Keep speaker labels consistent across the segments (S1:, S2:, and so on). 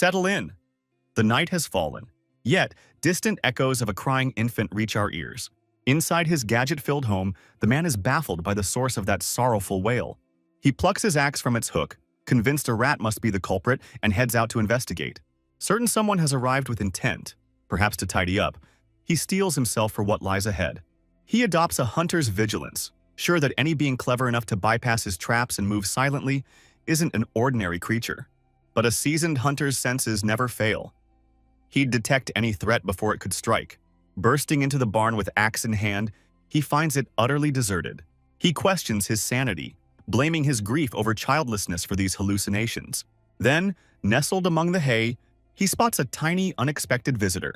S1: Settle in. The night has fallen. Yet, distant echoes of a crying infant reach our ears. Inside his gadget-filled home, the man is baffled by the source of that sorrowful wail. He plucks his axe from its hook, convinced a rat must be the culprit, and heads out to investigate. Certain someone has arrived with intent, perhaps to tidy up. He steels himself for what lies ahead. He adopts a hunter's vigilance, sure that any being clever enough to bypass his traps and move silently isn't an ordinary creature. But a seasoned hunter's senses never fail. He'd detect any threat before it could strike. Bursting into the barn with axe in hand, he finds it utterly deserted. He questions his sanity, blaming his grief over childlessness for these hallucinations. Then, nestled among the hay, he spots a tiny, unexpected visitor.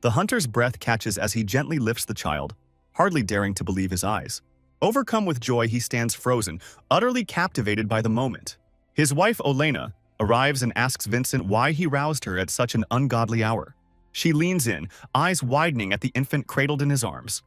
S1: The hunter's breath catches as he gently lifts the child, hardly daring to believe his eyes. Overcome with joy, he stands frozen, utterly captivated by the moment. His wife, Olena, arrives and asks Vincent why he roused her at such an ungodly hour. She leans in, eyes widening at the infant cradled in his arms.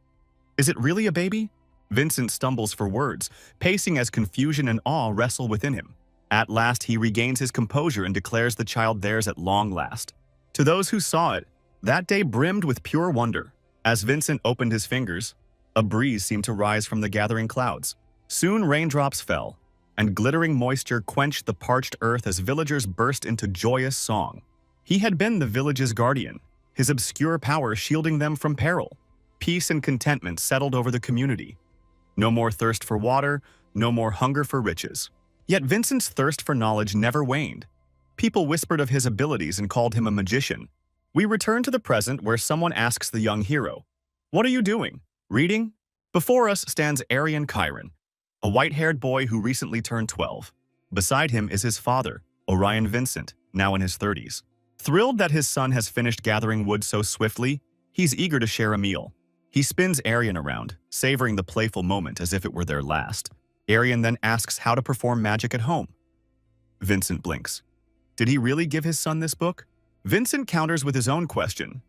S1: Is it really a baby? Vincent stumbles for words, pacing as confusion and awe wrestle within him. At last, he regains his composure and declares the child theirs at long last. To those who saw it, that day brimmed with pure wonder. As Vincent opened his fingers, a breeze seemed to rise from the gathering clouds. Soon raindrops fell, and glittering moisture quenched the parched earth as villagers burst into joyous song. He had been the village's guardian, his obscure power shielding them from peril. Peace and contentment settled over the community. No more thirst for water, no more hunger for riches. Yet Vincent's thirst for knowledge never waned. People whispered of his abilities and called him a magician. We return to the present where someone asks the young hero, "What are you doing? Reading?" Before us stands Arian Chiron, a white-haired boy who recently turned 12. Beside him is his father, Orion Vincent, now in his 30s. Thrilled that his son has finished gathering wood so swiftly, he's eager to share a meal. He spins Arian around, savoring the playful moment as if it were their last. Arian then asks how to perform magic at home. Vincent blinks. Did he really give his son this book? Vincent counters with his own question.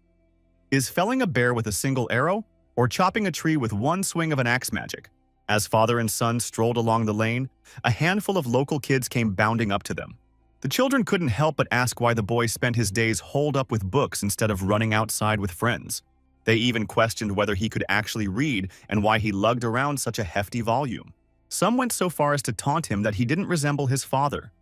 S1: Is felling a bear with a single arrow, or chopping a tree with one swing of an axe magic? As father and son strolled along the lane, a handful of local kids came bounding up to them. The children couldn't help but ask why the boy spent his days holed up with books instead of running outside with friends. They even questioned whether he could actually read and why he lugged around such a hefty volume. Some went so far as to taunt him that he didn't resemble his father.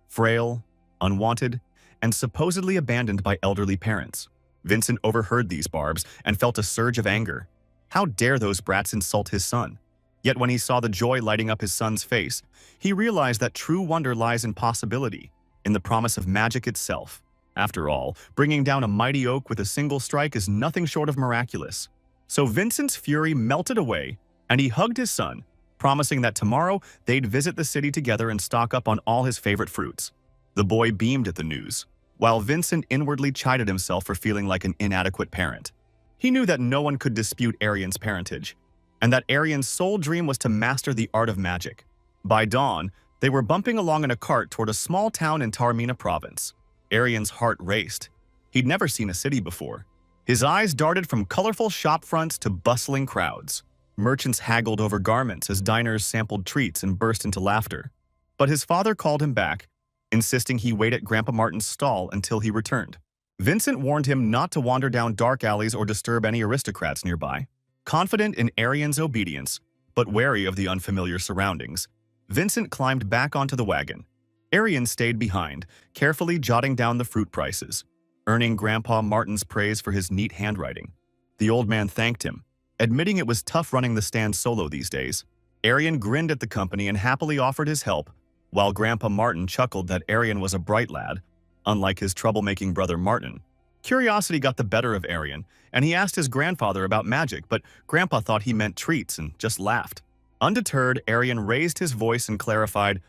S1: Frail, unwanted, and supposedly abandoned by elderly parents. Vincent overheard these barbs and felt a surge of anger. How dare those brats insult his son? Yet when he saw the joy lighting up his son's face, he realized that true wonder lies in possibility, in the promise of magic itself. After all, bringing down a mighty oak with a single strike is nothing short of miraculous. So Vincent's fury melted away, and he hugged his son, promising that tomorrow they'd visit the city together and stock up on all his favorite fruits. The boy beamed at the news, while Vincent inwardly chided himself for feeling like an inadequate parent. He knew that no one could dispute Arian's parentage, and that Arian's sole dream was to master the art of magic. By dawn, they were bumping along in a cart toward a small town in Taormina province. Arian's heart raced. He'd never seen a city before. His eyes darted from colorful shop fronts to bustling crowds. Merchants haggled over garments as diners sampled treats and burst into laughter. But his father called him back, insisting he wait at Grandpa Martin's stall until he returned. Vincent warned him not to wander down dark alleys or disturb any aristocrats nearby. Confident in Arian's obedience, but wary of the unfamiliar surroundings, Vincent climbed back onto the wagon. Arian stayed behind, carefully jotting down the fruit prices, earning Grandpa Martin's praise for his neat handwriting. The old man thanked him, admitting it was tough running the stand solo these days. Arian grinned at the company and happily offered his help, while Grandpa Martin chuckled that Arian was a bright lad, unlike his troublemaking brother Martin. Curiosity got the better of Arian, and he asked his grandfather about magic, but Grandpa thought he meant treats and just laughed. Undeterred, Arian raised his voice and clarified,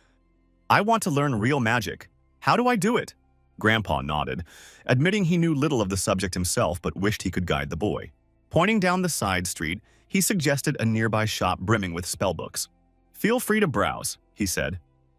S1: "I want to learn real magic. How do I do it?" Grandpa nodded, admitting he knew little of the subject himself but wished he could guide the boy. Pointing down the side street, he suggested a nearby shop brimming with spellbooks. "Feel free to browse," he said,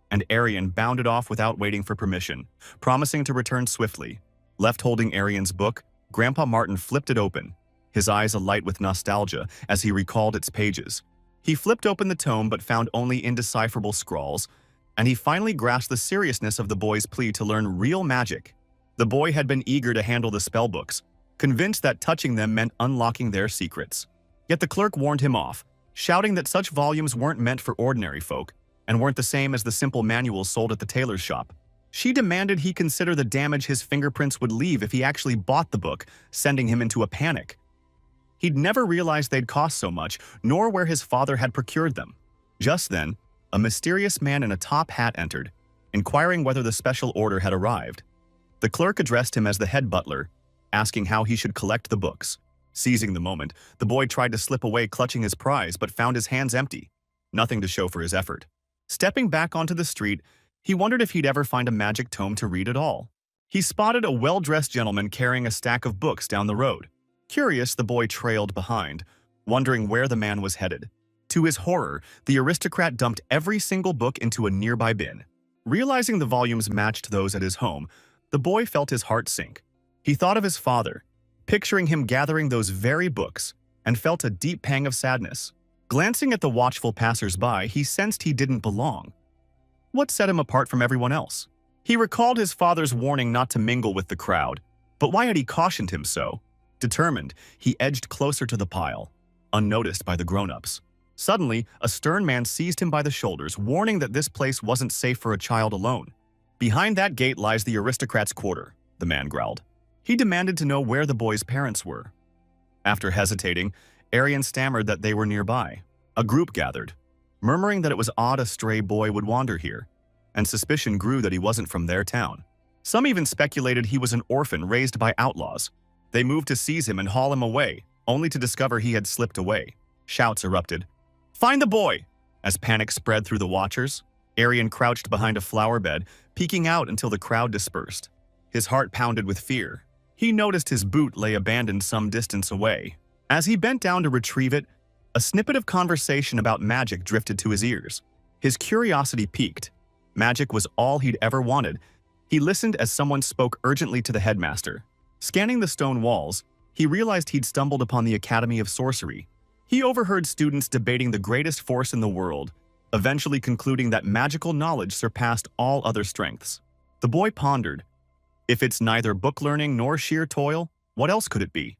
S1: and Arian bounded off without waiting for permission, promising to return swiftly. Left holding Arian's book, Grandpa Martin flipped it open, his eyes alight with nostalgia as he recalled its pages. He flipped open the tome but found only indecipherable scrawls, and he finally grasped the seriousness of the boy's plea to learn real magic. The boy had been eager to handle the spellbooks, convinced that touching them meant unlocking their secrets. Yet the clerk warned him off, shouting that such volumes weren't meant for ordinary folk and weren't the same as the simple manuals sold at the tailor's shop. She demanded he consider the damage his fingerprints would leave if he actually bought the book, sending him into a panic. He'd never realized they'd cost so much, nor where his father had procured them. Just then, a mysterious man in a top hat entered, inquiring whether the special order had arrived. The clerk addressed him as the head butler, asking how he should collect the books. Seizing the moment, the boy tried to slip away clutching his prize but found his hands empty, nothing to show for his effort. Stepping back onto the street, he wondered if he'd ever find a magic tome to read at all. He spotted a well-dressed gentleman carrying a stack of books down the road. Curious, the boy trailed behind, wondering where the man was headed. To his horror, the aristocrat dumped every single book into a nearby bin. Realizing the volumes matched those at his home, the boy felt his heart sink. He thought of his father, picturing him gathering those very books, and felt a deep pang of sadness. Glancing at the watchful passers-by, he sensed he didn't belong. What set him apart from everyone else? He recalled his father's warning not to mingle with the crowd, but why had he cautioned him so? Determined, he edged closer to the pile, unnoticed by the grown-ups. Suddenly, a stern man seized him by the shoulders, warning that this place wasn't safe for a child alone. "Behind that gate lies the aristocrat's quarter," the man growled. He demanded to know where the boy's parents were. After hesitating, Arian stammered that they were nearby. A group gathered, murmuring that it was odd a stray boy would wander here, and suspicion grew that he wasn't from their town. Some even speculated he was an orphan raised by outlaws. They moved to seize him and haul him away, only to discover he had slipped away. Shouts erupted. "Find the boy!" As panic spread through the watchers, Arian crouched behind a flower bed, peeking out until the crowd dispersed. His heart pounded with fear. He noticed his boot lay abandoned some distance away. As he bent down to retrieve it, a snippet of conversation about magic drifted to his ears. His curiosity piqued. Magic was all he'd ever wanted. He listened as someone spoke urgently to the headmaster. Scanning the stone walls, he realized he'd stumbled upon the Academy of Sorcery. He overheard students debating the greatest force in the world, eventually concluding that magical knowledge surpassed all other strengths. The boy pondered. If it's neither book learning nor sheer toil, what else could it be?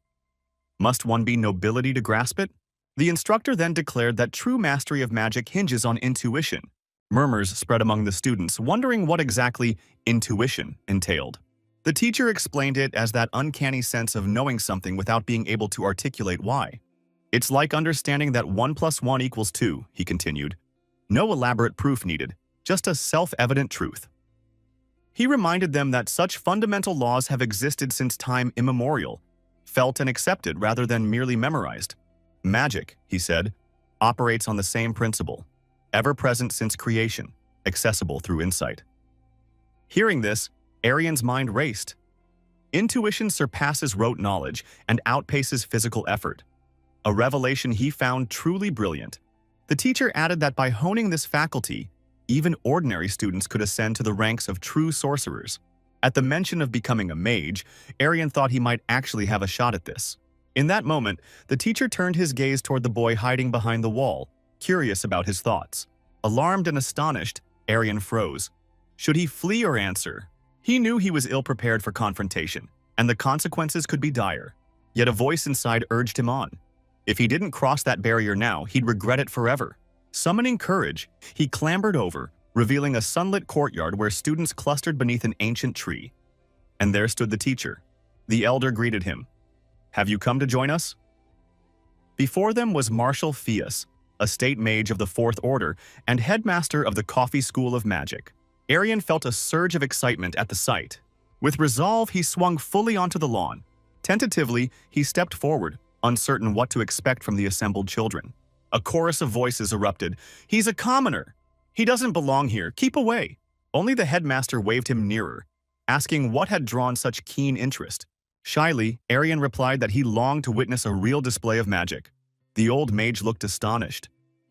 S1: Must one be nobility to grasp it? The instructor then declared that true mastery of magic hinges on intuition. Murmurs spread among the students, wondering what exactly intuition entailed. The teacher explained it as that uncanny sense of knowing something without being able to articulate why. "It's like understanding that 1 + 1 = 2, he continued. No elaborate proof needed, just a self-evident truth. He reminded them that such fundamental laws have existed since time immemorial, felt and accepted rather than merely memorized. Magic, he said, operates on the same principle, ever present since creation, accessible through insight. Hearing this, Arian's mind raced. Intuition surpasses rote knowledge and outpaces physical effort. A revelation he found truly brilliant. The teacher added that by honing this faculty, even ordinary students could ascend to the ranks of true sorcerers. At the mention of becoming a mage, Arian thought he might actually have a shot at this. In that moment, the teacher turned his gaze toward the boy hiding behind the wall, curious about his thoughts. Alarmed and astonished, Arian froze. Should he flee or answer? He knew he was ill-prepared for confrontation, and the consequences could be dire. Yet a voice inside urged him on. If he didn't cross that barrier now, he'd regret it forever. Summoning courage, he clambered over, revealing a sunlit courtyard where students clustered beneath an ancient tree. And there stood the teacher. The elder greeted him. "Have you come to join us?" Before them was Marshal Fias, a state mage of the Fourth Order and headmaster of the Coffee School of Magic. Arian felt a surge of excitement at the sight. With resolve, he swung fully onto the lawn. Tentatively, he stepped forward, uncertain what to expect from the assembled children. A chorus of voices erupted. "He's a commoner! He doesn't belong here! Keep away!" Only the headmaster waved him nearer, asking what had drawn such keen interest. Shyly, Arian replied that he longed to witness a real display of magic. The old mage looked astonished.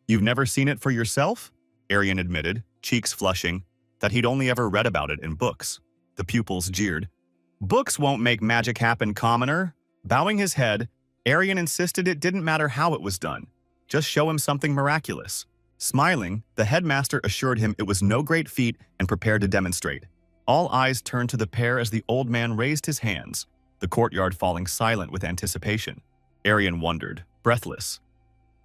S1: "You've never seen it for yourself?" Arian admitted, cheeks flushing, that he'd only ever read about it in books. The pupils jeered. "Books won't make magic happen, commoner." Bowing his head, Arian insisted it didn't matter how it was done. Just show him something miraculous. Smiling, the headmaster assured him it was no great feat and prepared to demonstrate. All eyes turned to the pair as the old man raised his hands, the courtyard falling silent with anticipation. Arian wondered, breathless.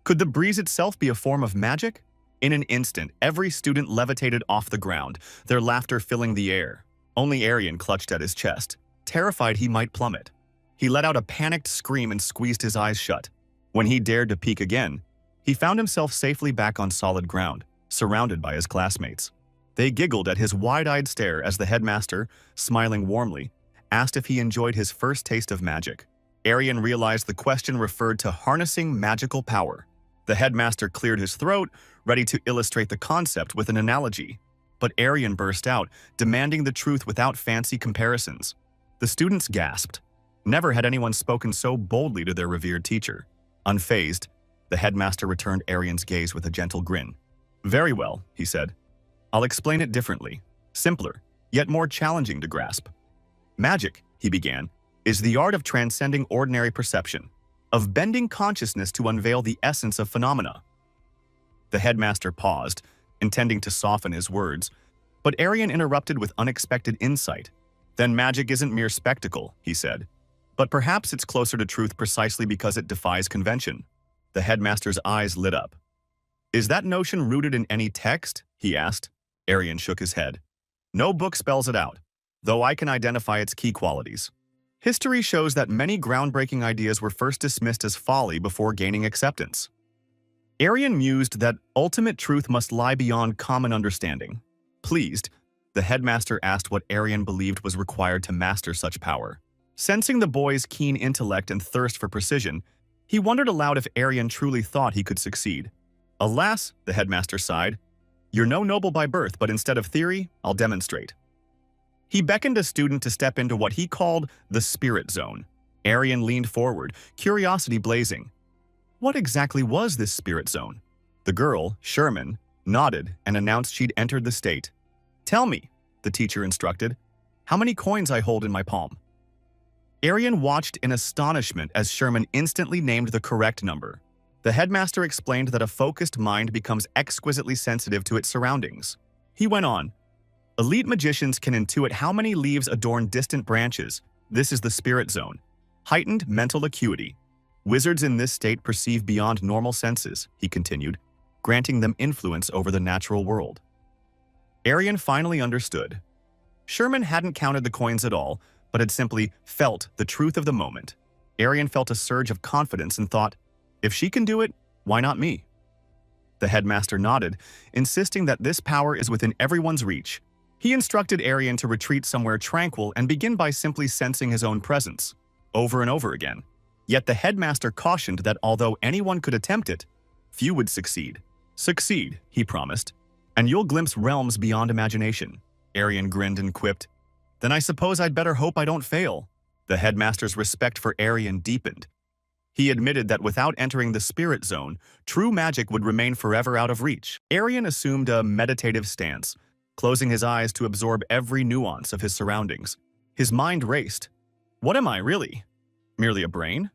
S1: Could the breeze itself be a form of magic? In an instant, every student levitated off the ground, their laughter filling the air. Only Arian clutched at his chest, terrified he might plummet. He let out a panicked scream and squeezed his eyes shut. When he dared to peek again, he found himself safely back on solid ground, surrounded by his classmates. They giggled at his wide-eyed stare as the headmaster, smiling warmly, asked if he enjoyed his first taste of magic. Arian realized the question referred to harnessing magical power. The headmaster cleared his throat, ready to illustrate the concept with an analogy. But Arian burst out, demanding the truth without fancy comparisons. The students gasped. Never had anyone spoken so boldly to their revered teacher. Unfazed, the headmaster returned Arian's gaze with a gentle grin. "Very well," he said. "I'll explain it differently, simpler, yet more challenging to grasp. Magic," he began, "is the art of transcending ordinary perception, of bending consciousness to unveil the essence of phenomena." The headmaster paused, intending to soften his words, but Arian interrupted with unexpected insight. "Then magic isn't mere spectacle," he said, "but perhaps it's closer to truth precisely because it defies convention." The headmaster's eyes lit up. "Is that notion rooted in any text?" he asked. Arian shook his head. "No book spells it out, though I can identify its key qualities. History shows that many groundbreaking ideas were first dismissed as folly before gaining acceptance." Arian mused that ultimate truth must lie beyond common understanding. Pleased, the headmaster asked what Arian believed was required to master such power. Sensing the boy's keen intellect and thirst for precision, he wondered aloud if Arian truly thought he could succeed. "Alas," the headmaster sighed, "you're no noble by birth, but instead of theory, I'll demonstrate." He beckoned a student to step into what he called the spirit zone. Arian leaned forward, curiosity blazing. What exactly was this spirit zone? The girl, Sherman, nodded and announced she'd entered the state. "Tell me," the teacher instructed, "how many coins I hold in my palm." Arian watched in astonishment as Sherman instantly named the correct number. The headmaster explained that a focused mind becomes exquisitely sensitive to its surroundings. He went on, "Elite magicians can intuit how many leaves adorn distant branches. This is the spirit zone. Heightened mental acuity. Wizards in this state perceive beyond normal senses," he continued, granting them influence over the natural world. Arian finally understood. Sherman hadn't counted the coins at all, but had simply felt the truth of the moment. Arian felt a surge of confidence and thought, if she can do it, why not me? The headmaster nodded, insisting that this power is within everyone's reach. He instructed Arian to retreat somewhere tranquil and begin by simply sensing his own presence, over and over again. Yet the headmaster cautioned that although anyone could attempt it, few would succeed. "Succeed," he promised, "and you'll glimpse realms beyond imagination." Arian grinned and quipped, "Then I suppose I'd better hope I don't fail." The headmaster's respect for Arian deepened. He admitted that without entering the spirit zone, true magic would remain forever out of reach. Arian assumed a meditative stance, closing his eyes to absorb every nuance of his surroundings. His mind raced. What am I, really? Merely a brain?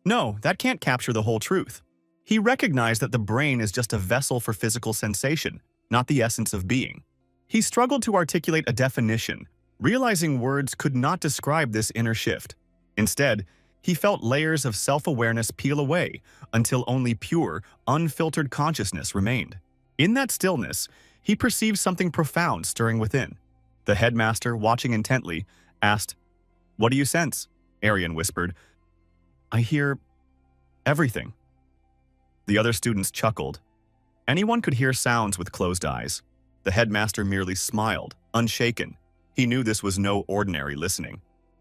S1: No, that can't capture the whole truth. He recognized that the brain is just a vessel for physical sensation, not the essence of being. He struggled to articulate a definition, realizing words could not describe this inner shift. Instead, he felt layers of self-awareness peel away until only pure, unfiltered consciousness remained. In that stillness, he perceived something profound stirring within. The headmaster, watching intently, asked, "What do you sense?" Arian whispered, "I hear everything." The other students chuckled. Anyone could hear sounds with closed eyes. The headmaster merely smiled, unshaken. He knew this was no ordinary listening.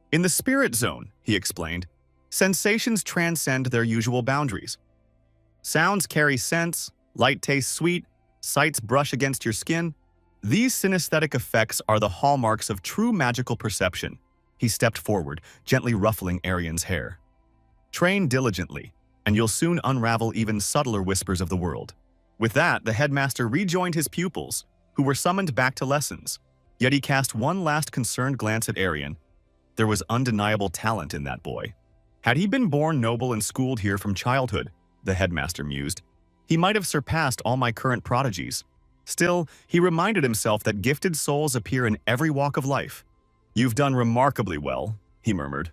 S1: "In the spirit zone," he explained, "sensations transcend their usual boundaries. Sounds carry scents, light tastes sweet, sights brush against your skin. These synesthetic effects are the hallmarks of true magical perception." He stepped forward, gently ruffling Arian's hair. "Train diligently, and you'll soon unravel even subtler whispers of the world." With that, the headmaster rejoined his pupils, who were summoned back to lessons. Yet he cast one last concerned glance at Arian. There was undeniable talent in that boy. Had he been born noble and schooled here from childhood, the headmaster mused, he might have surpassed all my current prodigies. Still, he reminded himself that gifted souls appear in every walk of life. "You've done remarkably well," he murmured.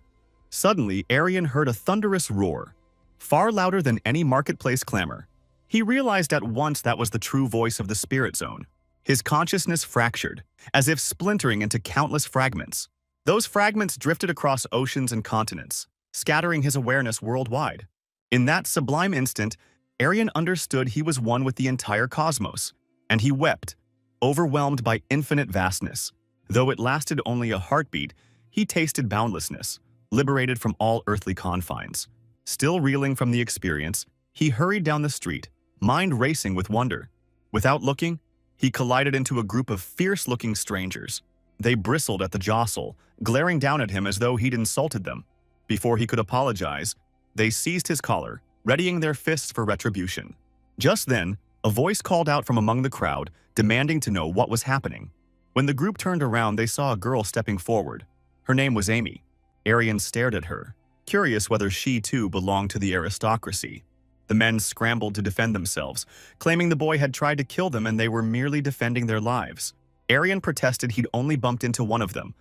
S1: Suddenly, Arian heard a thunderous roar, far louder than any marketplace clamor. He realized at once that was the true voice of the spirit zone. His consciousness fractured, as if splintering into countless fragments. Those fragments drifted across oceans and continents, scattering his awareness worldwide. In that sublime instant, Arian understood he was one with the entire cosmos, and he wept, overwhelmed by infinite vastness. Though it lasted only a heartbeat, he tasted boundlessness, liberated from all earthly confines. Still reeling from the experience, he hurried down the street, mind racing with wonder. Without looking, he collided into a group of fierce-looking strangers. They bristled at the jostle, glaring down at him as though he'd insulted them. Before he could apologize, they seized his collar, readying their fists for retribution. Just then, a voice called out from among the crowd, demanding to know what was happening. When the group turned around, they saw a girl stepping forward. Her name was Amy. Arian stared at her, curious whether she too belonged to the aristocracy. The men scrambled to defend themselves, claiming the boy had tried to kill them and they were merely defending their lives. Arian protested he'd only bumped into one of them,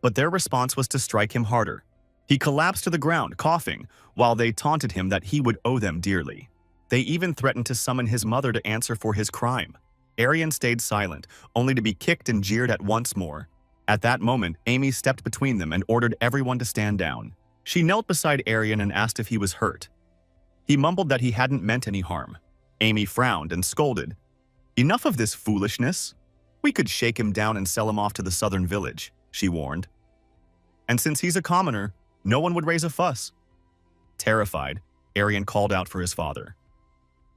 S1: but their response was to strike him harder. He collapsed to the ground, coughing, while they taunted him that he would owe them dearly. They even threatened to summon his mother to answer for his crime. Arian stayed silent, only to be kicked and jeered at once more. At that moment, Amy stepped between them and ordered everyone to stand down. She knelt beside Arian and asked if he was hurt. He mumbled that he hadn't meant any harm. Amy frowned and scolded. "Enough of this foolishness. We could shake him down and sell him off to the southern village," she warned. "And since he's a commoner, no one would raise a fuss." Terrified, Arian called out for his father.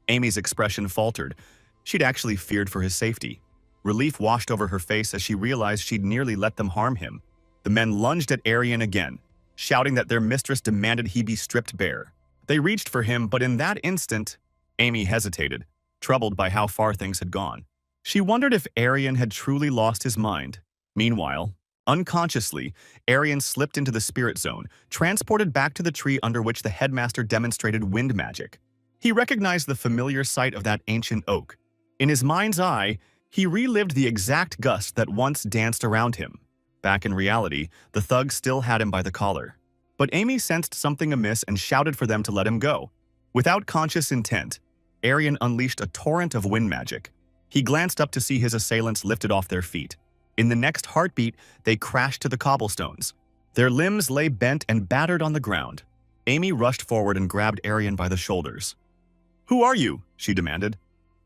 S1: Amy's expression faltered. She'd actually feared for his safety. Relief washed over her face as she realized she'd nearly let them harm him. The men lunged at Arian again, shouting that their mistress demanded he be stripped bare. They reached for him, but in that instant, Amy hesitated, troubled by how far things had gone. She wondered if Arian had truly lost his mind. Meanwhile, unconsciously, Arian slipped into the spirit zone, transported back to the tree under which the headmaster demonstrated wind magic. He recognized the familiar sight of that ancient oak. In his mind's eye, he relived the exact gust that once danced around him. Back in reality, the thug still had him by the collar. But Amy sensed something amiss and shouted for them to let him go. Without conscious intent, Arian unleashed a torrent of wind magic. He glanced up to see his assailants lifted off their feet. In the next heartbeat, they crashed to the cobblestones. Their limbs lay bent and battered on the ground. Amy rushed forward and grabbed Arian by the shoulders. "Who are you?" she demanded.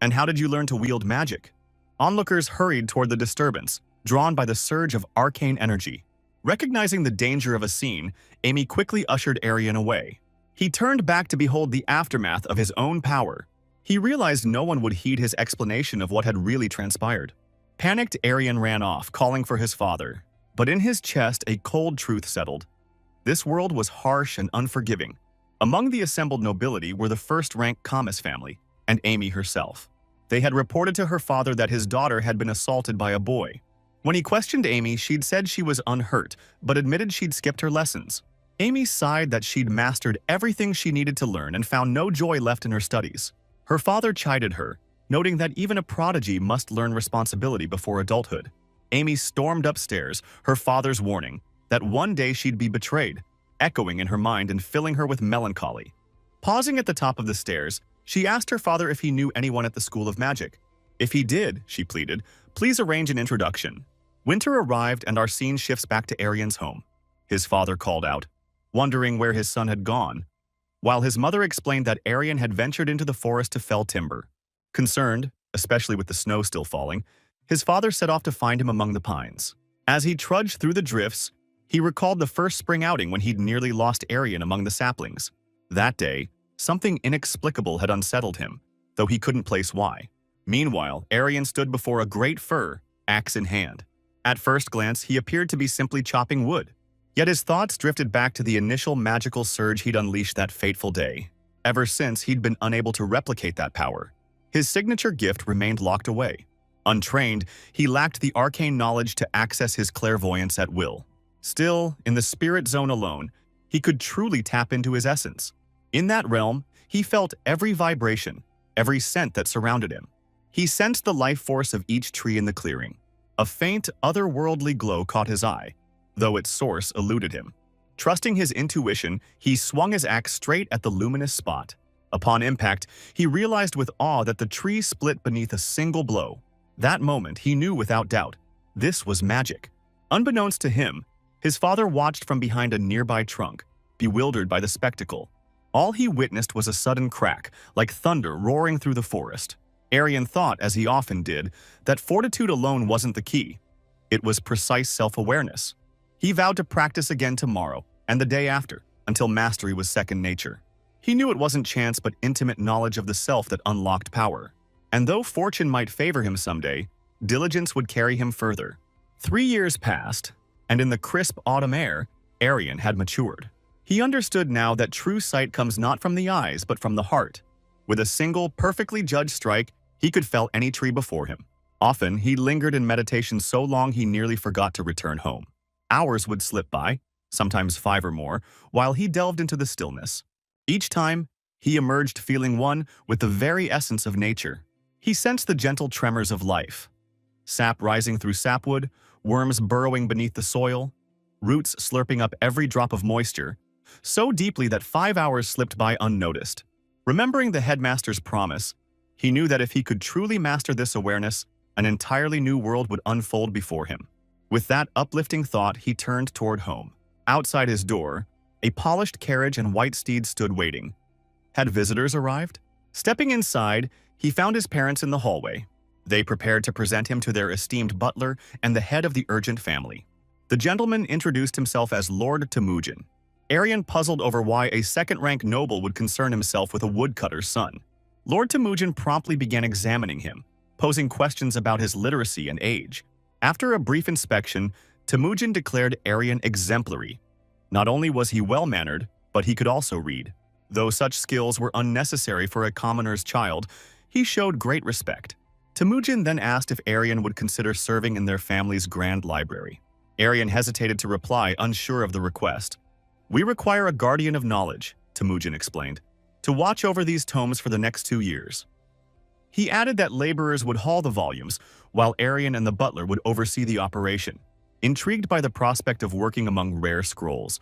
S1: "And how did you learn to wield magic?" Onlookers hurried toward the disturbance, drawn by the surge of arcane energy. Recognizing the danger of a scene, Amy quickly ushered Arian away. He turned back to behold the aftermath of his own power. He realized no one would heed his explanation of what had really transpired. Panicked, Arian ran off, calling for his father. But in his chest, a cold truth settled. This world was harsh and unforgiving. Among the assembled nobility were the first-rank Kamas family, and Amy herself. They had reported to her father that his daughter had been assaulted by a boy. When he questioned Amy, she'd said she was unhurt, but admitted she'd skipped her lessons. Amy sighed that she'd mastered everything she needed to learn and found no joy left in her studies. Her father chided her, noting that even a prodigy must learn responsibility before adulthood. Amy stormed upstairs, her father's warning that one day she'd be betrayed, echoing in her mind and filling her with melancholy. Pausing at the top of the stairs, she asked her father if he knew anyone at the School of Magic. If he did, she pleaded, please arrange an introduction. Winter arrived and our scene shifts back to Arian's home. His father called out, wondering where his son had gone, while his mother explained that Arian had ventured into the forest to fell timber. Concerned, especially with the snow still falling, his father set off to find him among the pines. As he trudged through the drifts, he recalled the first spring outing when he'd nearly lost Arian among the saplings. That day, something inexplicable had unsettled him, though he couldn't place why. Meanwhile, Arian stood before a great fir, axe in hand. At first glance, he appeared to be simply chopping wood. Yet his thoughts drifted back to the initial magical surge he'd unleashed that fateful day. Ever since, he'd been unable to replicate that power. His signature gift remained locked away. Untrained, he lacked the arcane knowledge to access his clairvoyance at will. Still, in the spirit zone alone, he could truly tap into his essence. In that realm, he felt every vibration, every scent that surrounded him. He sensed the life force of each tree in the clearing. A faint, otherworldly glow caught his eye, though its source eluded him. Trusting his intuition, he swung his axe straight at the luminous spot. Upon impact, he realized with awe that the tree split beneath a single blow. That moment, he knew without doubt, this was magic. Unbeknownst to him, his father watched from behind a nearby trunk, bewildered by the spectacle. All he witnessed was a sudden crack, like thunder roaring through the forest. Arian thought, as he often did, that fortitude alone wasn't the key. It was precise self-awareness. He vowed to practice again tomorrow and the day after, until mastery was second nature. He knew it wasn't chance but intimate knowledge of the self that unlocked power. And though fortune might favor him someday, diligence would carry him further. 3 years passed, and in the crisp autumn air, Arian had matured. He understood now that true sight comes not from the eyes but from the heart. With a single, perfectly judged strike, he could fell any tree before him. Often, he lingered in meditation so long he nearly forgot to return home. Hours would slip by, sometimes 5 or more, while he delved into the stillness. Each time, he emerged feeling one with the very essence of nature. He sensed the gentle tremors of life. Sap rising through sapwood, worms burrowing beneath the soil, roots slurping up every drop of moisture, so deeply that 5 hours slipped by unnoticed. Remembering the headmaster's promise, he knew that if he could truly master this awareness, an entirely new world would unfold before him. With that uplifting thought, he turned toward home. Outside his door, a polished carriage and white steed stood waiting. Had visitors arrived? Stepping inside, he found his parents in the hallway. They prepared to present him to their esteemed butler and the head of the urgent family. The gentleman introduced himself as Lord Temujin. Arian puzzled over why a second-rank noble would concern himself with a woodcutter's son. Lord Temujin promptly began examining him, posing questions about his literacy and age. After a brief inspection, Temujin declared Arian exemplary. Not only was he well-mannered, but he could also read. Though such skills were unnecessary for a commoner's child, he showed great respect. Temujin then asked if Arian would consider serving in their family's grand library. Arian hesitated to reply, unsure of the request. "We require a guardian of knowledge," Temujin explained, "to watch over these tomes for the next 2 years." He added that laborers would haul the volumes, while Arian and the butler would oversee the operation. Intrigued by the prospect of working among rare scrolls,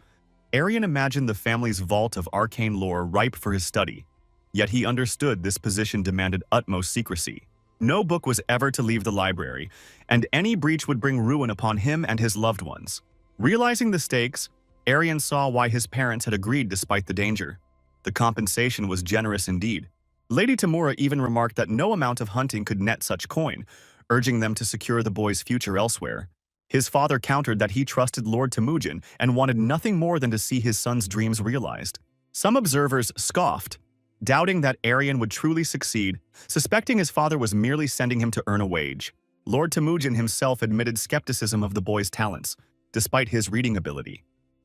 S1: Arian imagined the family's vault of arcane lore ripe for his study. Yet he understood this position demanded utmost secrecy. No book was ever to leave the library, and any breach would bring ruin upon him and his loved ones. Realizing the stakes, Arian saw why his parents had agreed despite the danger. The compensation was generous indeed. Lady Tamura even remarked that no amount of hunting could net such coin, urging them to secure the boy's future elsewhere. His father countered that he trusted Lord Temujin and wanted nothing more than to see his son's dreams realized. Some observers scoffed, doubting that Arian would truly succeed, suspecting his father was merely sending him to earn a wage. Lord Temujin himself admitted skepticism of the boy's talents, despite his reading ability.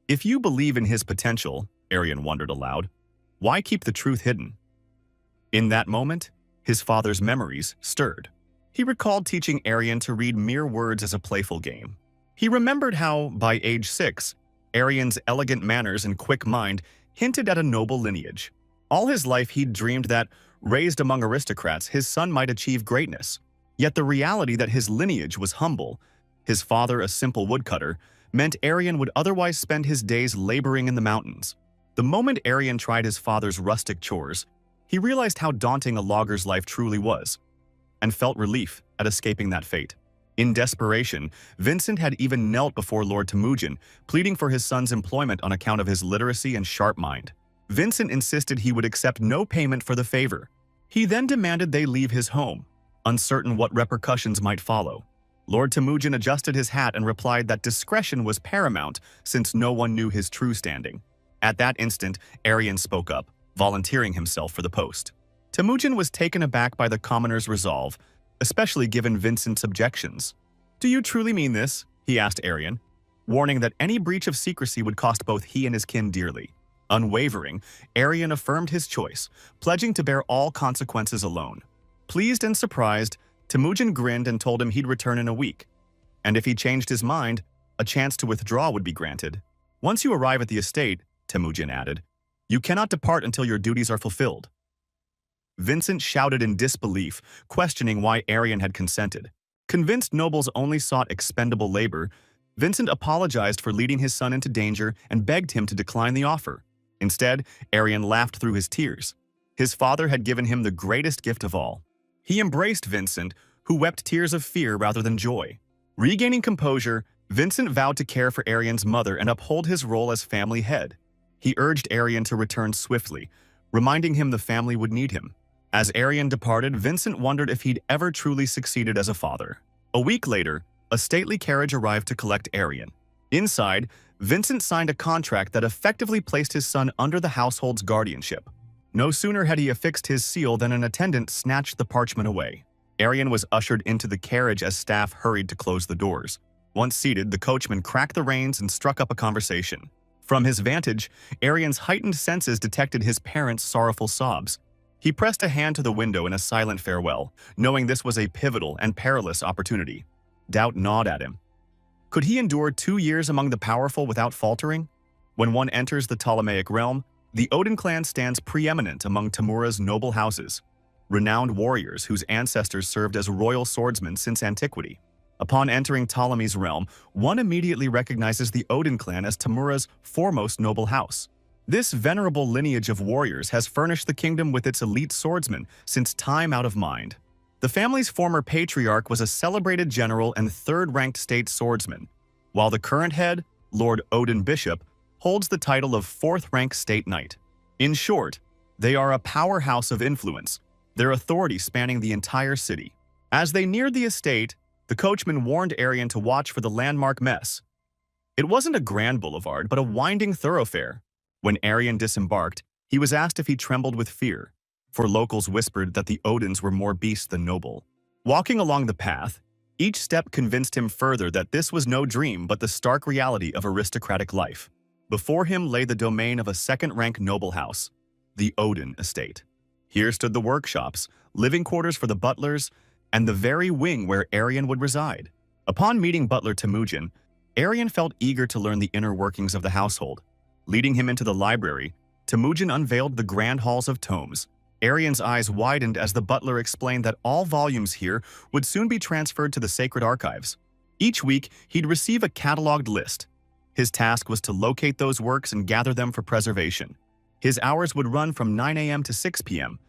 S1: If you believe in his potential, Arian wondered aloud, why keep the truth hidden? In that moment, his father's memories stirred. He recalled teaching Arian to read mere words as a playful game. He remembered how, by age 6, Arian's elegant manners and quick mind hinted at a noble lineage. All his life he'd dreamed that, raised among aristocrats, his son might achieve greatness. Yet the reality that his lineage was humble, his father a simple woodcutter, meant Arian would otherwise spend his days laboring in the mountains. The moment Arian tried his father's rustic chores, he realized how daunting a logger's life truly was, and felt relief at escaping that fate. In desperation, Vincent had even knelt before Lord Temujin, pleading for his son's employment on account of his literacy and sharp mind. Vincent insisted he would accept no payment for the favor. He then demanded they leave his home, uncertain what repercussions might follow. Lord Temujin adjusted his hat and replied that discretion was paramount since no one knew his true standing. At that instant, Arian spoke up, volunteering himself for the post. Temujin was taken aback by the commoner's resolve, especially given Vincent's objections. "Do you truly mean this?" he asked Arian, warning that any breach of secrecy would cost both he and his kin dearly. Unwavering, Arian affirmed his choice, pledging to bear all consequences alone. Pleased and surprised, Temujin grinned and told him he'd return in a week, and if he changed his mind, a chance to withdraw would be granted. "Once you arrive at the estate," Temujin added, "you cannot depart until your duties are fulfilled." Vincent shouted in disbelief, questioning why Arian had consented. Convinced nobles only sought expendable labor, Vincent apologized for leading his son into danger and begged him to decline the offer. Instead, Arian laughed through his tears. His father had given him the greatest gift of all. He embraced Vincent, who wept tears of fear rather than joy. Regaining composure, Vincent vowed to care for Arian's mother and uphold his role as family head. He urged Arian to return swiftly, reminding him the family would need him. As Arian departed, Vincent wondered if he'd ever truly succeeded as a father. A week later, a stately carriage arrived to collect Arian. Inside, Vincent signed a contract that effectively placed his son under the household's guardianship. No sooner had he affixed his seal than an attendant snatched the parchment away. Arian was ushered into the carriage as staff hurried to close the doors. Once seated, the coachman cracked the reins and struck up a conversation. From his vantage, Arian's heightened senses detected his parents' sorrowful sobs. He pressed a hand to the window in a silent farewell, knowing this was a pivotal and perilous opportunity. Doubt gnawed at him. Could he endure 2 years among the powerful without faltering? When one enters the Ptolemaic realm, the Odin clan stands preeminent among Timura's noble houses, renowned warriors whose ancestors served as royal swordsmen since antiquity. Upon entering Ptolemy's realm, one immediately recognizes the Odin clan as Timura's foremost noble house. This venerable lineage of warriors has furnished the kingdom with its elite swordsmen since time out of mind. The family's former patriarch was a celebrated general and third-ranked state swordsman, while the current head, Lord Odin Bishop, holds the title of fourth-rank state knight. In short, they are a powerhouse of influence, their authority spanning the entire city. As they neared the estate, the coachman warned Arian to watch for the landmark mess. It wasn't a grand boulevard, but a winding thoroughfare. When Arian disembarked, he was asked if he trembled with fear, for locals whispered that the Odins were more beast than noble. Walking along the path, each step convinced him further that this was no dream but the stark reality of aristocratic life. Before him lay the domain of a second-rank noble house, the Odin estate. Here stood the workshops, living quarters for the butlers, and the very wing where Arian would reside. Upon meeting butler Temujin, Arian felt eager to learn the inner workings of the household. Leading him into the library, Temujin unveiled the grand halls of tomes. Arian's eyes widened as the butler explained that all volumes here would soon be transferred to the sacred archives. Each week, he'd receive a cataloged list. His task was to locate those works and gather them for preservation. His hours would run from 9 a.m. to 6 p.m.,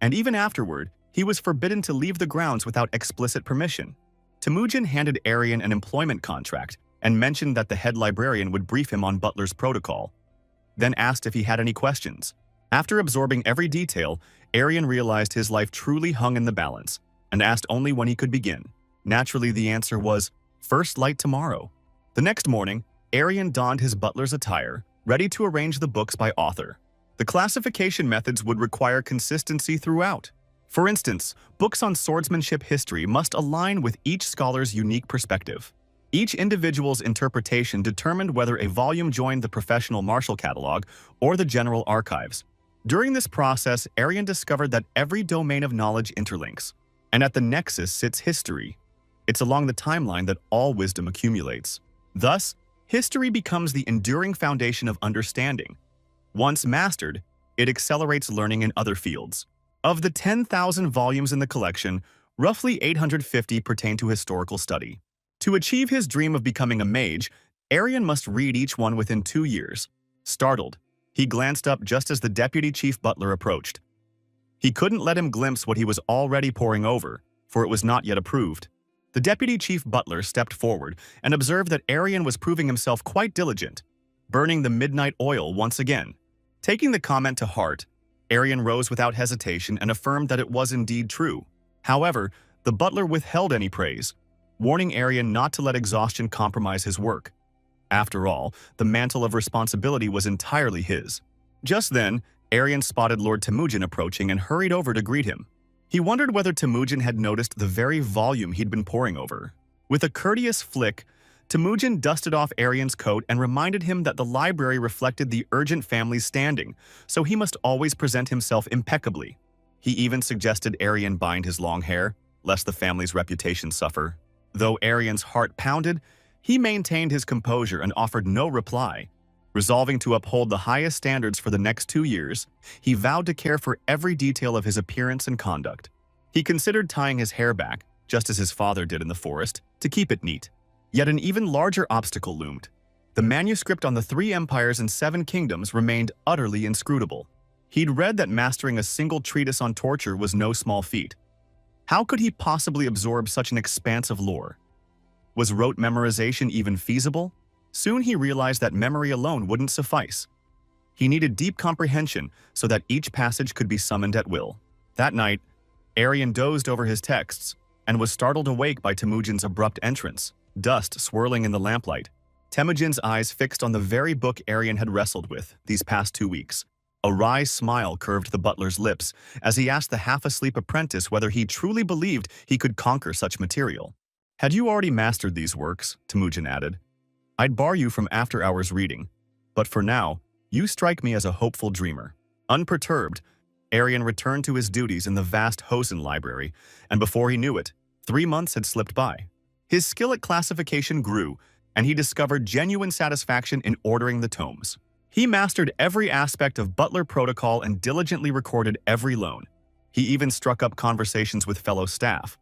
S1: and even afterward, he was forbidden to leave the grounds without explicit permission. Temujin handed Arian an employment contract and mentioned that the head librarian would brief him on Butler's protocol, then asked if he had any questions. After absorbing every detail, Arian realized his life truly hung in the balance and asked only when he could begin. Naturally, the answer was, first light tomorrow. The next morning, Arian donned his butler's attire, ready to arrange the books by author. The classification methods would require consistency throughout. For instance, books on swordsmanship history must align with each scholar's unique perspective. Each individual's interpretation determined whether a volume joined the professional martial catalog or the general archives. During this process, Arian discovered that every domain of knowledge interlinks, and at the nexus sits history. It's along the timeline that all wisdom accumulates. Thus, history becomes the enduring foundation of understanding. Once mastered, it accelerates learning in other fields. Of the 10,000 volumes in the collection, roughly 850 pertain to historical study. To achieve his dream of becoming a mage, Arian must read each one within 2 years. Startled, he glanced up just as the deputy chief butler approached. He couldn't let him glimpse what he was already poring over, for it was not yet approved. The deputy chief butler stepped forward and observed that Arian was proving himself quite diligent, burning the midnight oil once again. Taking the comment to heart, Arian rose without hesitation and affirmed that it was indeed true. However, the butler withheld any praise, warning Arian not to let exhaustion compromise his work. After all, the mantle of responsibility was entirely his. Just then, Arian spotted Lord Temujin approaching and hurried over to greet him. He wondered whether Temujin had noticed the very volume he'd been poring over. With a courteous flick, Temujin dusted off Arian's coat and reminded him that the library reflected the urgent family's standing, so he must always present himself impeccably. He even suggested Arian bind his long hair, lest the family's reputation suffer. Though Arian's heart pounded, he maintained his composure and offered no reply, Resolving to uphold the highest standards for the next 2 years, he vowed to care for every detail of his appearance and conduct. He considered tying his hair back, just as his father did in the forest, to keep it neat. Yet an even larger obstacle loomed. The manuscript on the 3 empires and 7 kingdoms remained utterly inscrutable. He'd read that mastering a single treatise on torture was no small feat. How could he possibly absorb such an expansive lore? Was rote memorization even feasible? Soon he realized that memory alone wouldn't suffice. He needed deep comprehension so that each passage could be summoned at will. That night, Arian dozed over his texts and was startled awake by Temujin's abrupt entrance, dust swirling in the lamplight. Temujin's eyes fixed on the very book Arian had wrestled with these past 2 weeks. A wry smile curved the butler's lips as he asked the half-asleep apprentice whether he truly believed he could conquer such material. "Had you already mastered these works?" Temujin added. "I'd bar you from after-hours reading, but for now, you strike me as a hopeful dreamer." Unperturbed, Arian returned to his duties in the vast Hosen library, and before he knew it, 3 months had slipped by. His skill at classification grew, and he discovered genuine satisfaction in ordering the tomes. He mastered every aspect of butler protocol and diligently recorded every loan. He even struck up conversations with fellow staff,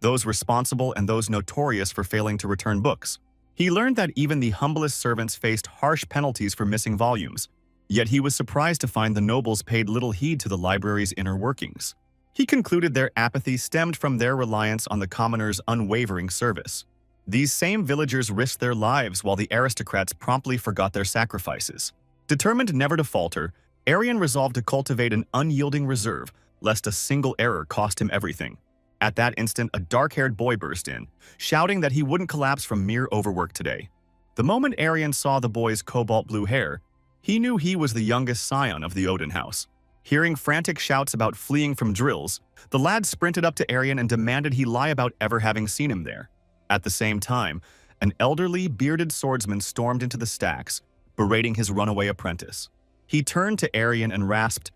S1: those responsible and those notorious for failing to return books. He learned that even the humblest servants faced harsh penalties for missing volumes, yet he was surprised to find the nobles paid little heed to the library's inner workings. He concluded their apathy stemmed from their reliance on the commoners' unwavering service. These same villagers risked their lives while the aristocrats promptly forgot their sacrifices. Determined never to falter, Arian resolved to cultivate an unyielding reserve, lest a single error cost him everything. At that instant, a dark-haired boy burst in, shouting that he wouldn't collapse from mere overwork today. The moment Arian saw the boy's cobalt-blue hair, he knew he was the youngest scion of the Odin house. Hearing frantic shouts about fleeing from drills, the lad sprinted up to Arian and demanded he lie about ever having seen him there. At the same time, an elderly, bearded swordsman stormed into the stacks, berating his runaway apprentice. He turned to Arian and rasped,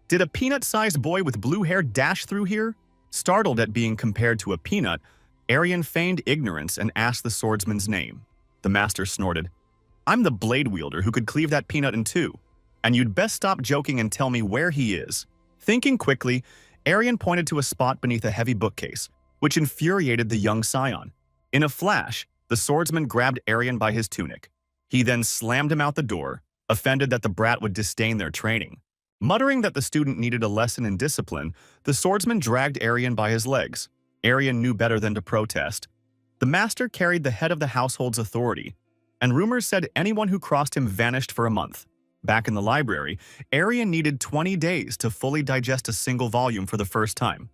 S1: "Did a peanut-sized boy with blue hair dash through here?" Startled at being compared to a peanut, Arian feigned ignorance and asked the swordsman's name. The master snorted, "I'm the blade wielder who could cleave that peanut in two, and you'd best stop joking and tell me where he is." Thinking quickly, Arian pointed to a spot beneath a heavy bookcase, which infuriated the young scion. In a flash, the swordsman grabbed Arian by his tunic. He then slammed him out the door, offended that the brat would disdain their training. Muttering that the student needed a lesson in discipline, the swordsman dragged Arian by his legs. Arian knew better than to protest. The master carried the head of the household's authority, and rumors said anyone who crossed him vanished for a month. Back in the library, Arian needed 20 days to fully digest a single volume for the first time.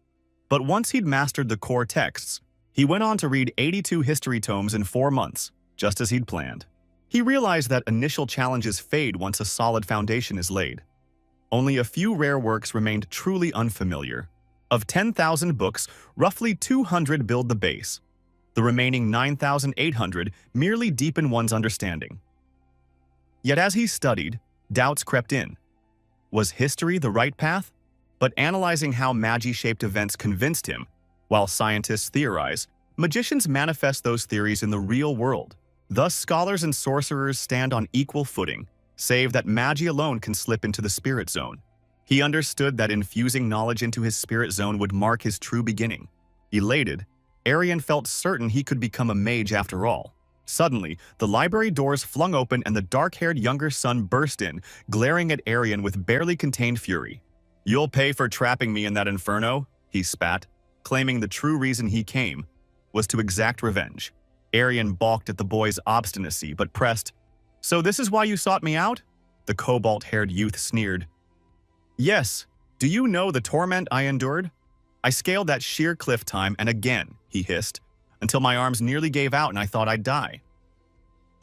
S1: But once he'd mastered the core texts, he went on to read 82 history tomes in 4 months, just as he'd planned. He realized that initial challenges fade once a solid foundation is laid. Only a few rare works remained truly unfamiliar. Of 10,000 books, roughly 200 build the base. The remaining 9,800 merely deepen one's understanding. Yet as he studied, doubts crept in. Was history the right path? But analyzing how magi shaped events convinced him. While scientists theorize, magicians manifest those theories in the real world. Thus, scholars and sorcerers stand on equal footing, save that magi alone can slip into the spirit zone. He understood that infusing knowledge into his spirit zone would mark his true beginning. Elated, Arian felt certain he could become a mage after all. Suddenly, the library doors flung open and the dark-haired younger son burst in, glaring at Arian with barely contained fury. "You'll pay for trapping me in that inferno," he spat, claiming the true reason he came was to exact revenge. Arian balked at the boy's obstinacy but pressed, "So this is why you sought me out?" The cobalt-haired youth sneered. "Yes. Do you know the torment I endured? I scaled that sheer cliff time and again," he hissed, "until my arms nearly gave out and I thought I'd die."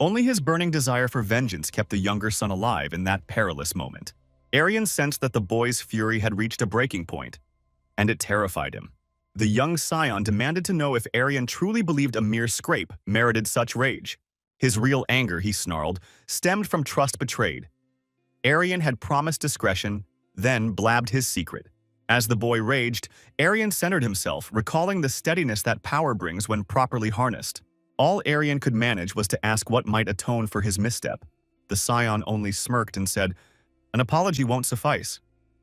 S1: Only his burning desire for vengeance kept the younger son alive in that perilous moment. Arian sensed that the boy's fury had reached a breaking point, and it terrified him. The young scion demanded to know if Arian truly believed a mere scrape merited such rage. His real anger, he snarled, stemmed from trust betrayed. Arian had promised discretion, then blabbed his secret. As the boy raged, Arian centered himself, recalling the steadiness that power brings when properly harnessed. All Arian could manage was to ask what might atone for his misstep. The scion only smirked and said, "An apology won't suffice.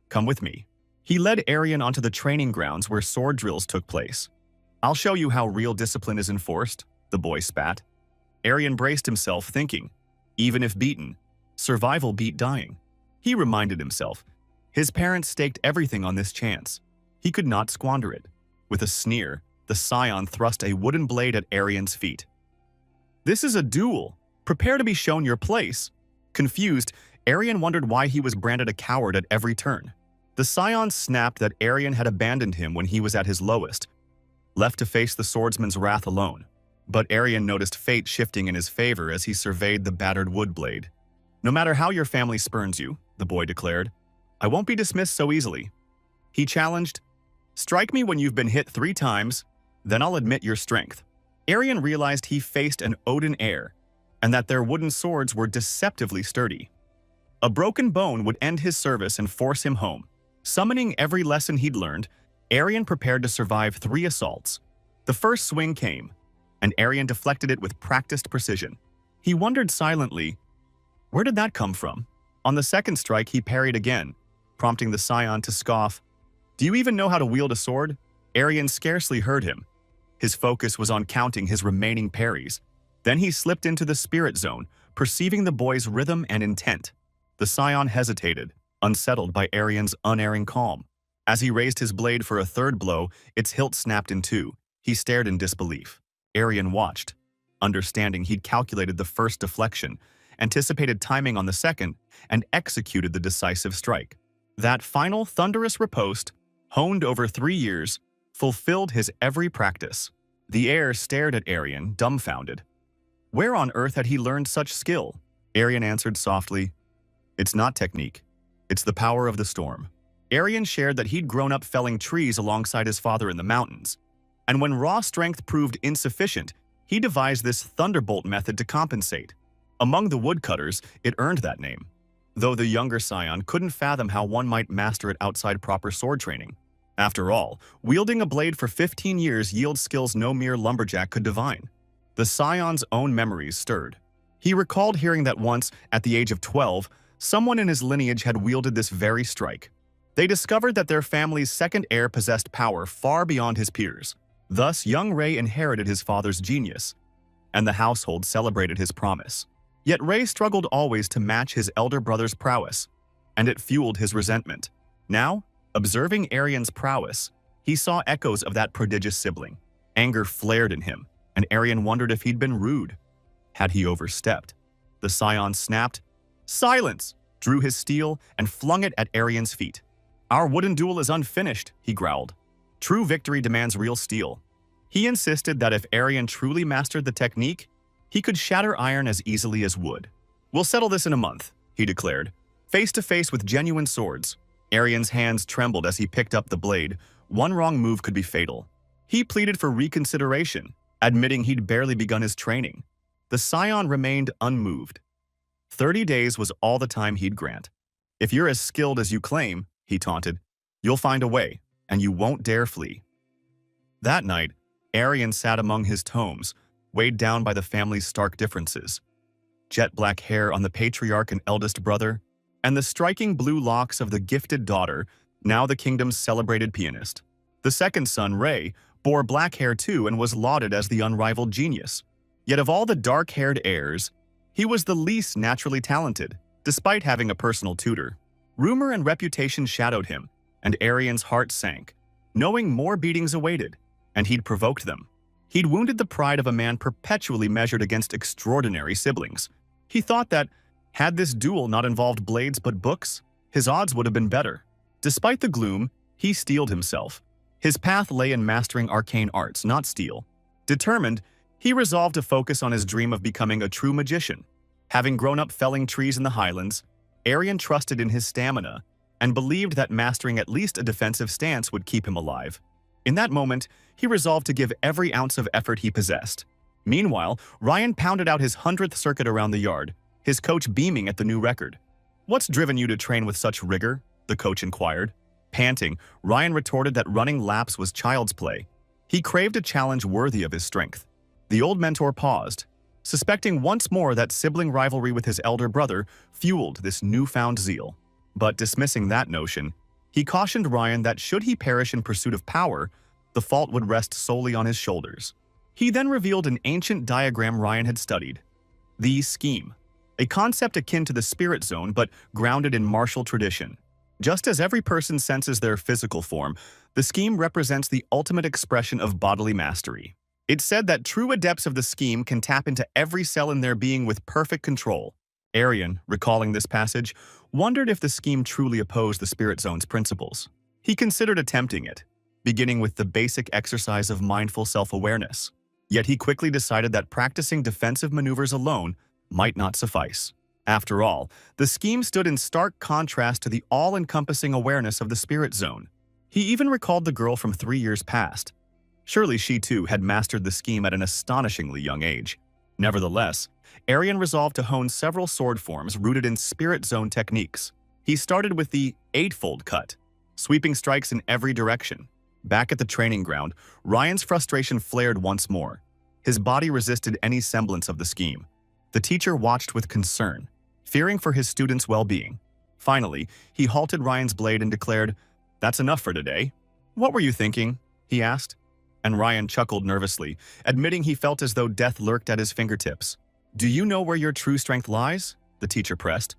S1: Come with me." He led Arian onto the training grounds where sword drills took place. "I'll show you how real discipline is enforced," the boy spat. Arian braced himself, thinking, even if beaten, survival beat dying. He reminded himself, his parents staked everything on this chance. He could not squander it. With a sneer, the scion thrust a wooden blade at Arian's feet. "This is a duel. Prepare to be shown your place." Confused, Arian wondered why he was branded a coward at every turn. The scion snapped that Arian had abandoned him when he was at his lowest, left to face the swordsman's wrath alone. But Arian noticed fate shifting in his favor as he surveyed the battered wood blade. "No matter how your family spurns you," the boy declared, "I won't be dismissed so easily." He challenged, "Strike me when you've been hit 3 times, then I'll admit your strength." Arian realized he faced an Odin heir, and that their wooden swords were deceptively sturdy. A broken bone would end his service and force him home. Summoning every lesson he'd learned, Arian prepared to survive 3 assaults. The first swing came, and Arian deflected it with practiced precision. He wondered silently, where did that come from? On the second strike, he parried again, prompting the scion to scoff. "Do you even know how to wield a sword?" Arian scarcely heard him. His focus was on counting his remaining parries. Then he slipped into the spirit zone, perceiving the boy's rhythm and intent. The scion hesitated, unsettled by Arian's unerring calm. As he raised his blade for a third blow, its hilt snapped in 2. He stared in disbelief. Arian watched, understanding he'd calculated the first deflection, anticipated timing on the second, and executed the decisive strike. That final thunderous riposte, honed over 3 years, fulfilled his every practice. The heir stared at Arian, dumbfounded. Where on earth had he learned such skill? Arian answered softly, "It's not technique. It's the power of the storm." Arian shared that he'd grown up felling trees alongside his father in the mountains, and when raw strength proved insufficient, he devised this thunderbolt method to compensate. Among the woodcutters, it earned that name, though the younger scion couldn't fathom how one might master it outside proper sword training. After all, wielding a blade for 15 years yields skills no mere lumberjack could divine. The scion's own memories stirred. He recalled hearing that once, at the age of 12, someone in his lineage had wielded this very strike. They discovered that their family's second heir possessed power far beyond his peers. Thus, young Ray inherited his father's genius, and the household celebrated his promise. Yet Ray struggled always to match his elder brother's prowess, and it fueled his resentment. Now, observing Arian's prowess, he saw echoes of that prodigious sibling. Anger flared in him, and Arian wondered if he'd been rude. Had he overstepped? The scion snapped, "Silence!" drew his steel, and flung it at Arian's feet. "Our wooden duel is unfinished," he growled. "True victory demands real steel." He insisted that if Arian truly mastered the technique, he could shatter iron as easily as wood. "We'll settle this in a month," he declared. Face to face with genuine swords, Arian's hands trembled as he picked up the blade. One wrong move could be fatal. He pleaded for reconsideration, admitting he'd barely begun his training. The scion remained unmoved. 30 days was all the time he'd grant. "If you're as skilled as you claim," he taunted, "you'll find a way, and you won't dare flee." That night, Arian sat among his tomes, weighed down by the family's stark differences. Jet black hair on the patriarch and eldest brother, and the striking blue locks of the gifted daughter, now the kingdom's celebrated pianist. The second son, Ray, bore black hair too and was lauded as the unrivaled genius. Yet of all the dark-haired heirs, he was the least naturally talented, despite having a personal tutor. Rumor and reputation shadowed him, and Arian's heart sank, knowing more beatings awaited, and he'd provoked them. He'd wounded the pride of a man perpetually measured against extraordinary siblings. He thought that, had this duel not involved blades but books, his odds would have been better. Despite the gloom, he steeled himself. His path lay in mastering arcane arts, not steel. Determined, he resolved to focus on his dream of becoming a true magician. Having grown up felling trees in the highlands, Arian trusted in his stamina and believed that mastering at least a defensive stance would keep him alive. In that moment, he resolved to give every ounce of effort he possessed. Meanwhile, Ryan pounded out his 100th circuit around the yard, his coach beaming at the new record. "What's driven you to train with such rigor?" the coach inquired. Panting, Ryan retorted that running laps was child's play. He craved a challenge worthy of his strength. The old mentor paused, Suspecting once more that sibling rivalry with his elder brother fueled this newfound zeal. But dismissing that notion, he cautioned Ryan that should he perish in pursuit of power, the fault would rest solely on his shoulders. He then revealed an ancient diagram Ryan had studied. The scheme, a concept akin to the spirit zone but grounded in martial tradition. Just as every person senses their physical form, the scheme represents the ultimate expression of bodily mastery. It said that true adepts of the scheme can tap into every cell in their being with perfect control. Arian, recalling this passage, wondered if the scheme truly opposed the spirit zone's principles. He considered attempting it, beginning with the basic exercise of mindful self-awareness. Yet he quickly decided that practicing defensive maneuvers alone might not suffice. After all, the scheme stood in stark contrast to the all-encompassing awareness of the spirit zone. He even recalled the girl from 3 years past. Surely she too had mastered the scheme at an astonishingly young age. Nevertheless, Arian resolved to hone several sword forms rooted in spirit zone techniques. He started with the eightfold cut, sweeping strikes in every direction. Back at the training ground, Ryan's frustration flared once more. His body resisted any semblance of the scheme. The teacher watched with concern, fearing for his students' well-being. Finally, he halted Ryan's blade and declared, "That's enough for today." "What were you thinking?" he asked. And Ryan chuckled nervously, admitting he felt as though death lurked at his fingertips. "Do you know where your true strength lies?" the teacher pressed.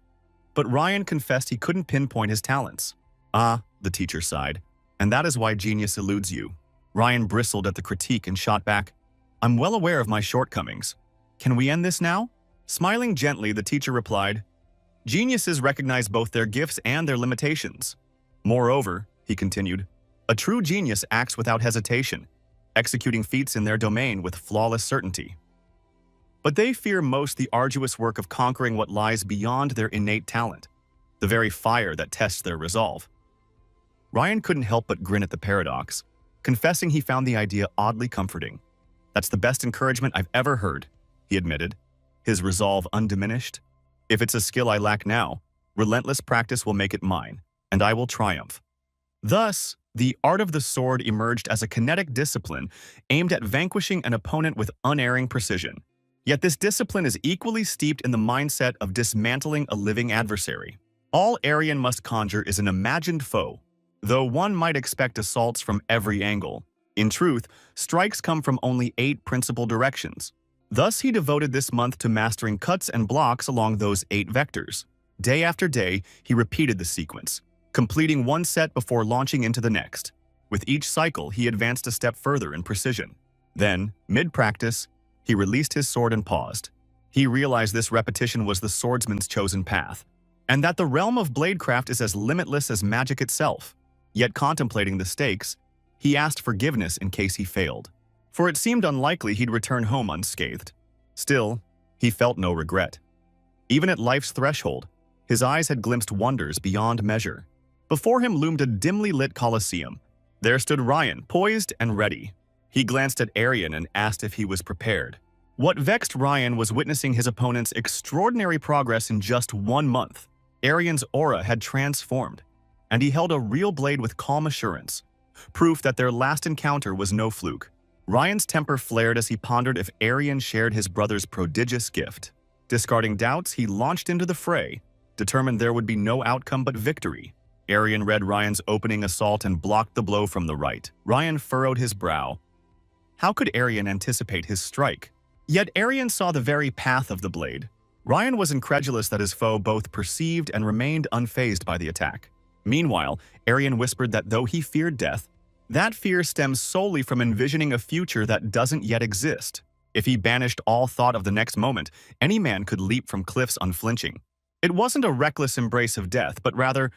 S1: But Ryan confessed he couldn't pinpoint his talents. "Ah," the teacher sighed, "and that is why genius eludes you." Ryan bristled at the critique and shot back, "I'm well aware of my shortcomings. Can we end this now?" Smiling gently, the teacher replied, "Geniuses recognize both their gifts and their limitations. Moreover," he continued, "a true genius acts without hesitation, executing feats in their domain with flawless certainty. But they fear most the arduous work of conquering what lies beyond their innate talent, the very fire that tests their resolve." Ryan couldn't help but grin at the paradox, confessing he found the idea oddly comforting. "That's the best encouragement I've ever heard," he admitted, his resolve undiminished. "If it's a skill I lack now, relentless practice will make it mine, and I will triumph." Thus, the art of the sword emerged as a kinetic discipline aimed at vanquishing an opponent with unerring precision. Yet this discipline is equally steeped in the mindset of dismantling a living adversary. All Arian must conjure is an imagined foe, though one might expect assaults from every angle. In truth, strikes come from only 8 principal directions. Thus, he devoted this month to mastering cuts and blocks along those 8 vectors. Day after day, he repeated the sequence, completing one set before launching into the next. With each cycle, he advanced a step further in precision. Then, mid-practice, he released his sword and paused. He realized this repetition was the swordsman's chosen path, and that the realm of bladecraft is as limitless as magic itself. Yet contemplating the stakes, he asked forgiveness in case he failed, for it seemed unlikely he'd return home unscathed. Still, he felt no regret. Even at life's threshold, his eyes had glimpsed wonders beyond measure. Before him loomed a dimly lit coliseum. There stood Ryan, poised and ready. He glanced at Arian and asked if he was prepared. What vexed Ryan was witnessing his opponent's extraordinary progress in just 1 month. Arian's aura had transformed, and he held a real blade with calm assurance, proof that their last encounter was no fluke. Ryan's temper flared as he pondered if Arian shared his brother's prodigious gift. Discarding doubts, he launched into the fray, determined there would be no outcome but victory. Arian read Ryan's opening assault and blocked the blow from the right. Ryan furrowed his brow. How could Arian anticipate his strike? Yet Arian saw the very path of the blade. Ryan was incredulous that his foe both perceived and remained unfazed by the attack. Meanwhile, Arian whispered that though he feared death, that fear stems solely from envisioning a future that doesn't yet exist. If he banished all thought of the next moment, any man could leap from cliffs unflinching. It wasn't a reckless embrace of death, but rather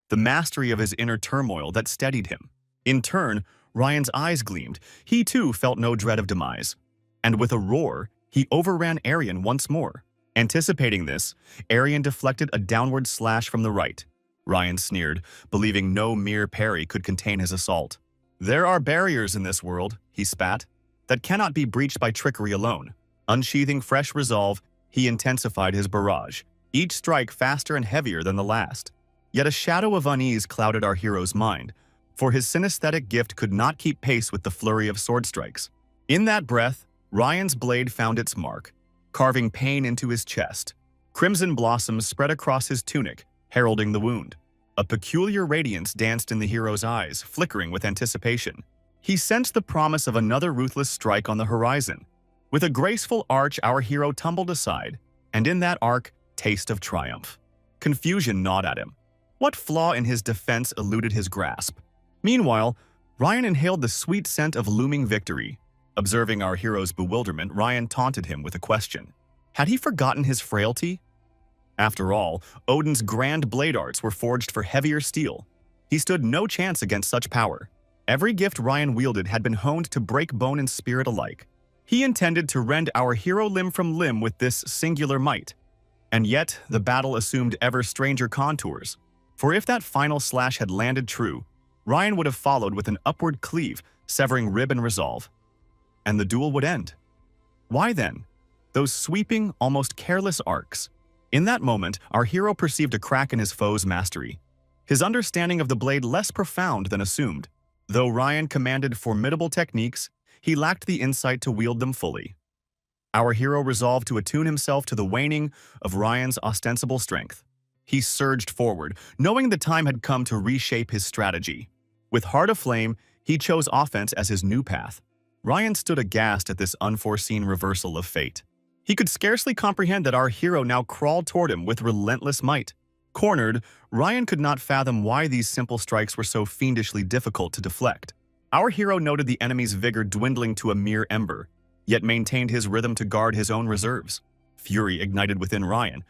S1: the mastery of his inner turmoil that steadied him. In turn, Ryan's eyes gleamed. He too felt no dread of demise. And with a roar, he overran Arian once more. Anticipating this, Arian deflected a downward slash from the right. Ryan sneered, believing no mere parry could contain his assault. "There are barriers in this world," he spat, "that cannot be breached by trickery alone." Unsheathing fresh resolve, he intensified his barrage, each strike faster and heavier than the last. Yet a shadow of unease clouded our hero's mind, for his synesthetic gift could not keep pace with the flurry of sword strikes. In that breath, Ryan's blade found its mark, carving pain into his chest. Crimson blossoms spread across his tunic, heralding the wound. A peculiar radiance danced in the hero's eyes, flickering with anticipation. He sensed the promise of another ruthless strike on the horizon. With a graceful arch, our hero tumbled aside, and in that arc, taste of triumph. Confusion gnawed at him. What flaw in his defense eluded his grasp? Meanwhile, Ryan inhaled the sweet scent of looming victory. Observing our hero's bewilderment, Ryan taunted him with a question. Had he forgotten his frailty? After all, Odin's grand blade arts were forged for heavier steel. He stood no chance against such power. Every gift Ryan wielded had been honed to break bone and spirit alike. He intended to rend our hero limb from limb with this singular might. And yet, the battle assumed ever stranger contours. For if that final slash had landed true, Ryan would have followed with an upward cleave, severing rib and resolve. And the duel would end. Why then? Those sweeping, almost careless arcs. In that moment, our hero perceived a crack in his foe's mastery. His understanding of the blade less profound than assumed. Though Ryan commanded formidable techniques, he lacked the insight to wield them fully. Our hero resolved to attune himself to the waning of Ryan's ostensible strength. He surged forward, knowing the time had come to reshape his strategy. With heart aflame, he chose offense as his new path. Ryan stood aghast at this unforeseen reversal of fate. He could scarcely comprehend that our hero now crawled toward him with relentless might. Cornered, Ryan could not fathom why these simple strikes were so fiendishly difficult to deflect. Our hero noted the enemy's vigor dwindling to a mere ember, yet maintained his rhythm to guard his own reserves. Fury ignited within Ryan.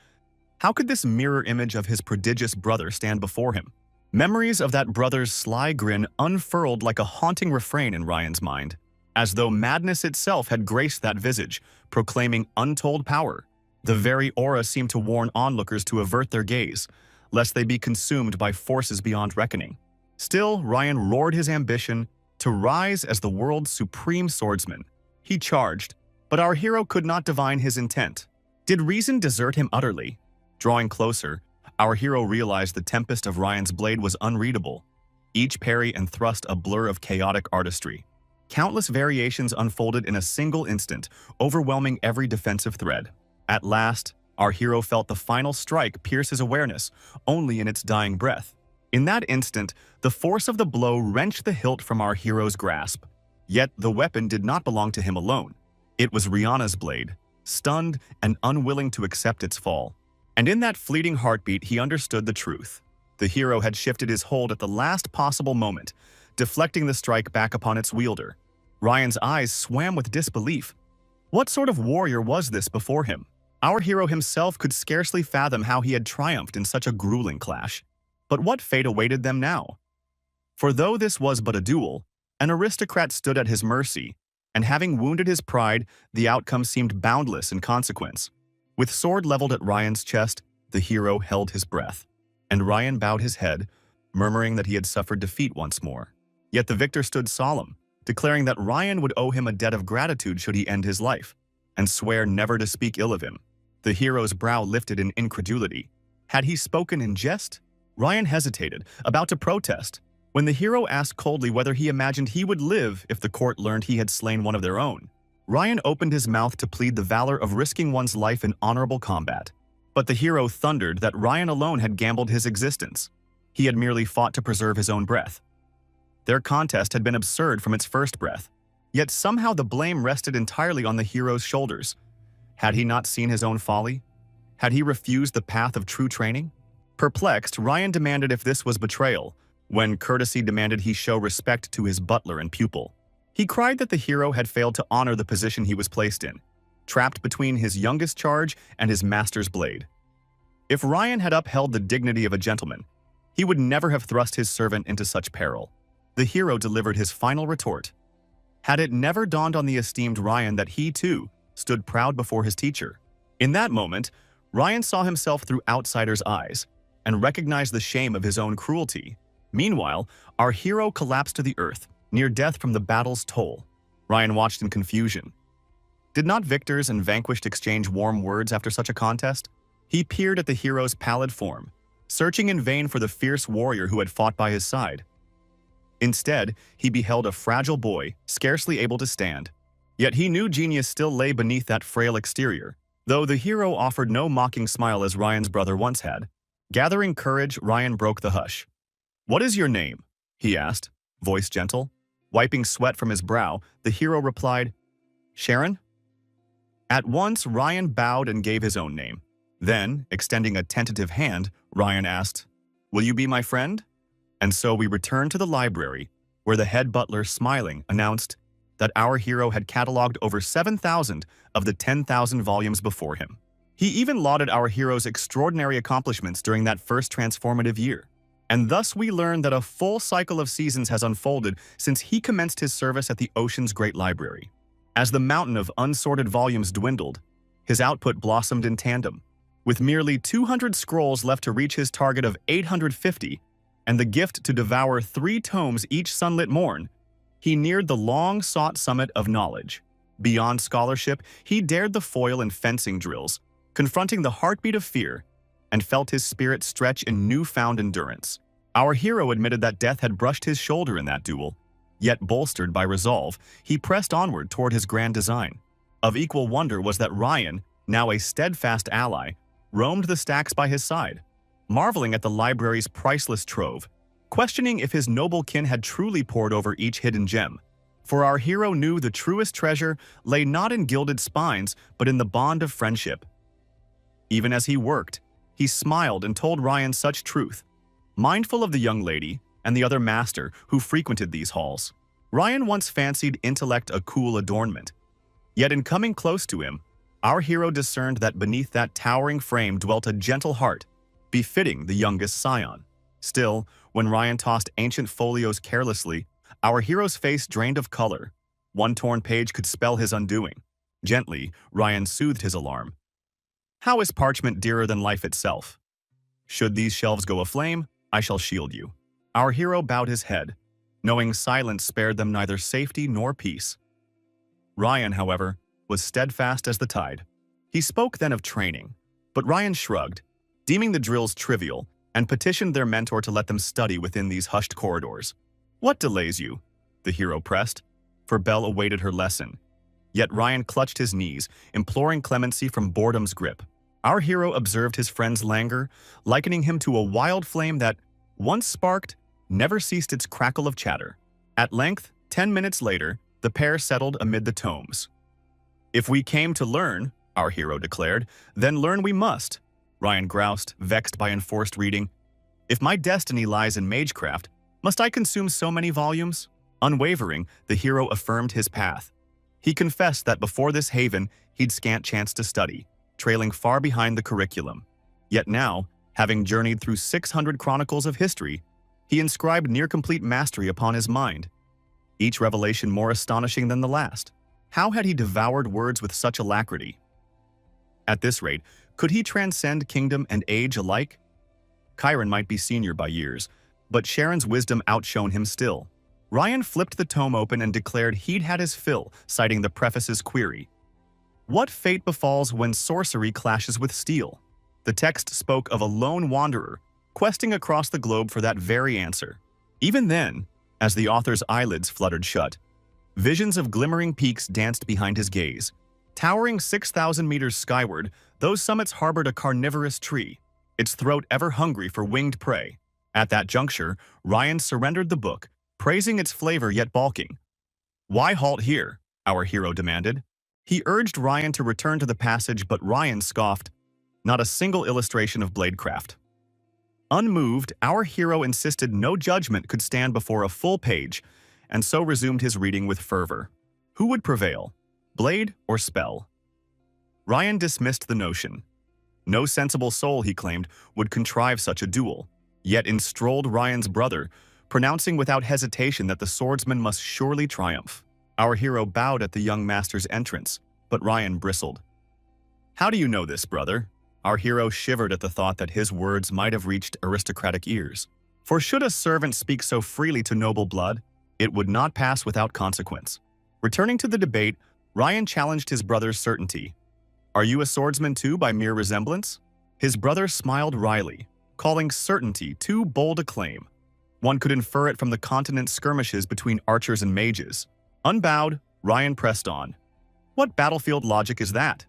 S1: How could this mirror image of his prodigious brother stand before him? Memories of that brother's sly grin unfurled like a haunting refrain in Ryan's mind, as though madness itself had graced that visage, proclaiming untold power. The very aura seemed to warn onlookers to avert their gaze, lest they be consumed by forces beyond reckoning. Still, Ryan roared his ambition to rise as the world's supreme swordsman. He charged, but our hero could not divine his intent. Did reason desert him utterly? Drawing closer, our hero realized the tempest of Ryan's blade was unreadable, each parry and thrust a blur of chaotic artistry. Countless variations unfolded in a single instant, overwhelming every defensive thread. At last, our hero felt the final strike pierce his awareness, only in its dying breath. In that instant, the force of the blow wrenched the hilt from our hero's grasp. Yet the weapon did not belong to him alone. It was Rihanna's blade, stunned and unwilling to accept its fall. And in that fleeting heartbeat, he understood the truth. The hero had shifted his hold at the last possible moment, deflecting the strike back upon its wielder. Ryan's eyes swam with disbelief. What sort of warrior was this before him? Our hero himself could scarcely fathom how he had triumphed in such a grueling clash. But what fate awaited them now? For though this was but a duel, an aristocrat stood at his mercy, and having wounded his pride, the outcome seemed boundless in consequence. With sword leveled at Ryan's chest, the hero held his breath, and Ryan bowed his head, murmuring that he had suffered defeat once more. Yet the victor stood solemn, declaring that Ryan would owe him a debt of gratitude should he end his life, and swear never to speak ill of him. The hero's brow lifted in incredulity. Had he spoken in jest? Ryan hesitated, about to protest, when the hero asked coldly whether he imagined he would live if the court learned he had slain one of their own. Ryan opened his mouth to plead the valor of risking one's life in honorable combat. But the hero thundered that Ryan alone had gambled his existence. He had merely fought to preserve his own breath. Their contest had been absurd from its first breath, yet somehow the blame rested entirely on the hero's shoulders. Had he not seen his own folly? Had he refused the path of true training? Perplexed, Ryan demanded if this was betrayal, when courtesy demanded he show respect to his butler and pupil. He cried that the hero had failed to honor the position he was placed in, trapped between his youngest charge and his master's blade. If Ryan had upheld the dignity of a gentleman, he would never have thrust his servant into such peril. The hero delivered his final retort. Had it never dawned on the esteemed Ryan that he, too, stood proud before his teacher? In that moment, Ryan saw himself through outsiders' eyes and recognized the shame of his own cruelty. Meanwhile, our hero collapsed to the earth, near death from the battle's toll. Ryan watched in confusion. Did not victors and vanquished exchange warm words after such a contest? He peered at the hero's pallid form, searching in vain for the fierce warrior who had fought by his side. Instead, he beheld a fragile boy, scarcely able to stand. Yet he knew genius still lay beneath that frail exterior. Though the hero offered no mocking smile as Ryan's brother once had, gathering courage, Ryan broke the hush. "What is your name?" he asked, voice gentle. Wiping sweat from his brow, the hero replied, "Sharon?" At once, Ryan bowed and gave his own name. Then, extending a tentative hand, Ryan asked, "Will you be my friend?" And so we returned to the library, where the head butler, smiling, announced that our hero had cataloged over 7,000 of the 10,000 volumes before him. He even lauded our hero's extraordinary accomplishments during that first transformative year. And thus we learn that a full cycle of seasons has unfolded since he commenced his service at the ocean's great library. As the mountain of unsorted volumes dwindled, his output blossomed in tandem. With merely 200 scrolls left to reach his target of 850, and the gift to devour 3 tomes each sunlit morn, he neared the long-sought summit of knowledge. Beyond scholarship, he dared the foil in fencing drills, confronting the heartbeat of fear, and felt his spirit stretch in newfound endurance. Our hero admitted that death had brushed his shoulder in that duel, yet bolstered by resolve, he pressed onward toward his grand design. Of equal wonder was that Ryan, now a steadfast ally, roamed the stacks by his side, marveling at the library's priceless trove, questioning if his noble kin had truly pored over each hidden gem. For our hero knew the truest treasure lay not in gilded spines, but in the bond of friendship. Even as he worked, he smiled and told Ryan such truth, mindful of the young lady and the other master who frequented these halls. Ryan once fancied intellect a cool adornment. Yet in coming close to him, our hero discerned that beneath that towering frame dwelt a gentle heart, befitting the youngest scion. Still, when Ryan tossed ancient folios carelessly, our hero's face drained of color. One torn page could spell his undoing. Gently, Ryan soothed his alarm. "How is parchment dearer than life itself? Should these shelves go aflame, I shall shield you." Our hero bowed his head, knowing silence spared them neither safety nor peace. Ryan, however, was steadfast as the tide. He spoke then of training, but Ryan shrugged, deeming the drills trivial, and petitioned their mentor to let them study within these hushed corridors. "What delays you?" the hero pressed, for Belle awaited her lesson. Yet Ryan clutched his knees, imploring clemency from boredom's grip. Our hero observed his friend's languor, likening him to a wild flame that, once sparked, never ceased its crackle of chatter. At length, 10 minutes later, the pair settled amid the tomes. "If we came to learn," our hero declared, "then learn we must," Ryan groused, vexed by enforced reading. "If my destiny lies in magecraft, must I consume so many volumes?" Unwavering, the hero affirmed his path. He confessed that before this haven, he'd scant chance to study, trailing far behind the curriculum. Yet now, having journeyed through 600 chronicles of history, he inscribed near-complete mastery upon his mind, each revelation more astonishing than the last. How had he devoured words with such alacrity? At this rate, could he transcend kingdom and age alike? Chiron might be senior by years, but Sharon's wisdom outshone him still. Ryan flipped the tome open and declared he'd had his fill, citing the preface's query. What fate befalls when sorcery clashes with steel? The text spoke of a lone wanderer, questing across the globe for that very answer. Even then, as the author's eyelids fluttered shut, visions of glimmering peaks danced behind his gaze. Towering 6,000 meters skyward, those summits harbored a carnivorous tree, its throat ever hungry for winged prey. At that juncture, Ryan surrendered the book, praising its flavor yet balking. "Why halt here?" our hero demanded. He urged Ryan to return to the passage, but Ryan scoffed. Not a single illustration of bladecraft. Unmoved, our hero insisted no judgment could stand before a full page, and so resumed his reading with fervor. Who would prevail, blade or spell? Ryan dismissed the notion. No sensible soul, he claimed, would contrive such a duel, yet in strolled Ryan's brother, pronouncing without hesitation that the swordsman must surely triumph. Our hero bowed at the young master's entrance, but Ryan bristled. "How do you know this, brother?" Our hero shivered at the thought that his words might have reached aristocratic ears. For should a servant speak so freely to noble blood, it would not pass without consequence. Returning to the debate, Ryan challenged his brother's certainty. "Are you a swordsman too by mere resemblance?" His brother smiled wryly, calling certainty too bold a claim. One could infer it from the continent skirmishes between archers and mages. Unbowed, Ryan pressed on. "What battlefield logic is that?"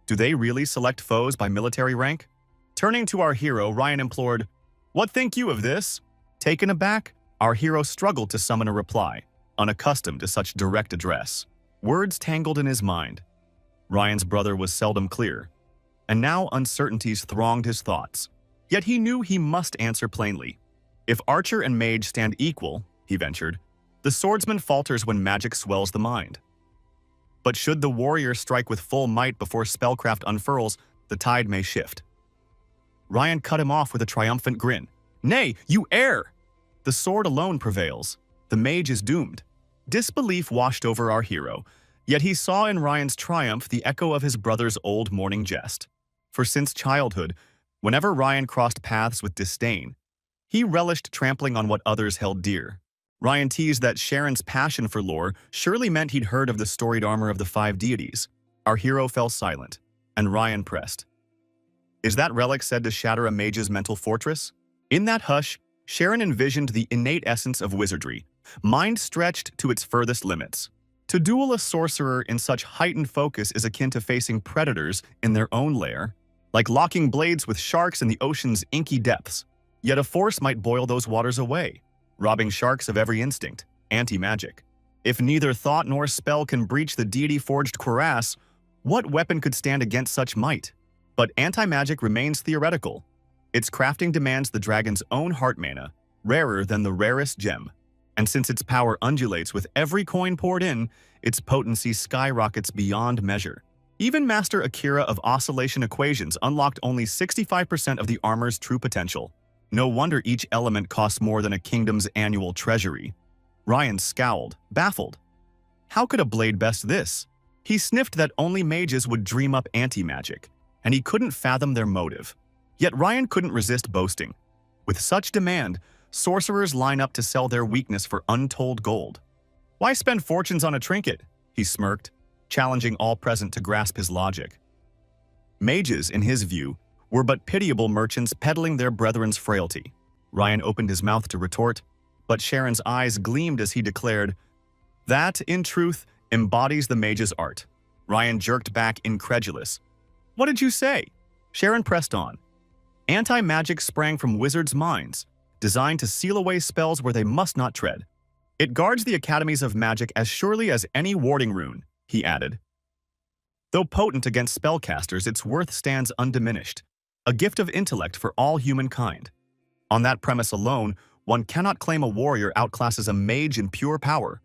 S1: Do they really select foes by military rank? Turning to our hero, Ryan implored, "What think you of this?" Taken aback, our hero struggled to summon a reply, unaccustomed to such direct address. Words tangled in his mind. Ryan's brother was seldom clear, and now uncertainties thronged his thoughts. Yet he knew he must answer plainly. If archer and mage stand equal, he ventured, the swordsman falters when magic swells the mind. But should the warrior strike with full might before spellcraft unfurls, the tide may shift. Ryan cut him off with a triumphant grin. "Nay, you err! The sword alone prevails. The mage is doomed." Disbelief washed over our hero, yet he saw in Ryan's triumph the echo of his brother's old morning jest. For since childhood, whenever Ryan crossed paths with disdain, he relished trampling on what others held dear. Ryan teased that Sharon's passion for lore surely meant he'd heard of the storied armor of the 5 deities. Our hero fell silent, and Ryan pressed. "Is that relic said to shatter a mage's mental fortress?" In that hush, Sharon envisioned the innate essence of wizardry, mind stretched to its furthest limits. To duel a sorcerer in such heightened focus is akin to facing predators in their own lair, like locking blades with sharks in the ocean's inky depths. Yet a force might boil those waters away, robbing sharks of every instinct, anti-magic. If neither thought nor spell can breach the deity-forged cuirass, what weapon could stand against such might? But anti-magic remains theoretical. Its crafting demands the dragon's own heart mana, rarer than the rarest gem. And since its power undulates with every coin poured in, its potency skyrockets beyond measure. Even Master Akira of Oscillation Equations unlocked only 65% of the armor's true potential. No wonder each element costs more than a kingdom's annual treasury. Ryan scowled, baffled. How could a blade best this? He sniffed that only mages would dream up anti-magic, and he couldn't fathom their motive. Yet Ryan couldn't resist boasting. With such demand, sorcerers line up to sell their weakness for untold gold. "Why spend fortunes on a trinket?" he smirked, challenging all present to grasp his logic. Mages, in his view, were but pitiable merchants peddling their brethren's frailty. Ryan opened his mouth to retort, but Sharon's eyes gleamed as he declared, "That, in truth, embodies the mage's art." Ryan jerked back, incredulous. "What did you say?" Sharon pressed on. "Anti-magic sprang from wizards' minds, designed to seal away spells where they must not tread. It guards the academies of magic as surely as any warding rune," he added. "Though potent against spellcasters, its worth stands undiminished, a gift of intellect for all humankind. On that premise alone, one cannot claim a warrior outclasses a mage in pure power."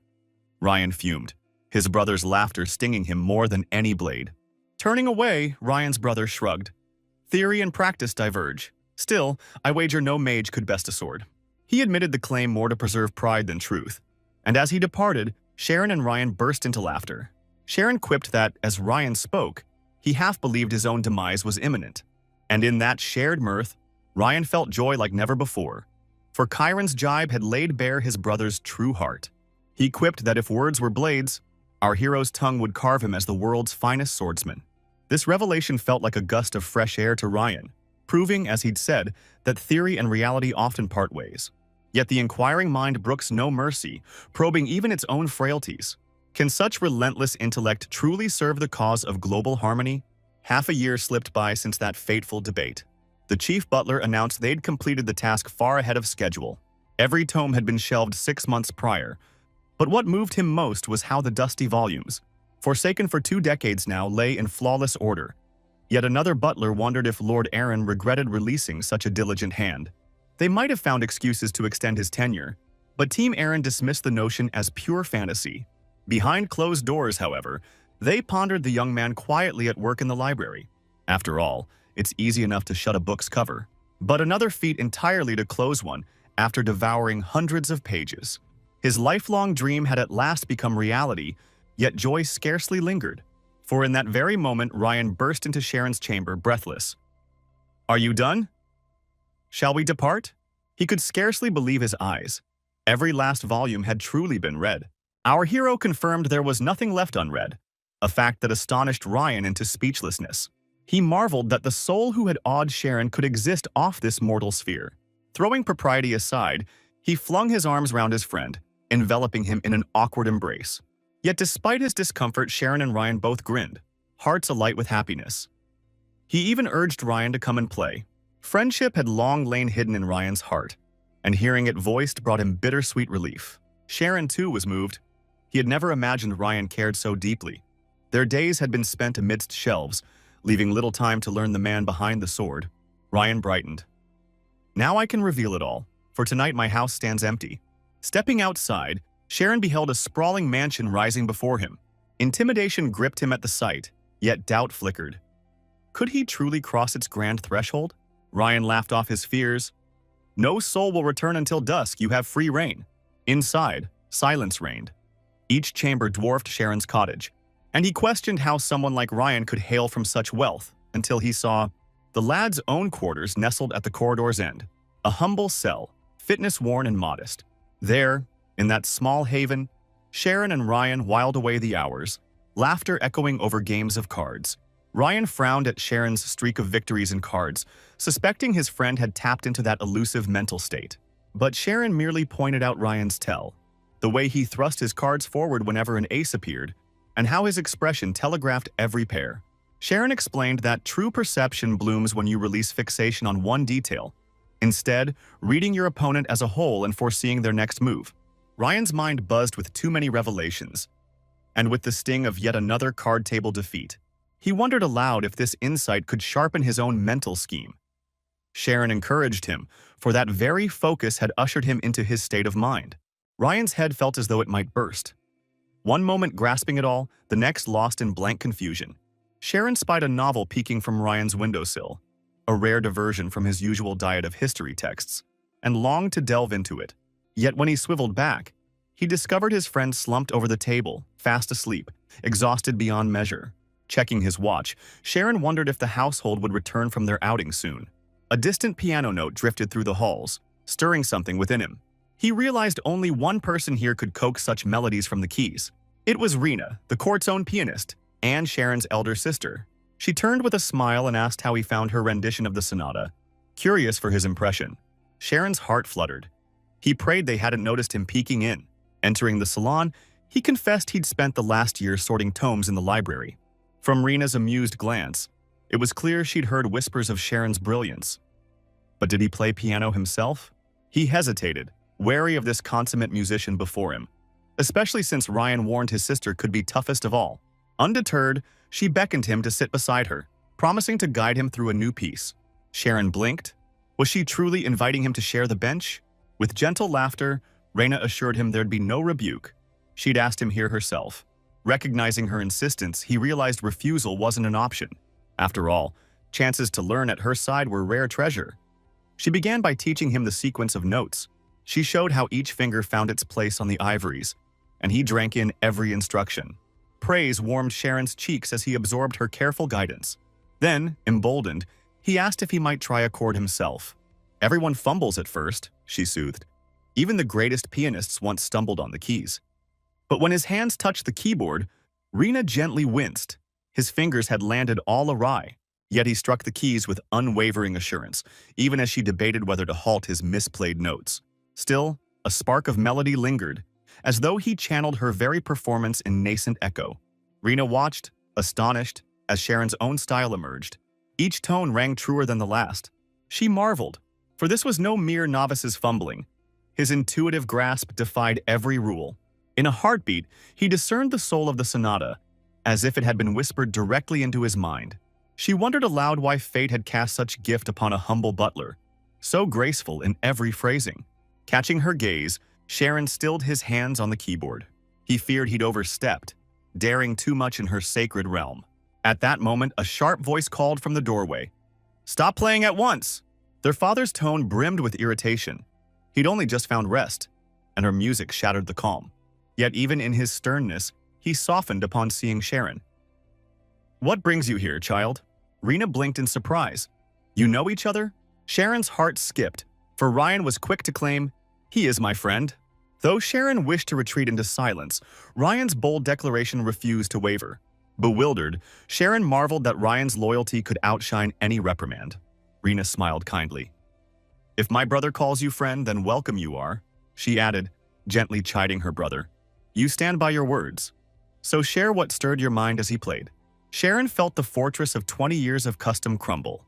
S1: Ryan fumed, his brother's laughter stinging him more than any blade. Turning away, Ryan's brother shrugged. "Theory and practice diverge. Still, I wager no mage could best a sword." He admitted the claim more to preserve pride than truth, and as he departed, Sharon and Ryan burst into laughter. Sharon quipped that, as Ryan spoke, he half believed his own demise was imminent. And in that shared mirth, Ryan felt joy like never before, for Chiron's jibe had laid bare his brother's true heart. He quipped that if words were blades, our hero's tongue would carve him as the world's finest swordsman. This revelation felt like a gust of fresh air to Ryan, proving, as he'd said, that theory and reality often part ways. Yet the inquiring mind brooks no mercy, probing even its own frailties. Can such relentless intellect truly serve the cause of global harmony? Half a year slipped by since that fateful debate. The chief butler announced they'd completed the task far ahead of schedule. Every tome had been shelved 6 months prior. But what moved him most was how the dusty volumes, forsaken for 2 decades now, lay in flawless order. Yet another butler wondered if Lord Aaron regretted releasing such a diligent hand. They might have found excuses to extend his tenure, but Team Aaron dismissed the notion as pure fantasy. Behind closed doors, however, they pondered the young man quietly at work in the library. After all, it's easy enough to shut a book's cover, but another feat entirely to close one after devouring hundreds of pages. His lifelong dream had at last become reality, yet joy scarcely lingered. For in that very moment, Ryan burst into Sharon's chamber, breathless. "Are you done? Shall we depart?" He could scarcely believe his eyes. Every last volume had truly been read. Our hero confirmed there was nothing left unread, a fact that astonished Ryan into speechlessness. He marveled that the soul who had awed Sharon could exist off this mortal sphere. Throwing propriety aside, he flung his arms round his friend, enveloping him in an awkward embrace. Yet despite his discomfort, Sharon and Ryan both grinned. hearts alight with happiness. He even urged Ryan to come and play. Friendship had long lain hidden in Ryan's heart, and hearing it voiced brought him bittersweet relief. Sharon, too, was moved. He had never imagined Ryan cared so deeply. Their days had been spent amidst shelves, leaving little time to learn the man behind the sword. Ryan brightened. Now I can reveal it all, for tonight my house stands empty. Stepping outside, Sharon beheld a sprawling mansion rising before him. Intimidation gripped him at the sight, yet doubt flickered. Could he truly cross its grand threshold? Ryan laughed off his fears. No soul will return until dusk, you have free reign. Inside, silence reigned. Each chamber dwarfed Sharon's cottage, and he questioned how someone like Ryan could hail from such wealth until he saw the lad's own quarters nestled at the corridor's end, a humble cell, fitness-worn and modest. There, in that small haven, Sharon and Ryan whiled away the hours, laughter echoing over games of cards. Ryan frowned at Sharon's streak of victories in cards, suspecting his friend had tapped into that elusive mental state. But Sharon merely pointed out Ryan's tell, the way he thrust his cards forward whenever an ace appeared, and how his expression telegraphed every pair. Sharon explained that true perception blooms when you release fixation on one detail, instead reading your opponent as a whole and foreseeing their next move. Ryan's mind buzzed with too many revelations, and with the sting of yet another card table defeat. He wondered aloud if this insight could sharpen his own mental scheme. Sharon encouraged him, for that very focus had ushered him into his state of mind. Ryan's head felt as though it might burst. One moment grasping it all, the next lost in blank confusion. Sharon spied a novel peeking from Ryan's windowsill, a rare diversion from his usual diet of history texts, and longed to delve into it. Yet when he swiveled back, he discovered his friend slumped over the table, fast asleep, exhausted beyond measure. Checking his watch, Sharon wondered if the household would return from their outing soon. A distant piano note drifted through the halls, stirring something within him. He realized only one person here could coax such melodies from the keys. It was Rena, the court's own pianist, and Sharon's elder sister. She turned with a smile and asked how he found her rendition of the sonata. Curious for his impression, Sharon's heart fluttered. He prayed they hadn't noticed him peeking in. Entering the salon, he confessed he'd spent the last year sorting tomes in the library. From Rena's amused glance, it was clear she'd heard whispers of Sharon's brilliance. But did he play piano himself? He hesitated, wary of this consummate musician before him, especially since Ryan warned his sister could be toughest of all. Undeterred, she beckoned him to sit beside her, promising to guide him through a new piece. Sharon blinked. Was she truly inviting him to share the bench? With gentle laughter, Rena assured him there'd be no rebuke. She'd asked him here herself. Recognizing her insistence, he realized refusal wasn't an option. After all, chances to learn at her side were rare treasure. She began by teaching him the sequence of notes. She showed how each finger found its place on the ivories, and he drank in every instruction. Praise warmed Sharon's cheeks as he absorbed her careful guidance. Then, emboldened, he asked if he might try a chord himself. Everyone fumbles at first, she soothed. Even the greatest pianists once stumbled on the keys. But when his hands touched the keyboard, Rena gently winced. His fingers had landed all awry, yet he struck the keys with unwavering assurance, even as she debated whether to halt his misplayed notes. Still, a spark of melody lingered, as though he channeled her very performance in nascent echo. Rena watched, astonished, as Sharon's own style emerged. Each tone rang truer than the last. She marveled, for this was no mere novice's fumbling. His intuitive grasp defied every rule. In a heartbeat, he discerned the soul of the sonata, as if it had been whispered directly into his mind. She wondered aloud why fate had cast such gift upon a humble butler, so graceful in every phrasing. Catching her gaze, Sharon stilled his hands on the keyboard. He feared he'd overstepped, daring too much in her sacred realm. At that moment, a sharp voice called from the doorway. "Stop playing at once!" Their father's tone brimmed with irritation. He'd only just found rest, and her music shattered the calm. Yet even in his sternness, he softened upon seeing Sharon. "What brings you here, child?" Rena blinked in surprise. "You know each other?" Sharon's heart skipped, for Ryan was quick to claim, "He is my friend." Though Sharon wished to retreat into silence, Ryan's bold declaration refused to waver. Bewildered, Sharon marveled that Ryan's loyalty could outshine any reprimand. Rena smiled kindly. "If my brother calls you friend, then welcome you are," she added, gently chiding her brother. "You stand by your words. So share what stirred your mind as he played." Sharon felt the fortress of 20 years of custom crumble.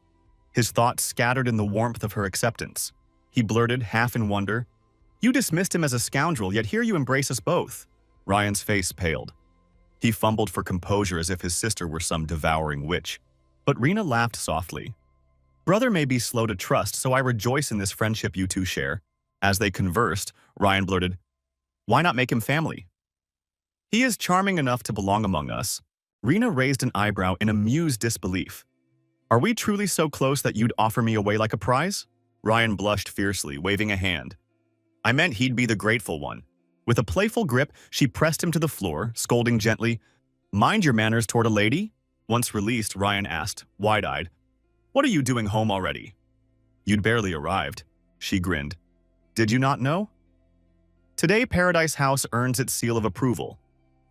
S1: His thoughts scattered in the warmth of her acceptance. He blurted, half in wonder, "You dismissed him as a scoundrel, yet here you embrace us both." Ryan's face paled. He fumbled for composure as if his sister were some devouring witch. But Rena laughed softly. "Brother may be slow to trust, so I rejoice in this friendship you two share." As they conversed, Ryan blurted, "Why not make him family? He is charming enough to belong among us." Rena raised an eyebrow in amused disbelief. "Are we truly so close that you'd offer me away like a prize?" Ryan blushed fiercely, waving a hand. "I meant he'd be the grateful one." With a playful grip, she pressed him to the floor, scolding gently, "Mind your manners toward a lady?" Once released, Ryan asked, wide-eyed, "What are you doing home already?" "You'd barely arrived." She grinned. "Did you not know? Today Paradise House earns its seal of approval.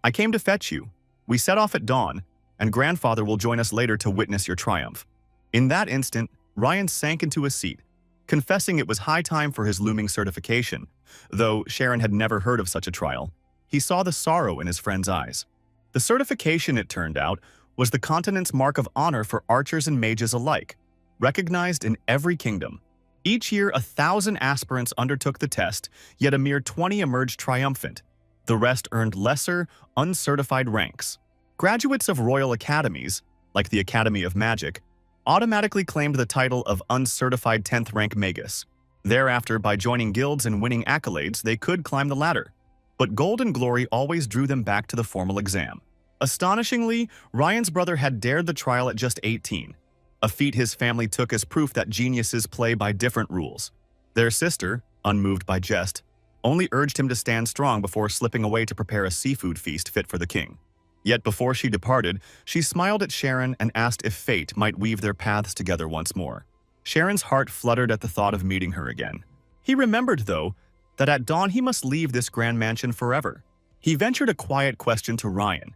S1: I came to fetch you. We set off at dawn, and grandfather will join us later to witness your triumph." In that instant, Ryan sank into a seat, confessing it was high time for his looming certification. Though Sharon had never heard of such a trial, he saw the sorrow in his friend's eyes. The certification, it turned out, was the continent's mark of honor for archers and mages alike, recognized in every kingdom. Each year, 1,000 aspirants undertook the test, yet a mere 20 emerged triumphant. The rest earned lesser, uncertified ranks. Graduates of royal academies, like the Academy of Magic, automatically claimed the title of uncertified 10th rank magus. Thereafter, by joining guilds and winning accolades, they could climb the ladder. But gold and glory always drew them back to the formal exam. Astonishingly, Ryan's brother had dared the trial at just 18, a feat his family took as proof that geniuses play by different rules. Their sister, unmoved by jest, only urged him to stand strong before slipping away to prepare a seafood feast fit for the king. Yet before she departed, she smiled at Sharon and asked if fate might weave their paths together once more. Sharon's heart fluttered at the thought of meeting her again. He remembered, though, that at dawn he must leave this grand mansion forever. He ventured a quiet question to Ryan.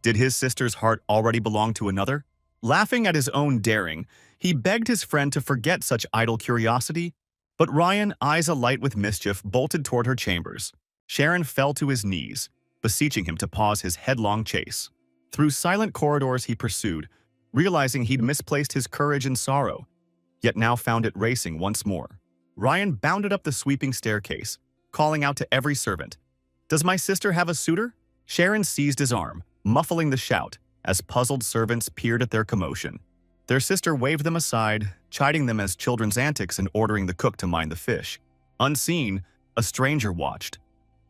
S1: Did his sister's heart already belong to another? Laughing at his own daring, he begged his friend to forget such idle curiosity. But Ryan, eyes alight with mischief, bolted toward her chambers. Sharon fell to his knees, beseeching him to pause his headlong chase. Through silent corridors he pursued, realizing he'd misplaced his courage in sorrow, yet now found it racing once more. Ryan bounded up the sweeping staircase, calling out to every servant, "Does my sister have a suitor?" Sharon seized his arm, muffling the shout, as puzzled servants peered at their commotion. Their sister waved them aside, chiding them as children's antics and ordering the cook to mind the fish. Unseen, a stranger watched,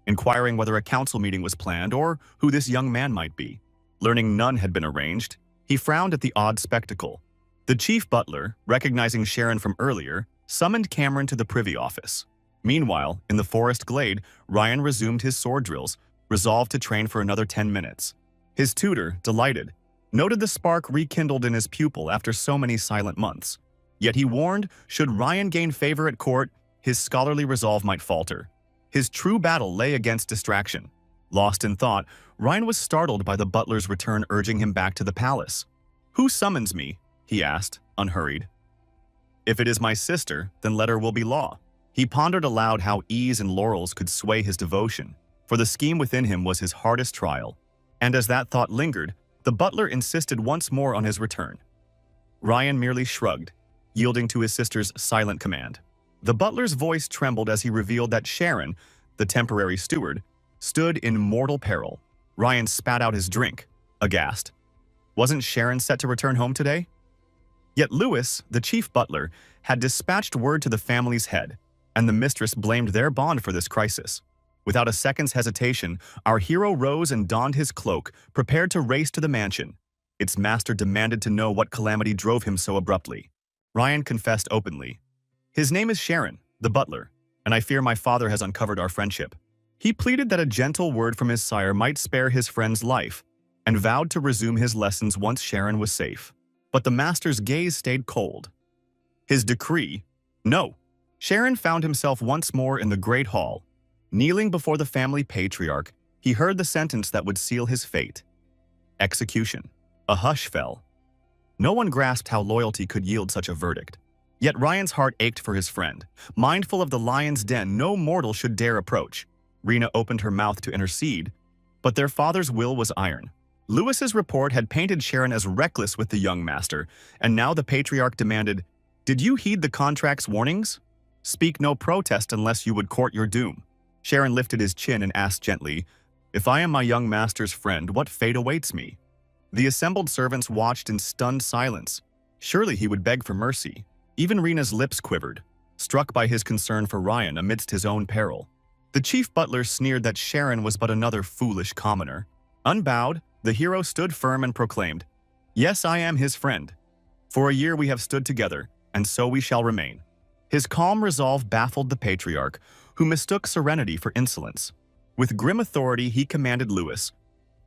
S1: inquiring whether a council meeting was planned or who this young man might be. Learning none had been arranged, he frowned at the odd spectacle. The chief butler, recognizing Sharon from earlier, summoned Cameron to the privy office. Meanwhile, in the forest glade, Ryan resumed his sword drills, resolved to train for another 10 minutes. His tutor, delighted, noted the spark rekindled in his pupil after so many silent months. Yet he warned, should Ryan gain favor at court, his scholarly resolve might falter. His true battle lay against distraction. Lost in thought, Ryan was startled by the butler's return, urging him back to the palace. "Who summons me?" he asked, unhurried. "If it is my sister, then let her will be law." He pondered aloud how ease and laurels could sway his devotion, for the scheme within him was his hardest trial. And as that thought lingered, the butler insisted once more on his return. Ryan merely shrugged, yielding to his sister's silent command. The butler's voice trembled as he revealed that Sharon, the temporary steward, stood in mortal peril. Ryan spat out his drink, aghast. Wasn't Sharon set to return home today? Yet Lewis, the chief butler, had dispatched word to the family's head, and the mistress blamed their bond for this crisis. Without a second's hesitation, our hero rose and donned his cloak, prepared to race to the mansion. Its master demanded to know what calamity drove him so abruptly. Ryan confessed openly. "His name is Sharon, the butler, and I fear my father has uncovered our friendship." He pleaded that a gentle word from his sire might spare his friend's life, and vowed to resume his lessons once Sharon was safe. But the master's gaze stayed cold. His decree? No. Sharon found himself once more in the great hall. Kneeling before the family patriarch, he heard the sentence that would seal his fate. Execution. A hush fell. No one grasped how loyalty could yield such a verdict. Yet Ryan's heart ached for his friend. Mindful of the lion's den no mortal should dare approach, Rena opened her mouth to intercede, but their father's will was iron. Lewis's report had painted Sharon as reckless with the young master, and now the patriarch demanded, "Did you heed the contract's warnings? Speak no protest unless you would court your doom." Sharon lifted his chin and asked gently, "If I am my young master's friend, what fate awaits me?" The assembled servants watched in stunned silence. Surely he would beg for mercy. Even Rena's lips quivered, struck by his concern for Ryan amidst his own peril. The chief butler sneered that Sharon was but another foolish commoner. Unbowed, the hero stood firm and proclaimed, "Yes, I am his friend. For a year we have stood together, and so we shall remain." His calm resolve baffled the patriarch, who mistook serenity for insolence. With grim authority, he commanded Lewis,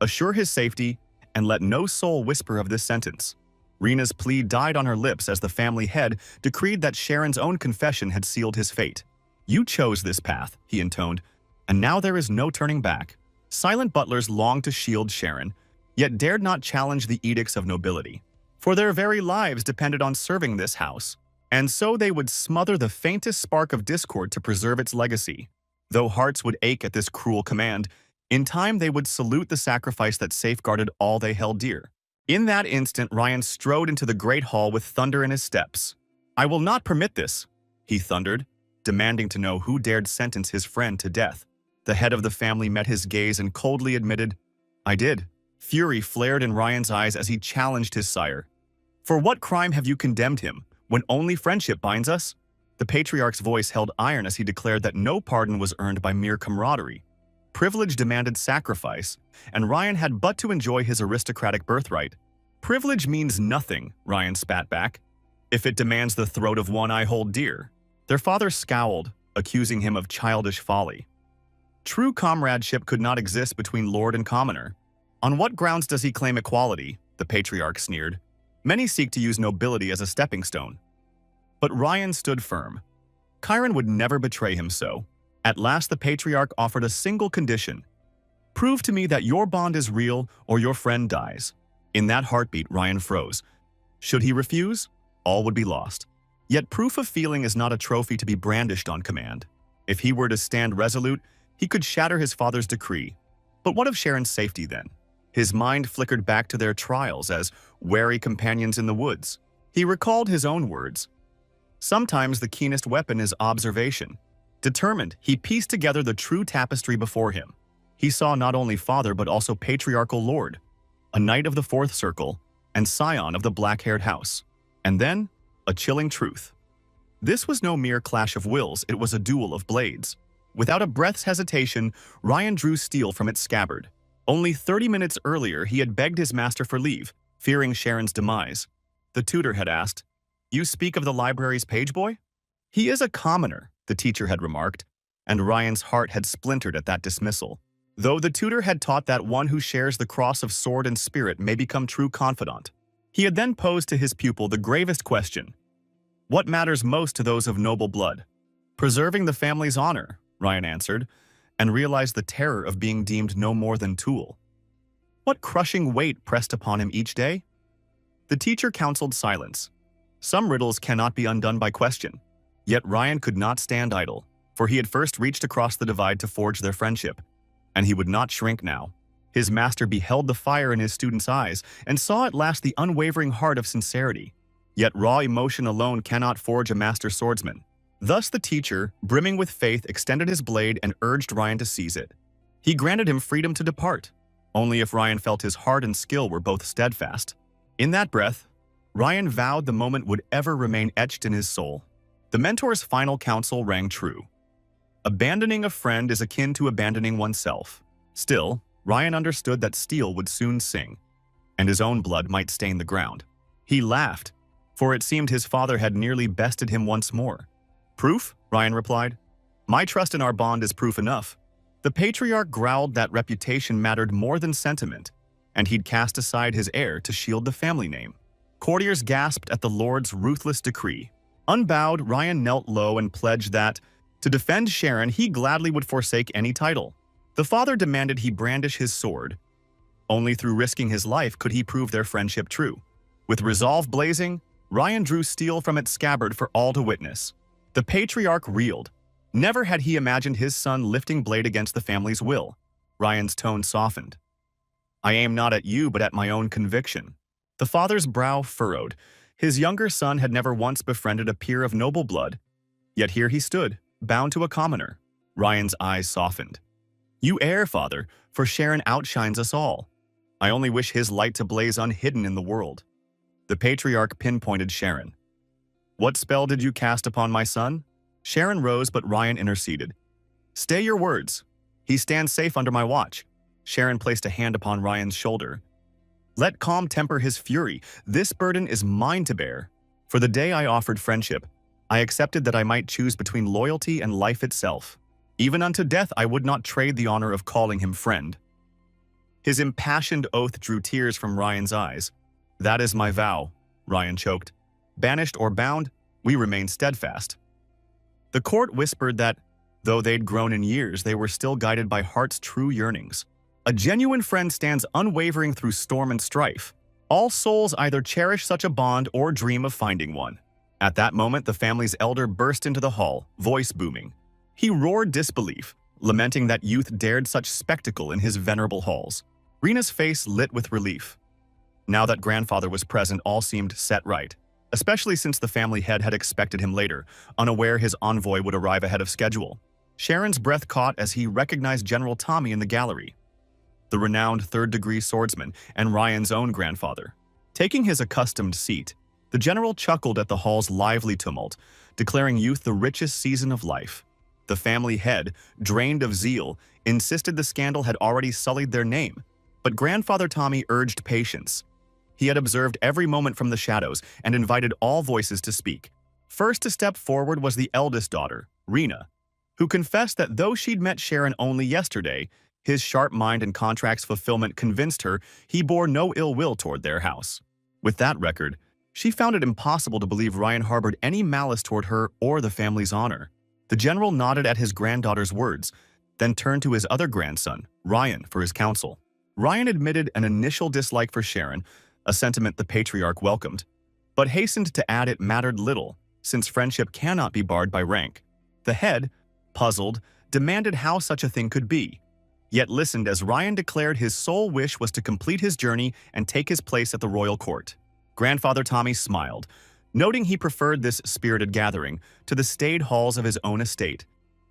S1: "Assure his safety, and let no soul whisper of this sentence." Rena's plea died on her lips as the family head decreed that Sharon's own confession had sealed his fate. "You chose this path," he intoned, "and now there is no turning back." Silent butlers longed to shield Sharon, yet dared not challenge the edicts of nobility, for their very lives depended on serving this house, and so they would smother the faintest spark of discord to preserve its legacy. Though hearts would ache at this cruel command, in time they would salute the sacrifice that safeguarded all they held dear. In that instant, Ryan strode into the great hall with thunder in his steps. "I will not permit this," he thundered, demanding to know who dared sentence his friend to death. The head of the family met his gaze and coldly admitted, "I did." Fury flared in Ryan's eyes as he challenged his sire. "For what crime have you condemned him, when only friendship binds us?" The patriarch's voice held iron as he declared that no pardon was earned by mere camaraderie. Privilege demanded sacrifice, and Ryan had but to enjoy his aristocratic birthright. "Privilege means nothing," Ryan spat back, "if it demands the throat of one I hold dear." Their father scowled, accusing him of childish folly. True comradeship could not exist between lord and commoner. "On what grounds does he claim equality?" the patriarch sneered. "Many seek to use nobility as a stepping stone." But Ryan stood firm. Chiron would never betray him so. At last the patriarch offered a single condition. "Prove to me that your bond is real or your friend dies." In that heartbeat, Ryan froze. Should he refuse? All would be lost. Yet proof of feeling is not a trophy to be brandished on command. If he were to stand resolute, he could shatter his father's decree. But what of Sharon's safety then? His mind flickered back to their trials as wary companions in the woods. He recalled his own words. Sometimes the keenest weapon is observation. Determined, he pieced together the true tapestry before him. He saw not only father but also patriarchal lord, a knight of the fourth circle, and scion of the black-haired house. And then, a chilling truth. This was no mere clash of wills, it was a duel of blades. Without a breath's hesitation, Ryan drew steel from its scabbard. Only 30 minutes earlier, he had begged his master for leave, fearing Sharon's demise. The tutor had asked, "You speak of the library's pageboy?" "He is a commoner," the teacher had remarked, and Ryan's heart had splintered at that dismissal. Though the tutor had taught that one who shares the cross of sword and spirit may become true confidant. He had then posed to his pupil the gravest question. "What matters most to those of noble blood?" "Preserving the family's honor," Ryan answered, and realized the terror of being deemed no more than tool. What crushing weight pressed upon him each day? The teacher counseled silence. Some riddles cannot be undone by question. Yet Ryan could not stand idle, for he had first reached across the divide to forge their friendship, and he would not shrink now. His master beheld the fire in his student's eyes and saw at last the unwavering heart of sincerity. Yet raw emotion alone cannot forge a master swordsman. Thus the teacher, brimming with faith, extended his blade and urged Ryan to seize it. He granted him freedom to depart, only if Ryan felt his heart and skill were both steadfast. In that breath, Ryan vowed the moment would ever remain etched in his soul. The mentor's final counsel rang true. Abandoning a friend is akin to abandoning oneself. Still, Ryan understood that steel would soon sing, and his own blood might stain the ground. He laughed, for it seemed his father had nearly bested him once more. "Proof?" Ryan replied. "My trust in our bond is proof enough." The patriarch growled that reputation mattered more than sentiment, and he'd cast aside his heir to shield the family name. Courtiers gasped at the lord's ruthless decree. Unbowed, Ryan knelt low and pledged that, to defend Sharon, he gladly would forsake any title. The father demanded he brandish his sword. Only through risking his life could he prove their friendship true. With resolve blazing, Ryan drew steel from its scabbard for all to witness. The patriarch reeled. Never had he imagined his son lifting blade against the family's will. Ryan's tone softened. I aim not at you, but at my own conviction. The father's brow furrowed. His younger son had never once befriended a peer of noble blood, yet here he stood, bound to a commoner. Ryan's eyes softened. You err, father, for Sharon outshines us all. I only wish his light to blaze unhidden in the world. The patriarch pinpointed Sharon. What spell did you cast upon my son? Sharon rose, but Ryan interceded. Stay your words. He stands safe under my watch. Sharon placed a hand upon Ryan's shoulder. Let calm temper his fury. This burden is mine to bear. For the day I offered friendship, I accepted that I might choose between loyalty and life itself. Even unto death I would not trade the honor of calling him friend. His impassioned oath drew tears from Ryan's eyes. That is my vow, Ryan choked. Banished or bound, we remain steadfast. The court whispered that, though they'd grown in years, they were still guided by heart's true yearnings. A genuine friend stands unwavering through storm and strife. All souls either cherish such a bond or dream of finding one. At that moment, the family's elder burst into the hall, voice booming. He roared disbelief, lamenting that youth dared such spectacle in his venerable halls. Rena's face lit with relief. Now that grandfather was present, all seemed set right, especially since the family head had expected him later, unaware his envoy would arrive ahead of schedule. Sharon's breath caught as he recognized General Tommy in the gallery, the renowned third-degree swordsman and Ryan's own grandfather. Taking his accustomed seat, the general chuckled at the hall's lively tumult, declaring youth the richest season of life. The family head, drained of zeal, insisted the scandal had already sullied their name, but grandfather Tommy urged patience. He had observed every moment from the shadows and invited all voices to speak. First to step forward was the eldest daughter, Rena, who confessed that though she'd met Sharon only yesterday, his sharp mind and contract's fulfillment convinced her he bore no ill will toward their house. With that record, she found it impossible to believe Ryan harbored any malice toward her or the family's honor. The general nodded at his granddaughter's words, then turned to his other grandson, Ryan, for his counsel. Ryan admitted an initial dislike for Sharon, a sentiment the patriarch welcomed, but hastened to add it mattered little, since friendship cannot be barred by rank. The head, puzzled, demanded how such a thing could be, yet listened as Ryan declared his sole wish was to complete his journey and take his place at the royal court. Grandfather Tommy smiled, noting he preferred this spirited gathering to the staid halls of his own estate,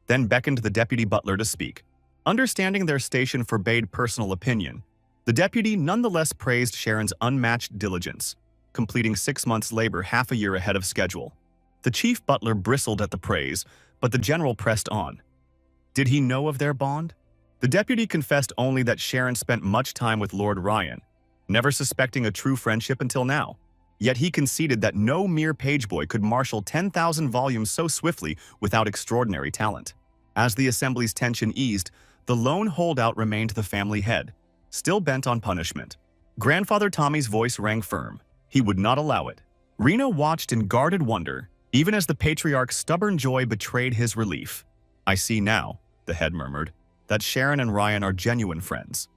S1: then beckoned the deputy butler to speak. Understanding their station forbade personal opinion, the deputy nonetheless praised Sharon's unmatched diligence, completing 6 months' labor half a year ahead of schedule. The chief butler bristled at the praise, but the general pressed on. Did he know of their bond? The deputy confessed only that Sharon spent much time with Lord Ryan, never suspecting a true friendship until now. Yet he conceded that no mere pageboy could marshal 10,000 volumes so swiftly without extraordinary talent. As the assembly's tension eased, the lone holdout remained the family head, still bent on punishment. Grandfather Tommy's voice rang firm. He would not allow it. Rena watched in guarded wonder, even as the patriarch's stubborn joy betrayed his relief. I see now, the head murmured, that Sharon and Ryan are genuine friends.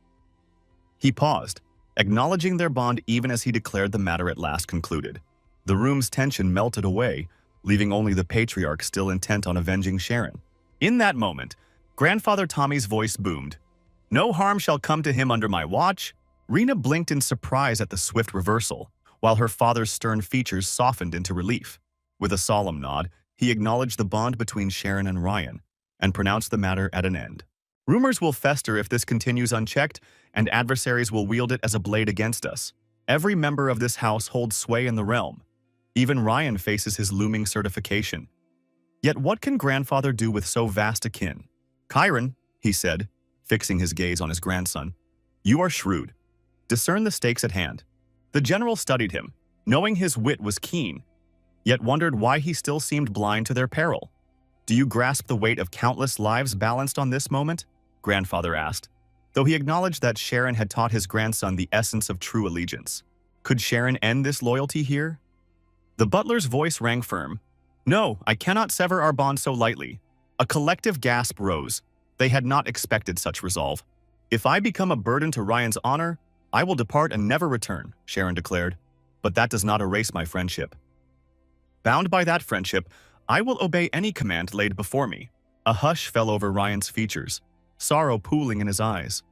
S1: He paused, acknowledging their bond even as he declared the matter at last concluded. The room's tension melted away, leaving only the patriarch still intent on avenging Sharon. In that moment, Grandfather Tommy's voice boomed. No harm shall come to him under my watch. Rena blinked in surprise at the swift reversal, while her father's stern features softened into relief. With a solemn nod, he acknowledged the bond between Sharon and Ryan, and pronounced the matter at an end. Rumors will fester if this continues unchecked, and adversaries will wield it as a blade against us. Every member of this house holds sway in the realm. Even Ryan faces his looming certification. Yet what can grandfather do with so vast a kin? Chiron, he said, fixing his gaze on his grandson, you are shrewd. Discern the stakes at hand. The general studied him, knowing his wit was keen, yet wondered why he still seemed blind to their peril. Do you grasp the weight of countless lives balanced on this moment? Grandfather asked, though he acknowledged that Sharon had taught his grandson the essence of true allegiance. Could Sharon end this loyalty here? The butler's voice rang firm. No, I cannot sever our bond so lightly. A collective gasp rose. They had not expected such resolve. If I become a burden to Ryan's honor, I will depart and never return, Sharon declared. But that does not erase my friendship. Bound by that friendship, I will obey any command laid before me. A hush fell over Ryan's features, sorrow pooling in his eyes.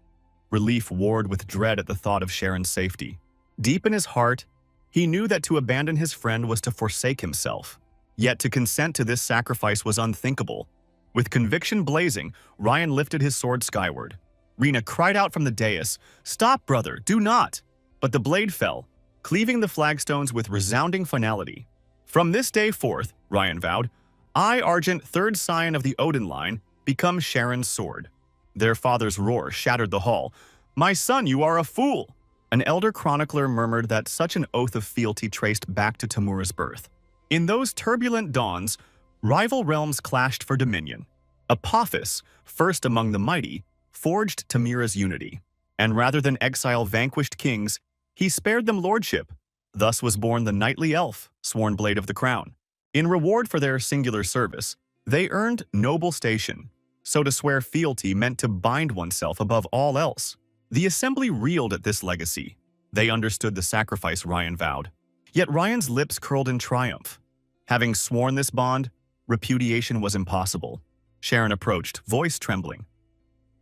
S1: Relief warred with dread at the thought of Sharon's safety. Deep in his heart, he knew that to abandon his friend was to forsake himself. Yet to consent to this sacrifice was unthinkable. With conviction blazing, Ryan lifted his sword skyward. Rena cried out from the dais, "Stop, brother, do not!" But the blade fell, cleaving the flagstones with resounding finality. "From this day forth," Ryan vowed, "I, Argent, third scion of the Odin line, become Sharon's sword." Their father's roar shattered the hall. "My son, you are a fool!" An elder chronicler murmured that such an oath of fealty traced back to Tamura's birth. In those turbulent dawns, rival realms clashed for dominion. Apophis, first among the mighty, forged Tamura's unity. And rather than exile vanquished kings, he spared them lordship. Thus was born the knightly elf, sworn blade of the crown. In reward for their singular service, they earned noble station. So to swear fealty meant to bind oneself above all else. The assembly reeled at this legacy. They understood the sacrifice Ryan vowed. Yet Ryan's lips curled in triumph. Having sworn this bond, repudiation was impossible. Sharon approached, voice trembling.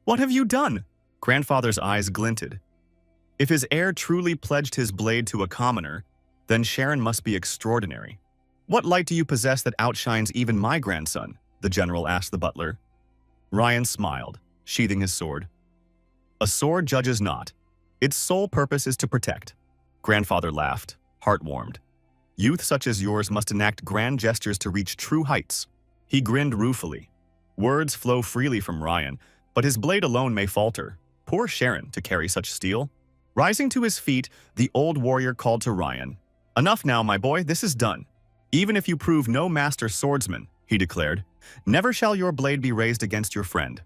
S1: "What have you done?" Grandfather's eyes glinted. If his heir truly pledged his blade to a commoner, then Sharon must be extraordinary. "What light do you possess that outshines even my grandson?" the general asked the butler. Ryan smiled, sheathing his sword. "A sword judges not. Its sole purpose is to protect." Grandfather laughed, heart warmed. "Youth such as yours must enact grand gestures to reach true heights." He grinned ruefully. Words flow freely from Ryan, but his blade alone may falter. Poor Sharon to carry such steel. Rising to his feet, the old warrior called to Ryan. "Enough now, my boy, this is done. Even if you prove no master swordsman," he declared, "never shall your blade be raised against your friend."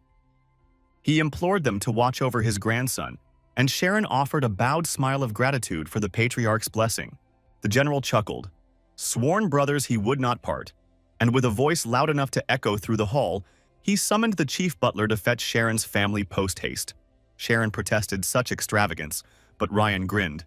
S1: He implored them to watch over his grandson, and Sharon offered a bowed smile of gratitude for the patriarch's blessing. The general chuckled. Sworn brothers he would not part, and with a voice loud enough to echo through the hall, he summoned the chief butler to fetch Sharon's family post-haste. Sharon protested such extravagance, but Ryan grinned.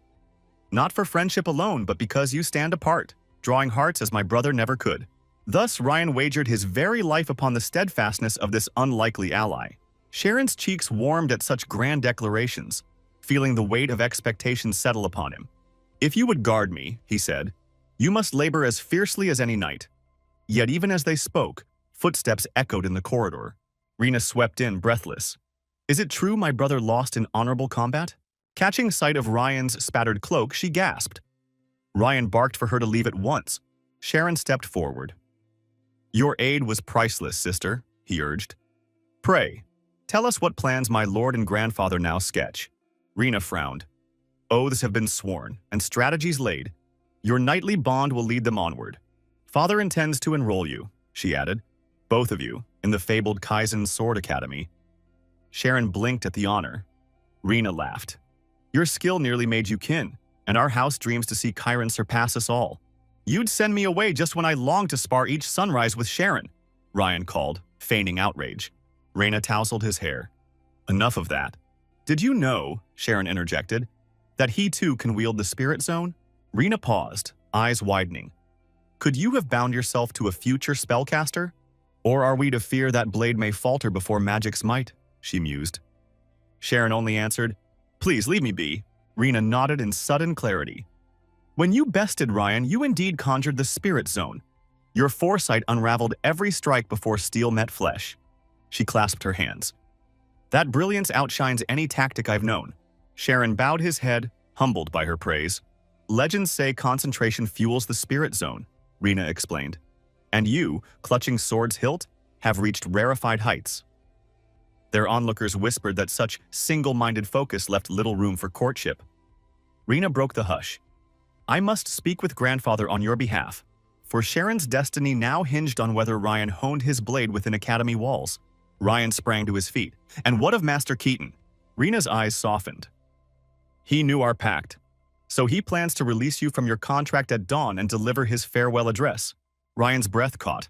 S1: "Not for friendship alone, but because you stand apart, drawing hearts as my brother never could." Thus Ryan wagered his very life upon the steadfastness of this unlikely ally. Sharon's cheeks warmed at such grand declarations, feeling the weight of expectation settle upon him. "If you would guard me," he said, "you must labor as fiercely as any knight." Yet even as they spoke, footsteps echoed in the corridor. Rena swept in, breathless. "Is it true my brother lost in honorable combat?" Catching sight of Ryan's spattered cloak, she gasped. Ryan barked for her to leave at once. Sharon stepped forward. "Your aid was priceless, sister," he urged. "Pray, tell us what plans my lord and grandfather now sketch." Rena frowned. "Oaths have been sworn, and strategies laid. Your knightly bond will lead them onward. Father intends to enroll you," she added, "both of you, in the fabled Kaizen Sword Academy." Sharon blinked at the honor. Rena laughed. "Your skill nearly made you kin, and our house dreams to see Chiron surpass us all. You'd send me away just when I long to spar each sunrise with Sharon," Ryan called, feigning outrage. Rena tousled his hair. "Enough of that. Did you know," Sharon interjected, "that he too can wield the spirit zone?" Rena paused, eyes widening. "Could you have bound yourself to a future spellcaster? Or are we to fear that blade may falter before magic's might?" she mused. Sharon only answered, "Please leave me be." Rena nodded in sudden clarity. "When you bested Ryan, you indeed conjured the spirit zone. Your foresight unraveled every strike before steel met flesh." She clasped her hands. "That brilliance outshines any tactic I've known." Sharon bowed his head, humbled by her praise. "Legends say concentration fuels the spirit zone," Rena explained. "And you, clutching sword's hilt, have reached rarefied heights." Their onlookers whispered that such single-minded focus left little room for courtship. Rena broke the hush. "I must speak with grandfather on your behalf," for Sharon's destiny now hinged on whether Ryan honed his blade within academy walls. Ryan sprang to his feet. "And what of Master Keaton?" Rena's eyes softened. "He knew our pact, so he plans to release you from your contract at dawn and deliver his farewell address." Ryan's breath caught.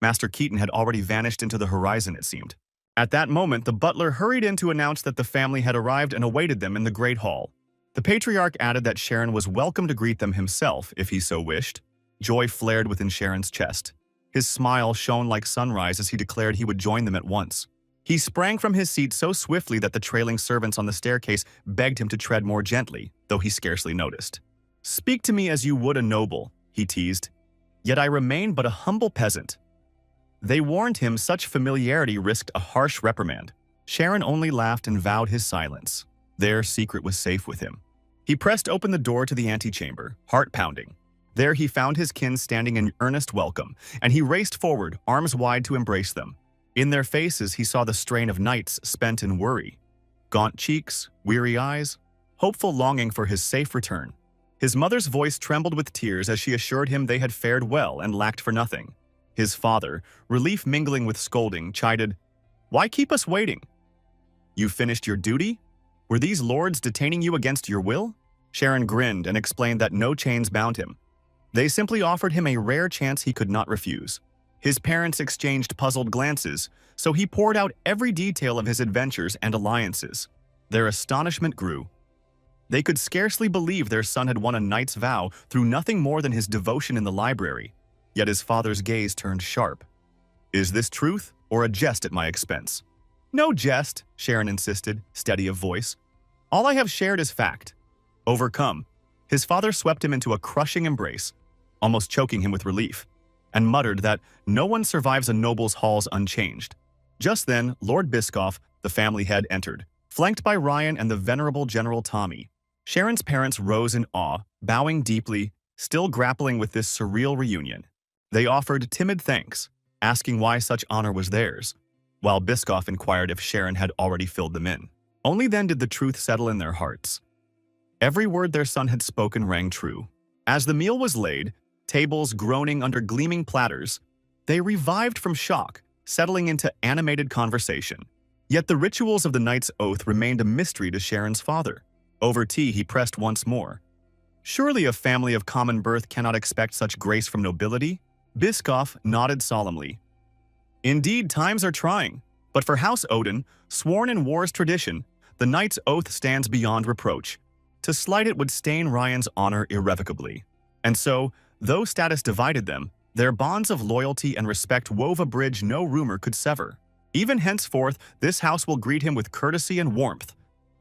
S1: Master Keaton had already vanished into the horizon, it seemed. At that moment, the butler hurried in to announce that the family had arrived and awaited them in the Great Hall. The patriarch added that Sharon was welcome to greet them himself, if he so wished. Joy flared within Sharon's chest. His smile shone like sunrise as he declared he would join them at once. He sprang from his seat so swiftly that the trailing servants on the staircase begged him to tread more gently, though he scarcely noticed. "Speak to me as you would a noble," he teased. "Yet I remain but a humble peasant." They warned him such familiarity risked a harsh reprimand. Sharon only laughed and vowed his silence. Their secret was safe with him. He pressed open the door to the antechamber, heart pounding. There he found his kin standing in earnest welcome, and he raced forward, arms wide to embrace them. In their faces he saw the strain of nights spent in worry. Gaunt cheeks, weary eyes, hopeful longing for his safe return. His mother's voice trembled with tears as she assured him they had fared well and lacked for nothing. His father, relief mingling with scolding, chided, "Why keep us waiting? You finished your duty? Were these lords detaining you against your will?" Sharon grinned and explained that no chains bound him. They simply offered him a rare chance he could not refuse. His parents exchanged puzzled glances, so he poured out every detail of his adventures and alliances. Their astonishment grew. They could scarcely believe their son had won a knight's vow through nothing more than his devotion in the library. Yet his father's gaze turned sharp. "Is this truth or a jest at my expense?" "No jest," Sharon insisted, steady of voice. "All I have shared is fact." Overcome, his father swept him into a crushing embrace, almost choking him with relief, and muttered that no one survives a noble's halls unchanged. Just then, Lord Biscoff, the family head, entered, flanked by Ryan and the venerable General Tommy. Sharon's parents rose in awe, bowing deeply, still grappling with this surreal reunion. They offered timid thanks, asking why such honor was theirs, while Biscoff inquired if Sharon had already filled them in. Only then did the truth settle in their hearts. Every word their son had spoken rang true. As the meal was laid, tables groaning under gleaming platters, they revived from shock, settling into animated conversation. Yet the rituals of the knight's oath remained a mystery to Sharon's father. Over tea, he pressed once more. "Surely a family of common birth cannot expect such grace from nobility?" Biscoff nodded solemnly. "Indeed, times are trying, but for House Odin, sworn in war's tradition, the knight's oath stands beyond reproach. To slight it would stain Ryan's honor irrevocably. And so, though status divided them, their bonds of loyalty and respect wove a bridge no rumor could sever. Even henceforth, this house will greet him with courtesy and warmth.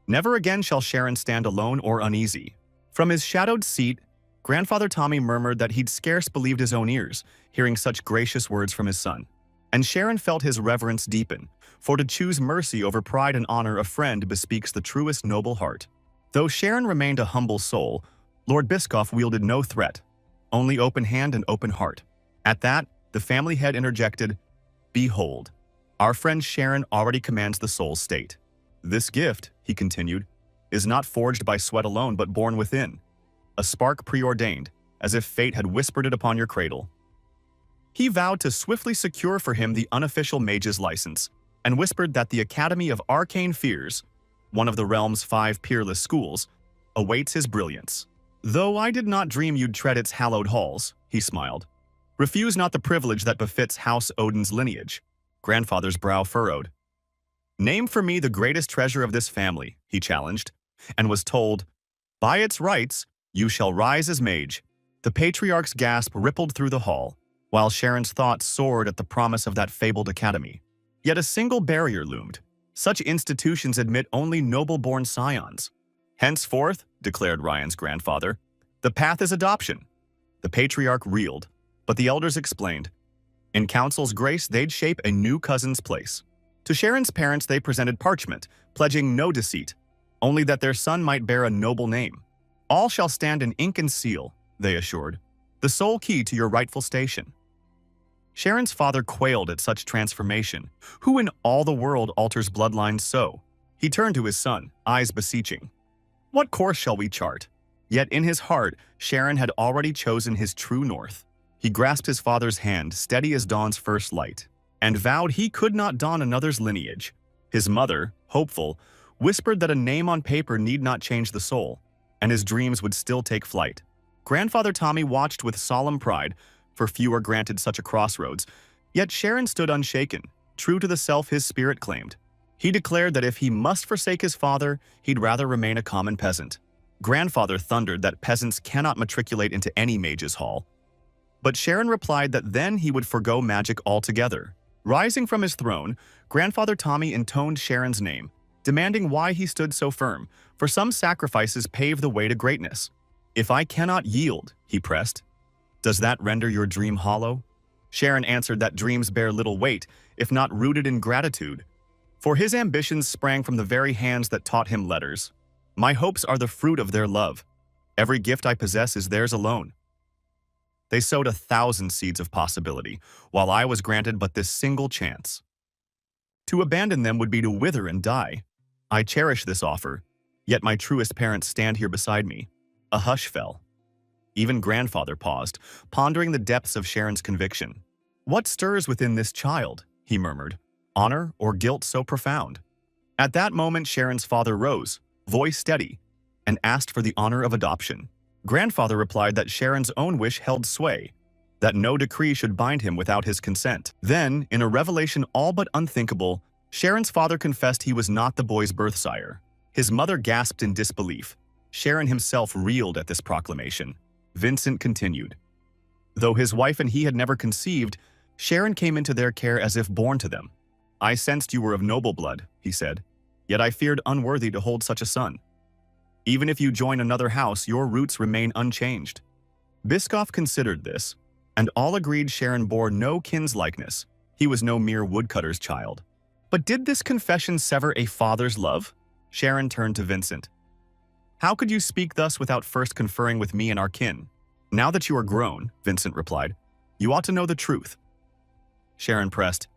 S1: Never again shall Sharon stand alone or uneasy." From his shadowed seat, Grandfather Tommy murmured that he'd scarce believed his own ears, hearing such gracious words from his son. And Sharon felt his reverence deepen, for to choose mercy over pride and honor a friend bespeaks the truest noble heart. Though Sharon remained a humble soul, Lord Biscoff wielded no threat, only open hand and open heart. At that, the family head interjected, "Behold, our friend Sharon already commands the soul's state. This gift," he continued, "is not forged by sweat alone but born within. A spark preordained, as if fate had whispered it upon your cradle." He vowed to swiftly secure for him the unofficial mage's license, and whispered that the Academy of Arcane Fears, one of the realm's 5 peerless schools, awaits his brilliance. "Though I did not dream you'd tread its hallowed halls," he smiled. "Refuse not the privilege that befits House Odin's lineage." Grandfather's brow furrowed. "Name for me the greatest treasure of this family," he challenged, and was told, "By its rights, you shall rise as mage." The patriarch's gasp rippled through the hall, while Sharon's thoughts soared at the promise of that fabled academy. Yet a single barrier loomed. Such institutions admit only noble-born scions. "Henceforth," declared Ryan's grandfather, "the path is adoption." The patriarch reeled, but the elders explained. In council's grace, they'd shape a new cousin's place. To Sharon's parents, they presented parchment, pledging no deceit, only that their son might bear a noble name. "All shall stand in ink and seal," they assured, "the sole key to your rightful station." Sharon's father quailed at such transformation. Who in all the world alters bloodlines so? He turned to his son, eyes beseeching. "What course shall we chart?" Yet in his heart, Sharon had already chosen his true north. He grasped his father's hand, steady as dawn's first light, and vowed he could not don another's lineage. His mother, hopeful, whispered that a name on paper need not change the soul, and his dreams would still take flight. Grandfather Tommy watched with solemn pride, for few are granted such a crossroads, yet Sharon stood unshaken, true to the self his spirit claimed. He declared that if he must forsake his father, he'd rather remain a common peasant. Grandfather thundered that peasants cannot matriculate into any mage's hall. But Sharon replied that then he would forgo magic altogether. Rising from his throne, Grandfather Tommy intoned Sharon's name, demanding why he stood so firm, for some sacrifices pave the way to greatness. "If I cannot yield," he pressed, "does that render your dream hollow?" Sharon answered that dreams bear little weight, if not rooted in gratitude. For his ambitions sprang from the very hands that taught him letters. "My hopes are the fruit of their love. Every gift I possess is theirs alone." They sowed 1,000 seeds of possibility, while I was granted but this single chance. To abandon them would be to wither and die. I cherish this offer, yet my truest parents stand here beside me. A hush fell. Even Grandfather paused, pondering the depths of Sharon's conviction. "What stirs within this child?" he murmured. "Honor or guilt so profound?" At that moment, Sharon's father rose, voice steady, and asked for the honor of adoption. Grandfather replied that Sharon's own wish held sway, that no decree should bind him without his consent. Then, in a revelation all but unthinkable, Sharon's father confessed he was not the boy's birth sire. His mother gasped in disbelief. Sharon himself reeled at this proclamation. Vincent continued. "Though his wife and he had never conceived, Sharon came into their care as if born to them. I sensed you were of noble blood," he said, "yet I feared unworthy to hold such a son. Even if you join another house, your roots remain unchanged." Biscoff considered this, and all agreed Sharon bore no kinslikeness. He was no mere woodcutter's child. But did this confession sever a father's love? Sharon turned to Vincent. "How could you speak thus without first conferring with me and our kin?" "Now that you are grown," Vincent replied, "you ought to know the truth." Sharon pressed.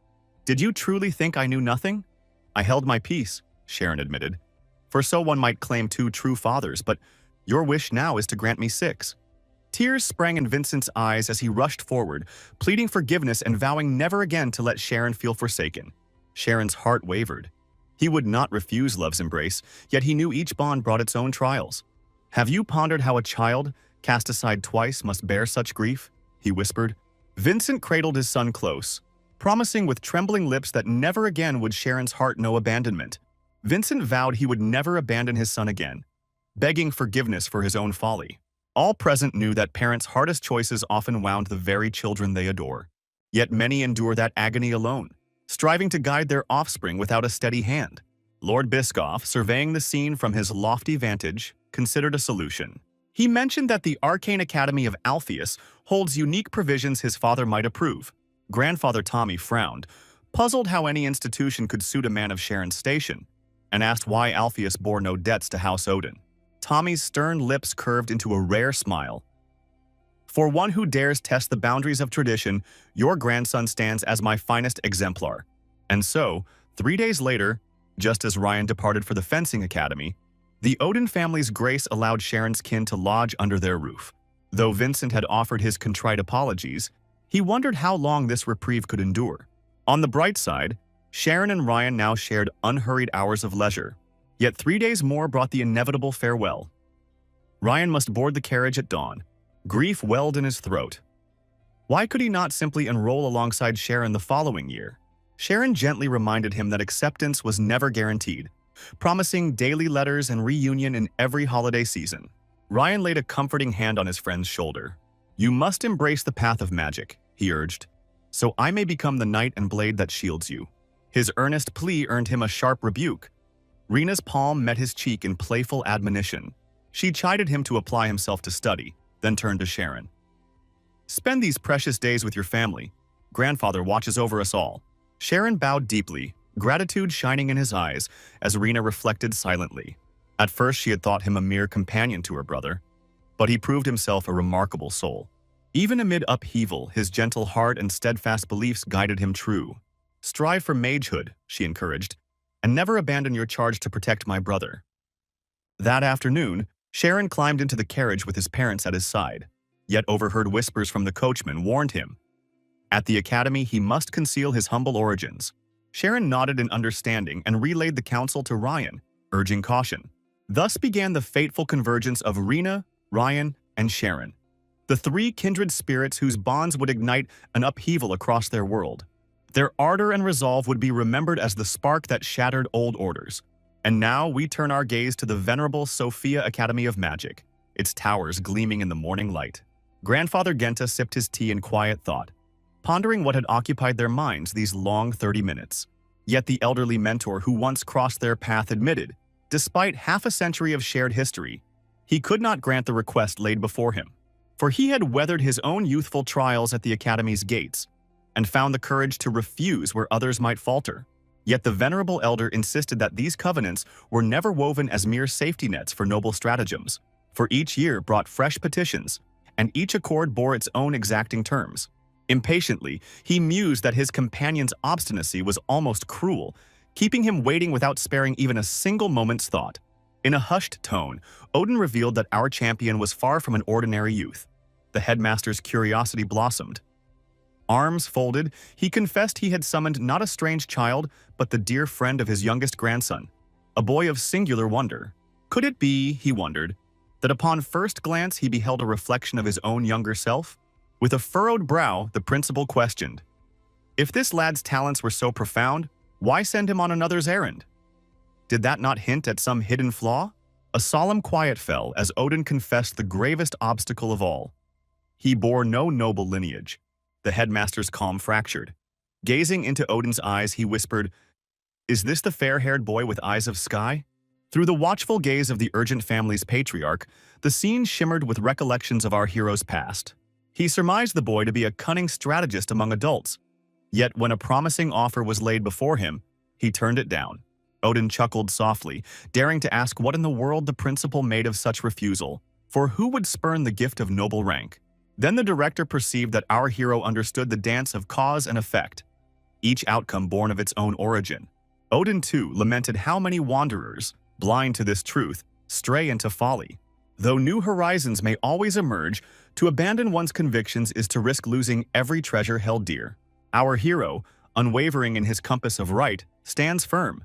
S1: "Did you truly think I knew nothing?" "I held my peace," Sharon admitted. "For so one might claim 2 true fathers, but your wish now is to grant me 6. Tears sprang in Vincent's eyes as he rushed forward, pleading forgiveness and vowing never again to let Sharon feel forsaken. Sharon's heart wavered. He would not refuse love's embrace, yet he knew each bond brought its own trials. "Have you pondered how a child, cast aside twice, must bear such grief?" he whispered. Vincent cradled his son close, promising with trembling lips that never again would Sharon's heart know abandonment. Vincent vowed he would never abandon his son again, begging forgiveness for his own folly. All present knew that parents' hardest choices often wound the very children they adore. Yet many endure that agony alone, striving to guide their offspring without a steady hand. Lord Biscoff, surveying the scene from his lofty vantage, considered a solution. He mentioned that the Arcane Academy of Alpheus holds unique provisions his father might approve. Grandfather Tommy frowned, puzzled how any institution could suit a man of Sharon's station, and asked why Alpheus bore no debts to House Odin. Tommy's stern lips curved into a rare smile. "For one who dares test the boundaries of tradition, your grandson stands as my finest exemplar." And so, 3 days later, just as Ryan departed for the fencing academy, the Odin family's grace allowed Sharon's kin to lodge under their roof. Though Vincent had offered his contrite apologies, he wondered how long this reprieve could endure. On the bright side, Sharon and Ryan now shared unhurried hours of leisure. Yet 3 days more brought the inevitable farewell. Ryan must board the carriage at dawn. Grief welled in his throat. Why could he not simply enroll alongside Sharon the following year? Sharon gently reminded him that acceptance was never guaranteed, promising daily letters and reunion in every holiday season. Ryan laid a comforting hand on his friend's shoulder. "You must embrace the path of magic," he urged, "so I may become the knight and blade that shields you." His earnest plea earned him a sharp rebuke. Rena's palm met his cheek in playful admonition. She chided him to apply himself to study, then turned to Sharon. "Spend these precious days with your family. Grandfather watches over us all." Sharon bowed deeply, gratitude shining in his eyes, as Rena reflected silently. At first she had thought him a mere companion to her brother, but he proved himself a remarkable soul. Even amid upheaval, his gentle heart and steadfast beliefs guided him true. "Strive for magehood," she encouraged, "and never abandon your charge to protect my brother." That afternoon, Sharon climbed into the carriage with his parents at his side, yet overheard whispers from the coachman warned him. At the academy, he must conceal his humble origins. Sharon nodded in understanding and relayed the counsel to Ryan, urging caution. Thus began the fateful convergence of Rena, Ryan, and Sharon, the 3 kindred spirits whose bonds would ignite an upheaval across their world. Their ardor and resolve would be remembered as the spark that shattered old orders. And now we turn our gaze to the venerable Sophia Academy of Magic, its towers gleaming in the morning light. Grandfather Genta sipped his tea in quiet thought, pondering what had occupied their minds these long 30 minutes. Yet the elderly mentor who once crossed their path admitted, despite half a century of shared history, he could not grant the request laid before him. For he had weathered his own youthful trials at the Academy's gates and found the courage to refuse where others might falter. Yet the venerable elder insisted that these covenants were never woven as mere safety nets for noble stratagems, for each year brought fresh petitions, and each accord bore its own exacting terms. Impatiently, he mused that his companion's obstinacy was almost cruel, keeping him waiting without sparing even a single moment's thought. In a hushed tone, Odin revealed that our champion was far from an ordinary youth. The headmaster's curiosity blossomed. Arms folded, he confessed he had summoned not a strange child, but the dear friend of his youngest grandson, a boy of singular wonder. Could it be, he wondered, that upon first glance he beheld a reflection of his own younger self? With a furrowed brow, the principal questioned, if this lad's talents were so profound, why send him on another's errand? Did that not hint at some hidden flaw? A solemn quiet fell as Odin confessed the gravest obstacle of all. He bore no noble lineage. The headmaster's calm fractured. Gazing into Odin's eyes, he whispered, "Is this the fair-haired boy with eyes of sky?" Through the watchful gaze of the urgent family's patriarch, the scene shimmered with recollections of our hero's past. He surmised the boy to be a cunning strategist among adults. Yet when a promising offer was laid before him, he turned it down. Odin chuckled softly, daring to ask what in the world the principal made of such refusal, for who would spurn the gift of noble rank? Then the director perceived that our hero understood the dance of cause and effect, each outcome born of its own origin. Odin, too, lamented how many wanderers, blind to this truth, stray into folly. Though new horizons may always emerge, to abandon one's convictions is to risk losing every treasure held dear. Our hero, unwavering in his compass of right, stands firm.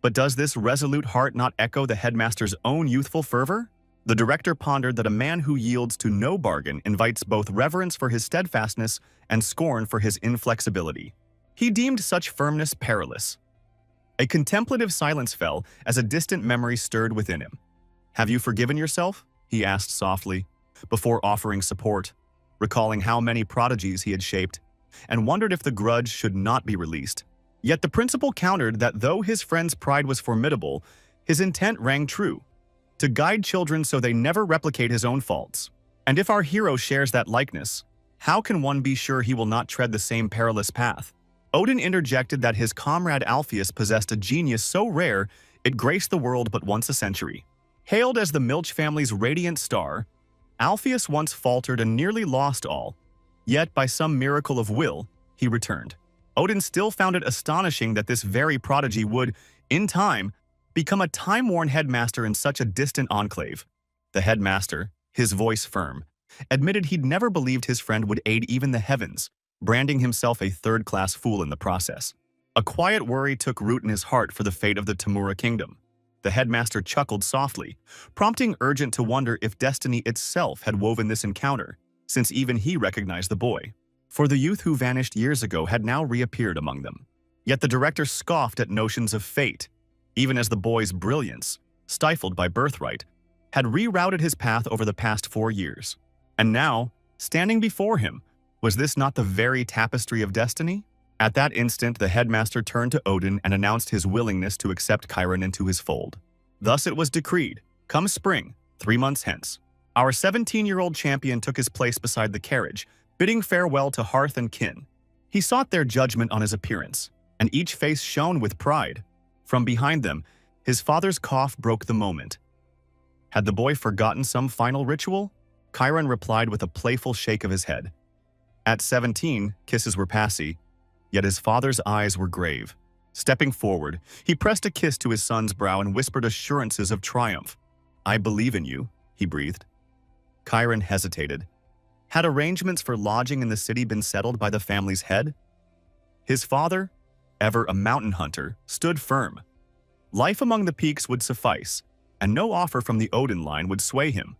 S1: But does this resolute heart not echo the headmaster's own youthful fervor? The director pondered that a man who yields to no bargain invites both reverence for his steadfastness and scorn for his inflexibility. He deemed such firmness perilous. A contemplative silence fell as a distant memory stirred within him. "Have you forgiven yourself?" he asked softly, before offering support, recalling how many prodigies he had shaped, and wondered if the grudge should not be released. Yet the principal countered that though his friend's pride was formidable, his intent rang true, to guide children so they never replicate his own faults. And if our hero shares that likeness, how can one be sure he will not tread the same perilous path? Odin interjected that his comrade Alpheus possessed a genius so rare it graced the world but once a century. Hailed as the Milch family's radiant star, Alpheus once faltered and nearly lost all, yet by some miracle of will, he returned. Odin still found it astonishing that this very prodigy would, in time, become a time-worn headmaster in such a distant enclave. The headmaster, his voice firm, admitted he'd never believed his friend would aid even the heavens, branding himself a third-class fool in the process. A quiet worry took root in his heart for the fate of the Tamura kingdom. The headmaster chuckled softly, prompting Urgent to wonder if destiny itself had woven this encounter, since even he recognized the boy. For the youth who vanished years ago had now reappeared among them. Yet the director scoffed at notions of fate, even as the boy's brilliance, stifled by birthright, had rerouted his path over the past 4 years. And now, standing before him, was this not the very tapestry of destiny? At that instant, the headmaster turned to Odin and announced his willingness to accept Chiron into his fold. Thus it was decreed, come spring, 3 months hence, our 17-year-old champion took his place beside the carriage, bidding farewell to hearth and kin. He sought their judgment on his appearance, and each face shone with pride. From behind them, his father's cough broke the moment. Had the boy forgotten some final ritual? Chiron replied with a playful shake of his head. At 17, kisses were passé, yet his father's eyes were grave. Stepping forward, he pressed a kiss to his son's brow and whispered assurances of triumph. "I believe in you," he breathed. Chiron hesitated. Had arrangements for lodging in the city been settled by the family's head? His father, ever a mountain hunter, stood firm. Life among the peaks would suffice, and no offer from the Odin line would sway him.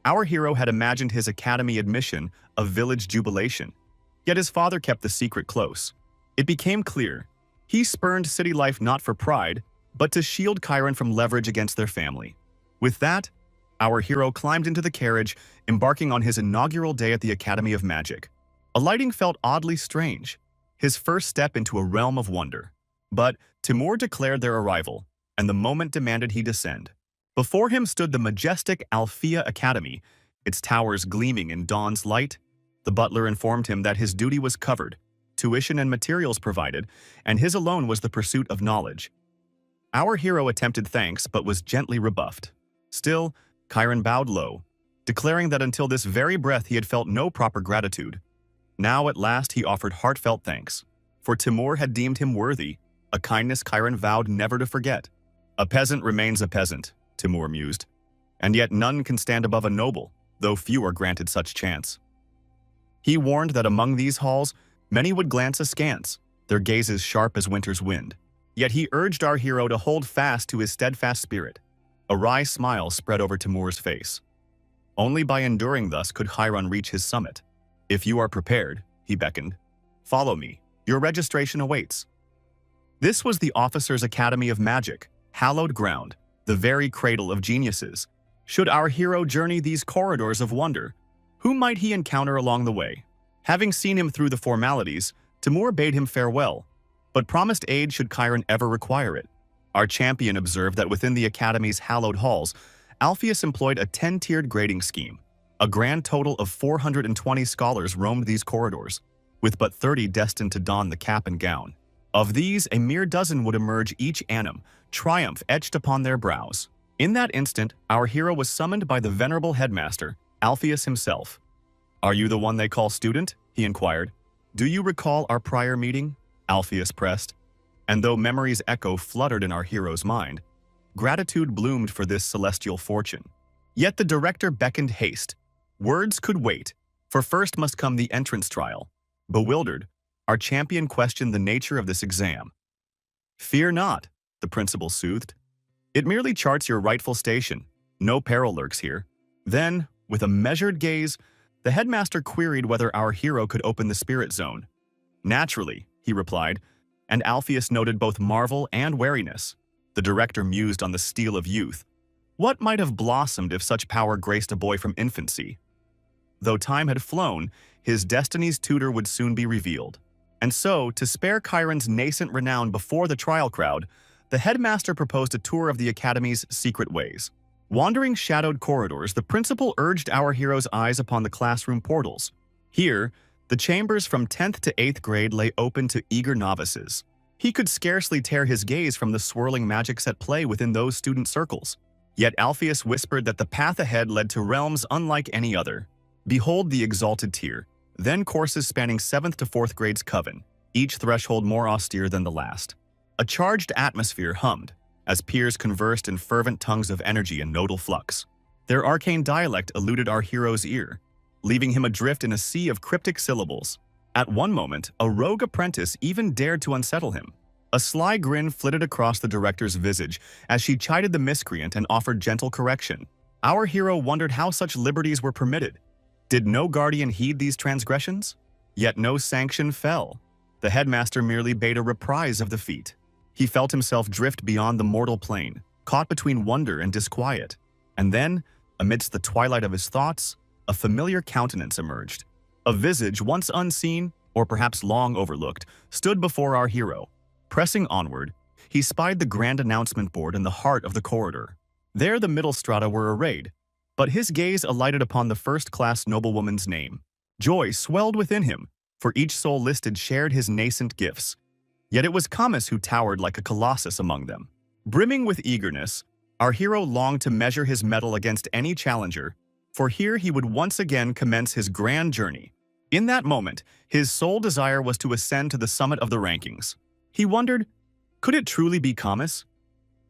S1: Our hero had imagined his academy admission a village jubilation, yet his father kept the secret close. It became clear, he spurned city life not for pride, but to shield Chiron from leverage against their family. With that, our hero climbed into the carriage, embarking on his inaugural day at the Academy of Magic. Alighting felt oddly strange, his first step into a realm of wonder. But Timur declared their arrival, and the moment demanded he descend. Before him stood the majestic Althea Academy, its towers gleaming in dawn's light. The butler informed him that his duty was covered, tuition and materials provided, and his alone was the pursuit of knowledge. Our hero attempted thanks but was gently rebuffed. Still, Chiron bowed low, declaring that until this very breath he had felt no proper gratitude. Now at last he offered heartfelt thanks, for Timur had deemed him worthy, a kindness Chiron vowed never to forget. A peasant remains a peasant, Timur mused, and yet none can stand above a noble, though few are granted such chance. He warned that among these halls, many would glance askance, their gazes sharp as winter's wind. Yet he urged our hero to hold fast to his steadfast spirit. A wry smile spread over Timur's face. Only by enduring thus could Chiron reach his summit. If you are prepared, he beckoned, follow me. Your registration awaits. This was the Officers' Academy of Magic, hallowed ground, the very cradle of geniuses. Should our hero journey these corridors of wonder, whom might he encounter along the way? Having seen him through the formalities, Timur bade him farewell, but promised aid should Chiron ever require it. Our champion observed that within the Academy's hallowed halls, Alpheus employed a 10-tiered grading scheme. A grand total of 420 scholars roamed these corridors, with but 30 destined to don the cap and gown. Of these, a mere dozen would emerge each annum, triumph etched upon their brows. In that instant, our hero was summoned by the venerable headmaster, Alpheus himself. "Are you the one they call student?" he inquired. "Do you recall our prior meeting?" Alpheus pressed. And though memory's echo fluttered in our hero's mind, gratitude bloomed for this celestial fortune. Yet the director beckoned haste. Words could wait, for first must come the entrance trial. Bewildered, our champion questioned the nature of this exam. "Fear not," the principal soothed. "It merely charts your rightful station. No peril lurks here." Then, with a measured gaze, the headmaster queried whether our hero could open the spirit zone. "Naturally," he replied, and Alpheus noted both marvel and wariness. The director mused on the steel of youth. What might have blossomed if such power graced a boy from infancy? Though time had flown, his destiny's tutor would soon be revealed. And so, to spare Chiron's nascent renown before the trial crowd, the headmaster proposed a tour of the Academy's secret ways. Wandering shadowed corridors, the principal urged our hero's eyes upon the classroom portals. Here, the chambers from 10th to 8th grade lay open to eager novices. He could scarcely tear his gaze from the swirling magics at play within those student circles. Yet Alpheus whispered that the path ahead led to realms unlike any other. Behold the exalted tier, then courses spanning 7th to 4th grade's coven, each threshold more austere than the last. A charged atmosphere hummed, as peers conversed in fervent tongues of energy and nodal flux. Their arcane dialect eluded our hero's ear, leaving him adrift in a sea of cryptic syllables. At one moment, a rogue apprentice even dared to unsettle him. A sly grin flitted across the director's visage as she chided the miscreant and offered gentle correction. Our hero wondered how such liberties were permitted. Did no guardian heed these transgressions? Yet no sanction fell. The headmaster merely bade a reprise of the feat. He felt himself drift beyond the mortal plane, caught between wonder and disquiet. And then, amidst the twilight of his thoughts, a familiar countenance emerged. A visage once unseen, or perhaps long overlooked, stood before our hero. Pressing onward, he spied the grand announcement board in the heart of the corridor. There the middle strata were arrayed, but his gaze alighted upon the first-class noblewoman's name. Joy swelled within him, for each soul listed shared his nascent gifts. Yet it was Camus who towered like a colossus among them. Brimming with eagerness, our hero longed to measure his mettle against any challenger, for here he would once again commence his grand journey. In that moment, his sole desire was to ascend to the summit of the rankings. He wondered, could it truly be Camus?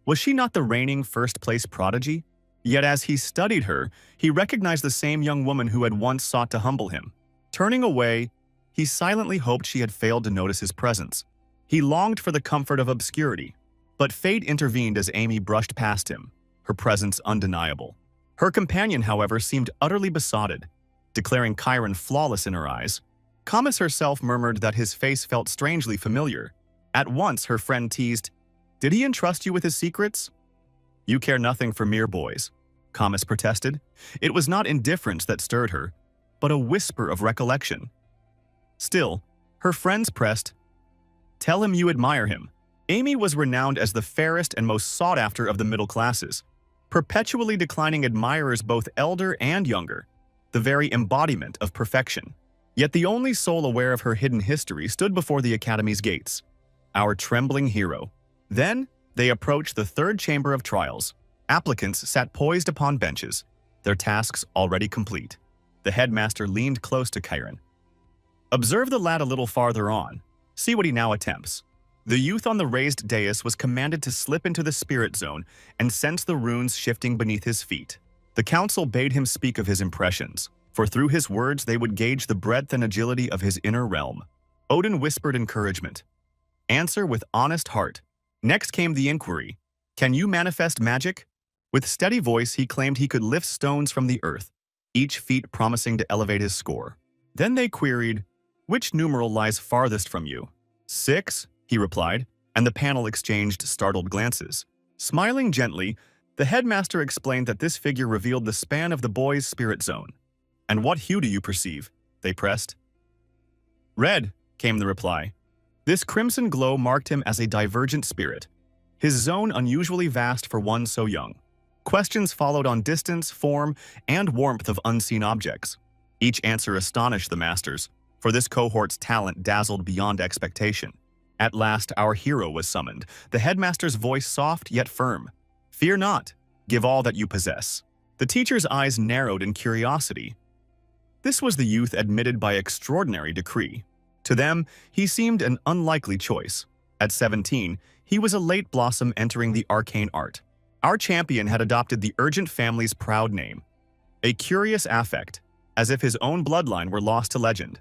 S1: Was she not the reigning first-place prodigy? Yet as he studied her, he recognized the same young woman who had once sought to humble him. Turning away, he silently hoped she had failed to notice his presence. He longed for the comfort of obscurity, but fate intervened as Amy brushed past him, her presence undeniable. Her companion, however, seemed utterly besotted, declaring Chiron flawless in her eyes. Camus herself murmured that his face felt strangely familiar. At once, her friend teased, "Did he entrust you with his secrets?" "You care nothing for mere boys," Camus protested. It was not indifference that stirred her, but a whisper of recollection. Still, her friends pressed, "Tell him you admire him." Amy was renowned as the fairest and most sought-after of the middle classes, perpetually declining admirers both elder and younger, the very embodiment of perfection. Yet the only soul aware of her hidden history stood before the Academy's gates, our trembling hero. Then, they approached the third chamber of trials. Applicants sat poised upon benches, their tasks already complete. The headmaster leaned close to Chiron. "Observe the lad a little farther on. See what he now attempts." The youth on the raised dais was commanded to slip into the spirit zone and sense the runes shifting beneath his feet. The council bade him speak of his impressions, for through his words they would gauge the breadth and agility of his inner realm. Odin whispered encouragement. "Answer with honest heart." Next came the inquiry. "Can you manifest magic?" With steady voice, he claimed he could lift stones from the earth, each feat promising to elevate his score. Then they queried, "Which numeral lies farthest from you?" "6, he replied, and the panel exchanged startled glances. Smiling gently, the headmaster explained that this figure revealed the span of the boy's spirit zone. "And what hue do you perceive?" they pressed. "Red," came the reply. This crimson glow marked him as a divergent spirit, his zone unusually vast for one so young. Questions followed on distance, form, and warmth of unseen objects. Each answer astonished the masters, for this cohort's talent dazzled beyond expectation. At last, our hero was summoned, the headmaster's voice soft yet firm. "Fear not. Give all that you possess." The teacher's eyes narrowed in curiosity. This was the youth admitted by extraordinary decree. To them, he seemed an unlikely choice. At 17, he was a late blossom entering the arcane art. Our champion had adopted the Urgent family's proud name, a curious affect, as if his own bloodline were lost to legend.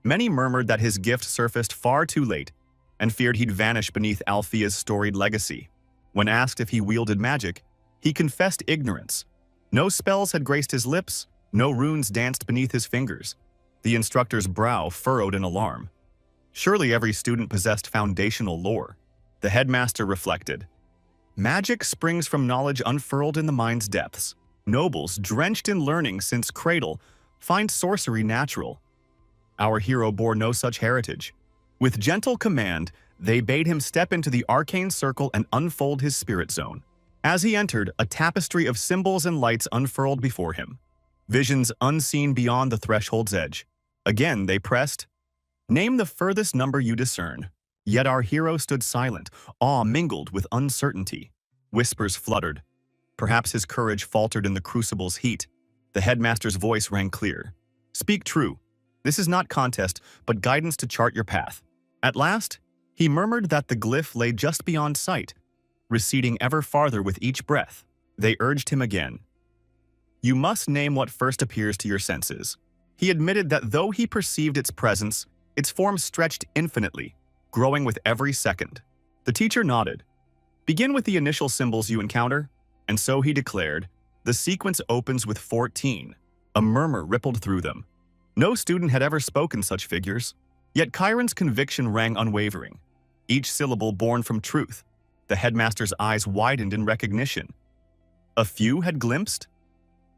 S1: Many murmured that his gift surfaced far too late and feared he'd vanish beneath Althea's storied legacy. When asked if he wielded magic, he confessed ignorance. No spells had graced his lips, no runes danced beneath his fingers. The instructor's brow furrowed in alarm. Surely every student possessed foundational lore. The headmaster reflected. Magic springs from knowledge unfurled in the mind's depths. Nobles, drenched in learning since cradle, find sorcery natural. Our hero bore no such heritage. With gentle command, they bade him step into the arcane circle and unfold his spirit zone. As he entered, a tapestry of symbols and lights unfurled before him. Visions unseen beyond the threshold's edge. Again they pressed, "Name the furthest number you discern." Yet our hero stood silent, awe mingled with uncertainty. Whispers fluttered. Perhaps his courage faltered in the crucible's heat. The headmaster's voice rang clear. "Speak true. This is not contest, but guidance to chart your path." At last, he murmured that the glyph lay just beyond sight, receding ever farther with each breath. They urged him again. "You must name what first appears to your senses." He admitted that though he perceived its presence, its form stretched infinitely, growing with every second. The teacher nodded. "Begin with the initial symbols you encounter." And so he declared, "The sequence opens with 14. A murmur rippled through them. No student had ever spoken such figures. Yet Chiron's conviction rang unwavering, each syllable born from truth. The headmaster's eyes widened in recognition. A few had glimpsed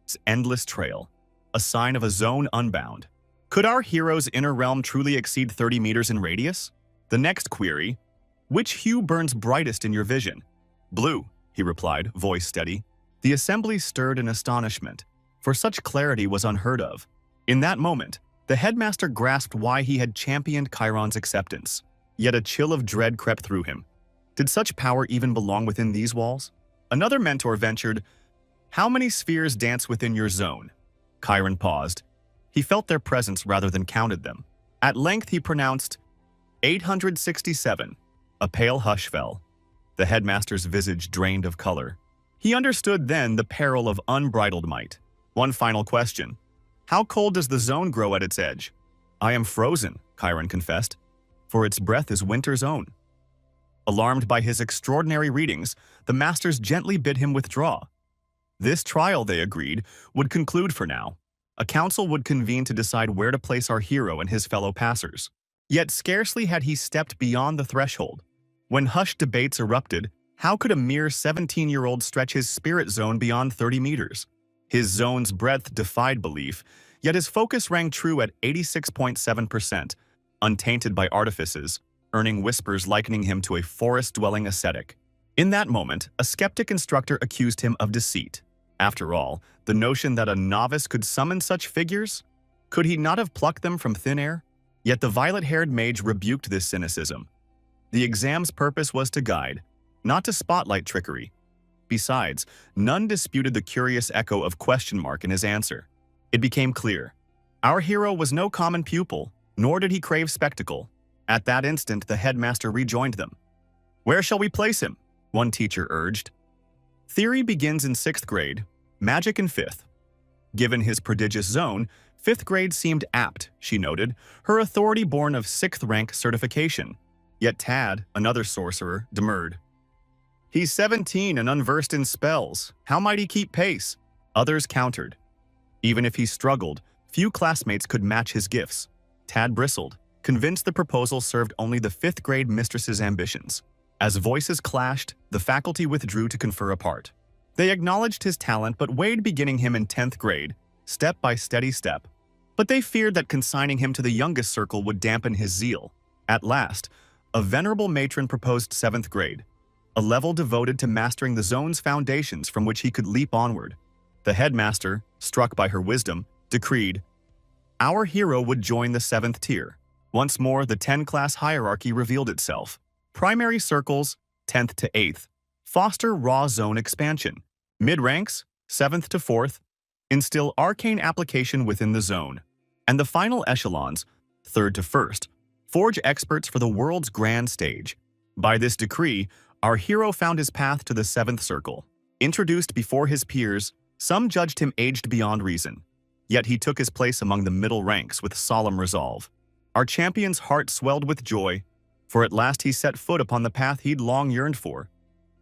S1: its endless trail, a sign of a zone unbound. Could our hero's inner realm truly exceed 30 meters in radius? The next query, "Which hue burns brightest in your vision?" "Blue," he replied, voice steady. The assembly stirred in astonishment, for such clarity was unheard of. In that moment, the headmaster grasped why he had championed Chiron's acceptance. Yet a chill of dread crept through him. Did such power even belong within these walls? Another mentor ventured, "How many spheres dance within your zone?" Chiron paused. He felt their presence rather than counted them. At length he pronounced, 867. A pale hush fell. The headmaster's visage drained of color. He understood then the peril of unbridled might. One final question. "How cold does the zone grow at its edge?" "I am frozen," Chiron confessed, "for its breath is winter's own." Alarmed by his extraordinary readings, the masters gently bid him withdraw. This trial, they agreed, would conclude for now. A council would convene to decide where to place our hero and his fellow passers. Yet scarcely had he stepped beyond the threshold. When hushed debates erupted, how could a mere 17-year-old stretch his spirit zone beyond 30 meters? His zone's breadth defied belief, Yet his focus rang true at 86.7%, untainted by artifices, earning whispers likening him to a forest-dwelling ascetic. In that moment, a skeptic instructor accused him of deceit. After all, the notion that a novice could summon such figures? Could he not have plucked them from thin air? Yet the violet-haired mage rebuked this cynicism. The exam's purpose was to guide, not to spotlight trickery. Besides, none disputed the curious echo of question mark in his answer. It became clear. Our hero was no common pupil, nor did he crave spectacle. At that instant, the headmaster rejoined them. "Where shall we place him?" one teacher urged. "Theory begins in 6th grade, magic in 5th. Given his prodigious zone, 5th grade seemed apt, she noted, her authority born of 6th rank certification. Yet Tad, another sorcerer, demurred. "He's 17 and unversed in spells. How might he keep pace?" Others countered. Even if he struggled, few classmates could match his gifts. Tad bristled, convinced the proposal served only the 5th grade mistress's ambitions. As voices clashed, the faculty withdrew to confer apart. They acknowledged his talent but weighed beginning him in 10th grade, step by steady step. But they feared that consigning him to the youngest circle would dampen his zeal. At last, a venerable matron proposed 7th grade, a level devoted to mastering the zone's foundations from which he could leap onward. The headmaster, struck by her wisdom, decreed, "Our hero would join the 7th tier." Once more, the 10-class hierarchy revealed itself. Primary circles, 10th to 8th, foster raw zone expansion. Mid-ranks, 7th to 4th, instill arcane application within the zone. And the final echelons, 3rd to 1st, forge experts for the world's grand stage. By this decree, our hero found his path to the 7th circle. Introduced before his peers, some judged him aged beyond reason. Yet he took his place among the middle ranks with solemn resolve. Our champion's heart swelled with joy, for at last he set foot upon the path he'd long yearned for.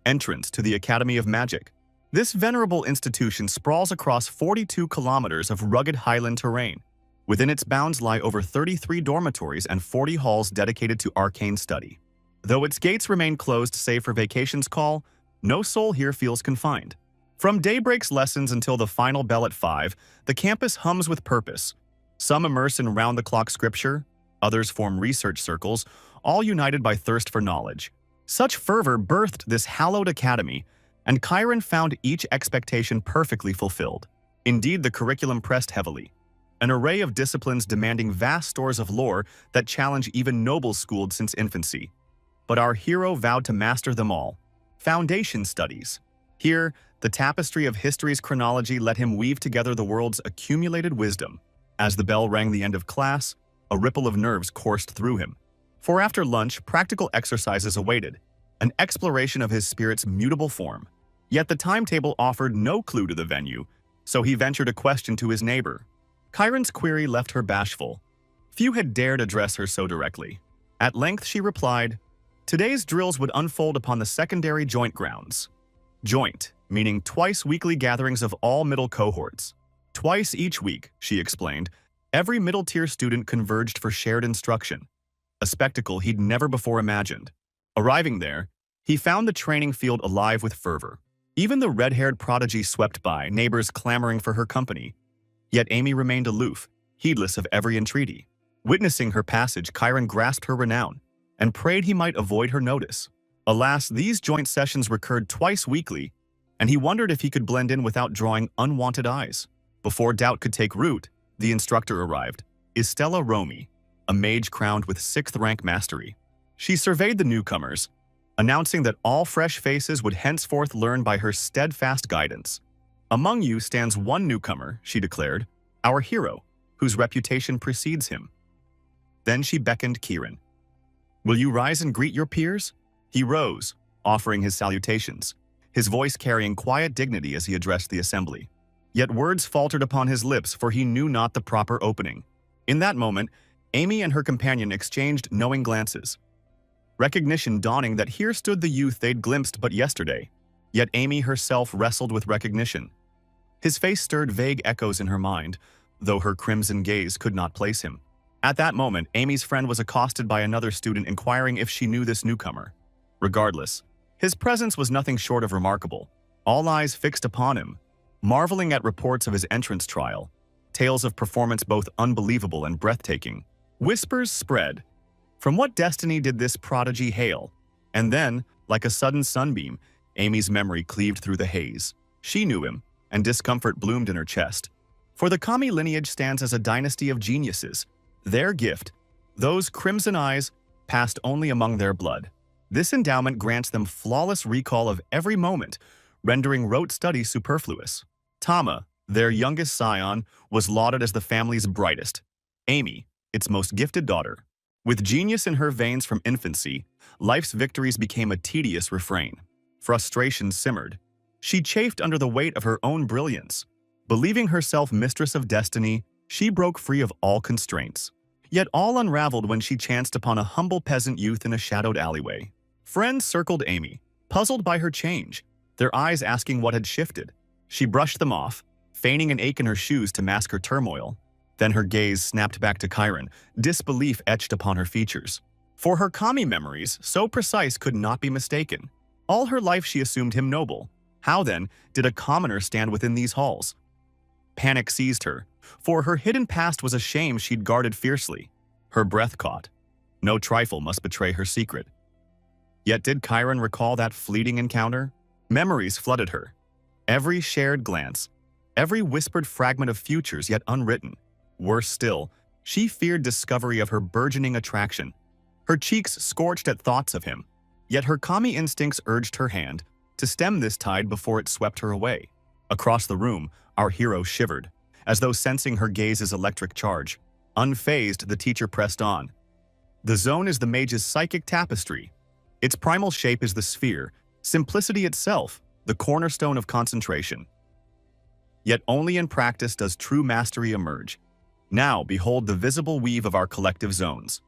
S1: Entrance to the Academy of Magic. This venerable institution sprawls across 42 kilometers of rugged highland terrain. Within its bounds lie over 33 dormitories and 40 halls dedicated to arcane study. Though its gates remain closed save for vacation's call, no soul here feels confined. From daybreak's lessons until the final bell at 5, the campus hums with purpose. Some immerse in round-the-clock scripture, others form research circles, all united by thirst for knowledge. Such fervor birthed this hallowed academy, and Chiron found each expectation perfectly fulfilled. Indeed, the curriculum pressed heavily. An array of disciplines demanding vast stores of lore that challenge even nobles schooled since infancy. But our hero vowed to master them all. Foundation studies. Here, the tapestry of history's chronology let him weave together the world's accumulated wisdom. As the bell rang the end of class, a ripple of nerves coursed through him. For after lunch, practical exercises awaited, an exploration of his spirit's mutable form. Yet the timetable offered no clue to the venue, so he ventured a question to his neighbor. Chiron's query left her bashful. Few had dared address her so directly. At length she replied, "Today's drills would unfold upon the secondary joint grounds." Joint, meaning twice weekly gatherings of all middle cohorts. Twice each week, she explained, every middle-tier student converged for shared instruction. A spectacle he'd never before imagined. Arriving there, he found the training field alive with fervor. Even the red-haired prodigy swept by, neighbors clamoring for her company. Yet Amy remained aloof, heedless of every entreaty. Witnessing her passage, Chiron grasped her renown and prayed he might avoid her notice. Alas, these joint sessions recurred twice weekly, and he wondered if he could blend in without drawing unwanted eyes. Before doubt could take root, the instructor arrived, Estella Romy, a mage crowned with 6th rank mastery. She surveyed the newcomers, announcing that all fresh faces would henceforth learn by her steadfast guidance. "Among you stands one newcomer," she declared, "our hero, whose reputation precedes him." Then she beckoned Chiron. "Will you rise and greet your peers?" He rose, offering his salutations, his voice carrying quiet dignity as he addressed the assembly. Yet words faltered upon his lips, for he knew not the proper opening. In that moment, Amy and her companion exchanged knowing glances. Recognition dawning that here stood the youth they'd glimpsed but yesterday. Yet Amy herself wrestled with recognition. His face stirred vague echoes in her mind, though her crimson gaze could not place him. At that moment, Amy's friend was accosted by another student inquiring if she knew this newcomer. Regardless, his presence was nothing short of remarkable. All eyes fixed upon him, marveling at reports of his entrance trial. tales of performance both unbelievable and breathtaking. Whispers spread. From what destiny did this prodigy hail? And then, like a sudden sunbeam, Amy's memory cleaved through the haze. She knew him, and discomfort bloomed in her chest. For the Kami lineage stands as a dynasty of geniuses. Their gift, those crimson eyes, passed only among their blood. This endowment grants them flawless recall of every moment, rendering rote study superfluous. Tama, their youngest scion, was lauded as the family's brightest. Amy, its most gifted daughter. With genius in her veins from infancy, life's victories became a tedious refrain. Frustration simmered. She chafed under the weight of her own brilliance. Believing herself mistress of destiny, she broke free of all constraints. Yet all unraveled when she chanced upon a humble peasant youth in a shadowed alleyway. Friends circled Amy, puzzled by her change, their eyes asking what had shifted. She brushed them off, feigning an ache in her shoes to mask her turmoil. Then her gaze snapped back to Chiron, disbelief etched upon her features. For her Kami memories, so precise, could not be mistaken. All her life she assumed him noble. How then did a commoner stand within these halls? Panic seized her, for her hidden past was a shame she'd guarded fiercely. Her breath caught. No trifle must betray her secret. Yet did Chiron recall that fleeting encounter? Memories flooded her. Every shared glance, every whispered fragment of futures yet unwritten. Worse still, she feared discovery of her burgeoning attraction. Her cheeks scorched at thoughts of him. Yet her Kami instincts urged her hand to stem this tide before it swept her away. Across the room, our hero shivered, as though sensing her gaze's electric charge. Unfazed, the teacher pressed on. The zone is the mage's psychic tapestry. Its primal shape is the sphere, simplicity itself, the cornerstone of concentration. Yet only in practice does true mastery emerge. Now behold the visible weave of our collective zones.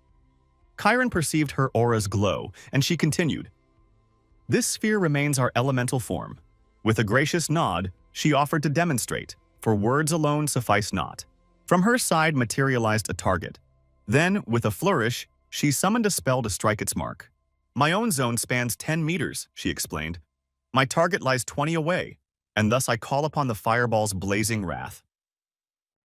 S1: Chiron perceived her aura's glow, and she continued. This sphere remains our elemental form. With a gracious nod, she offered to demonstrate, for words alone suffice not. From her side materialized a target. Then, with a flourish, she summoned a spell to strike its mark. My own zone spans 10 meters, she explained. My target lies 20 away, and thus I call upon the fireball's blazing wrath.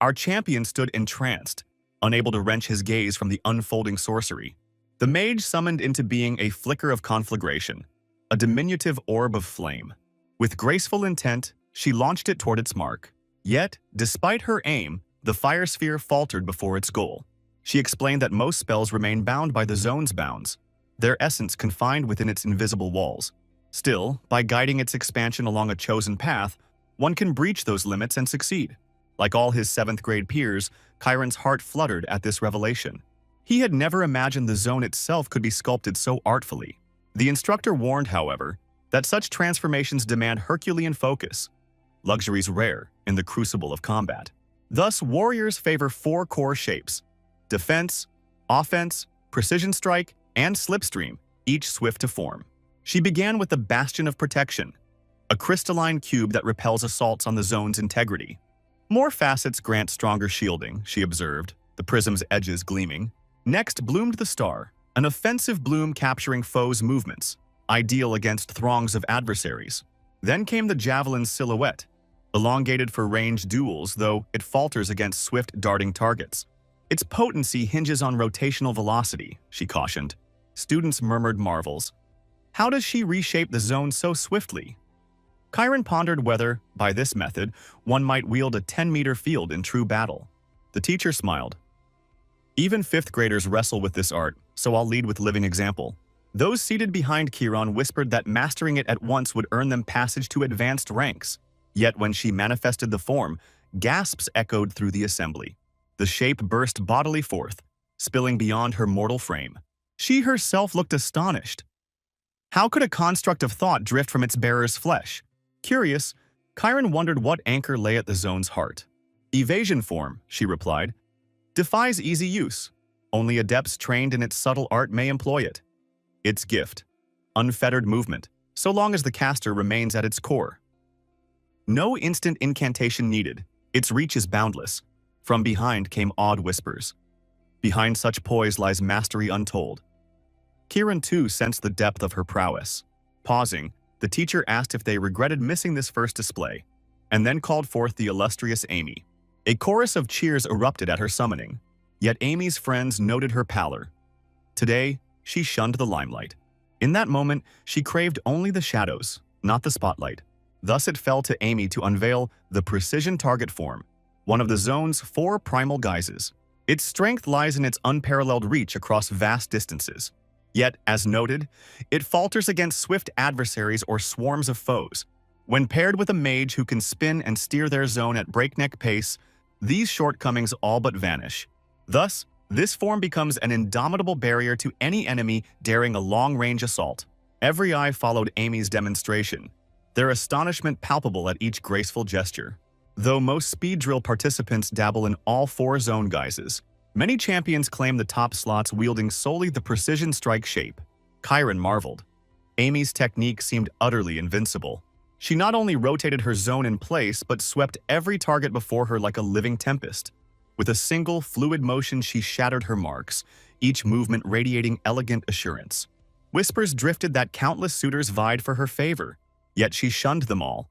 S1: Our champion stood entranced, unable to wrench his gaze from the unfolding sorcery. The mage summoned into being a flicker of conflagration, a diminutive orb of flame. With graceful intent, she launched it toward its mark. Yet, despite her aim, the fire sphere faltered before its goal. She explained that most spells remain bound by the zone's bounds, their essence confined within its invisible walls. Still, by guiding its expansion along a chosen path, one can breach those limits and succeed. Like all his 7th grade peers, Chiron's heart fluttered at this revelation. He had never imagined the zone itself could be sculpted so artfully. The instructor warned, however, that such transformations demand Herculean focus, luxuries rare in the crucible of combat. Thus, warriors favor 4 core shapes: defense, offense, precision strike, and slipstream, each swift to form. She began with the Bastion of Protection, a crystalline cube that repels assaults on the zone's integrity. More facets grant stronger shielding, she observed, the prism's edges gleaming. Next bloomed the Star, an offensive bloom capturing foes' movements, ideal against throngs of adversaries. Then came the Javelin's Silhouette, elongated for ranged duels, though it falters against swift darting targets. Its potency hinges on rotational velocity, she cautioned. Students murmured marvels. How does she reshape the zone so swiftly? Chiron pondered whether, by this method, one might wield a 10-meter field in true battle. The teacher smiled. Even 5th graders wrestle with this art, so I'll lead with living example. Those seated behind Chiron whispered that mastering it at once would earn them passage to advanced ranks. Yet when she manifested the form, gasps echoed through the assembly. The shape burst bodily forth, spilling beyond her mortal frame. She herself looked astonished. How could a construct of thought drift from its bearer's flesh? Curious, Chiron wondered what anchor lay at the zone's heart. Evasion form, she replied, defies easy use. Only adepts trained in its subtle art may employ it. Its gift, unfettered movement, so long as the caster remains at its core. No instant incantation needed. Its reach is boundless. From behind came awed whispers. Behind such poise lies mastery untold. Chiron too sensed the depth of her prowess. Pausing, the teacher asked if they regretted missing this first display, and then called forth the illustrious Amy. A chorus of cheers erupted at her summoning, yet Amy's friends noted her pallor. Today, she shunned the limelight. In that moment, she craved only the shadows, not the spotlight. Thus it fell to Amy to unveil the Precision Target form, one of the zone's 4 primal guises. Its strength lies in its unparalleled reach across vast distances. Yet, as noted, it falters against swift adversaries or swarms of foes. When paired with a mage who can spin and steer their zone at breakneck pace, these shortcomings all but vanish. Thus, this form becomes an indomitable barrier to any enemy daring a long-range assault. Every eye followed Amy's demonstration, their astonishment palpable at each graceful gesture. Though most speed drill participants dabble in all 4 zone guises, many champions claim the top slots wielding solely the precision strike shape. Chiron marveled. Amy's technique seemed utterly invincible. She not only rotated her zone in place, but swept every target before her like a living tempest. With a single, fluid motion, she shattered her marks, each movement radiating elegant assurance. Whispers drifted that countless suitors vied for her favor, yet she shunned them all.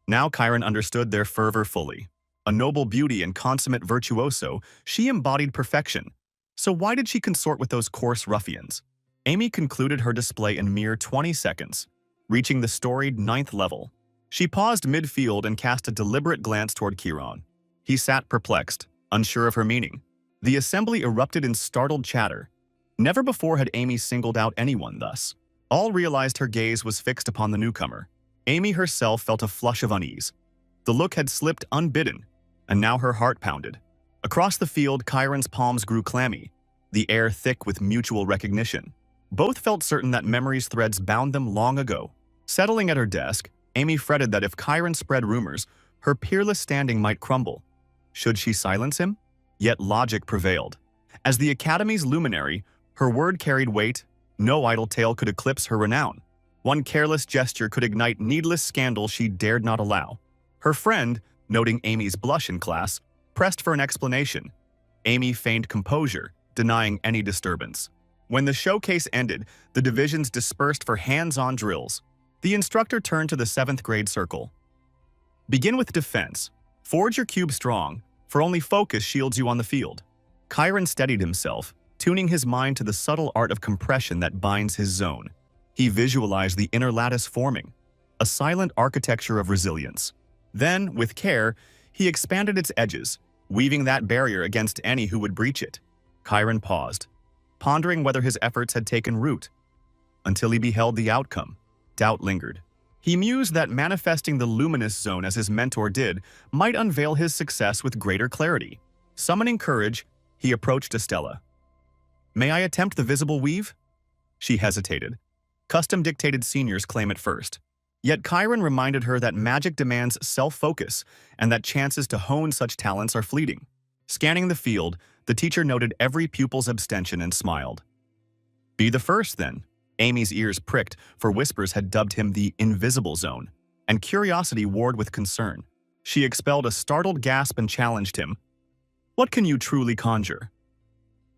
S1: Now Chiron understood their fervor fully. A noble beauty and consummate virtuoso, she embodied perfection. So why did she consort with those coarse ruffians? Amy concluded her display in mere 20 seconds, reaching the storied 9th level. She paused midfield and cast a deliberate glance toward Chiron. He sat perplexed, unsure of her meaning. The assembly erupted in startled chatter. Never before had Amy singled out anyone thus. All realized her gaze was fixed upon the newcomer. Amy herself felt a flush of unease. The look had slipped unbidden, and now her heart pounded. Across the field, Chiron's palms grew clammy, the air thick with mutual recognition. Both felt certain that memory's threads bound them long ago. Settling at her desk, Amy fretted that if Chiron spread rumors, her peerless standing might crumble. Should she silence him? Yet logic prevailed. As the Academy's luminary, her word carried weight. No idle tale could eclipse her renown. One careless gesture could ignite needless scandal she dared not allow. Her friend, noting Amy's blush in class, pressed for an explanation. Amy feigned composure, denying any disturbance. When the showcase ended, the divisions dispersed for hands-on drills. The instructor turned to the 7th grade circle. Begin with defense. Forge your cube strong, for only focus shields you on the field. Chiron steadied himself, tuning his mind to the subtle art of compression that binds his zone. He visualized the inner lattice forming, a silent architecture of resilience. Then, with care, he expanded its edges, weaving that barrier against any who would breach it. Chiron paused, pondering whether his efforts had taken root. Until he beheld the outcome, doubt lingered. He mused that manifesting the luminous zone as his mentor did might unveil his success with greater clarity. Summoning courage, he approached Estella. "May I attempt the visible weave?" She hesitated. Custom-dictated seniors claim it first. Yet Chiron reminded her that magic demands self-focus and that chances to hone such talents are fleeting. Scanning the field, the teacher noted every pupil's abstention and smiled. "Be the first, then." Amy's ears pricked, for whispers had dubbed him the Invisible Zone, and curiosity warred with concern. She expelled a startled gasp and challenged him. "What can you truly conjure?"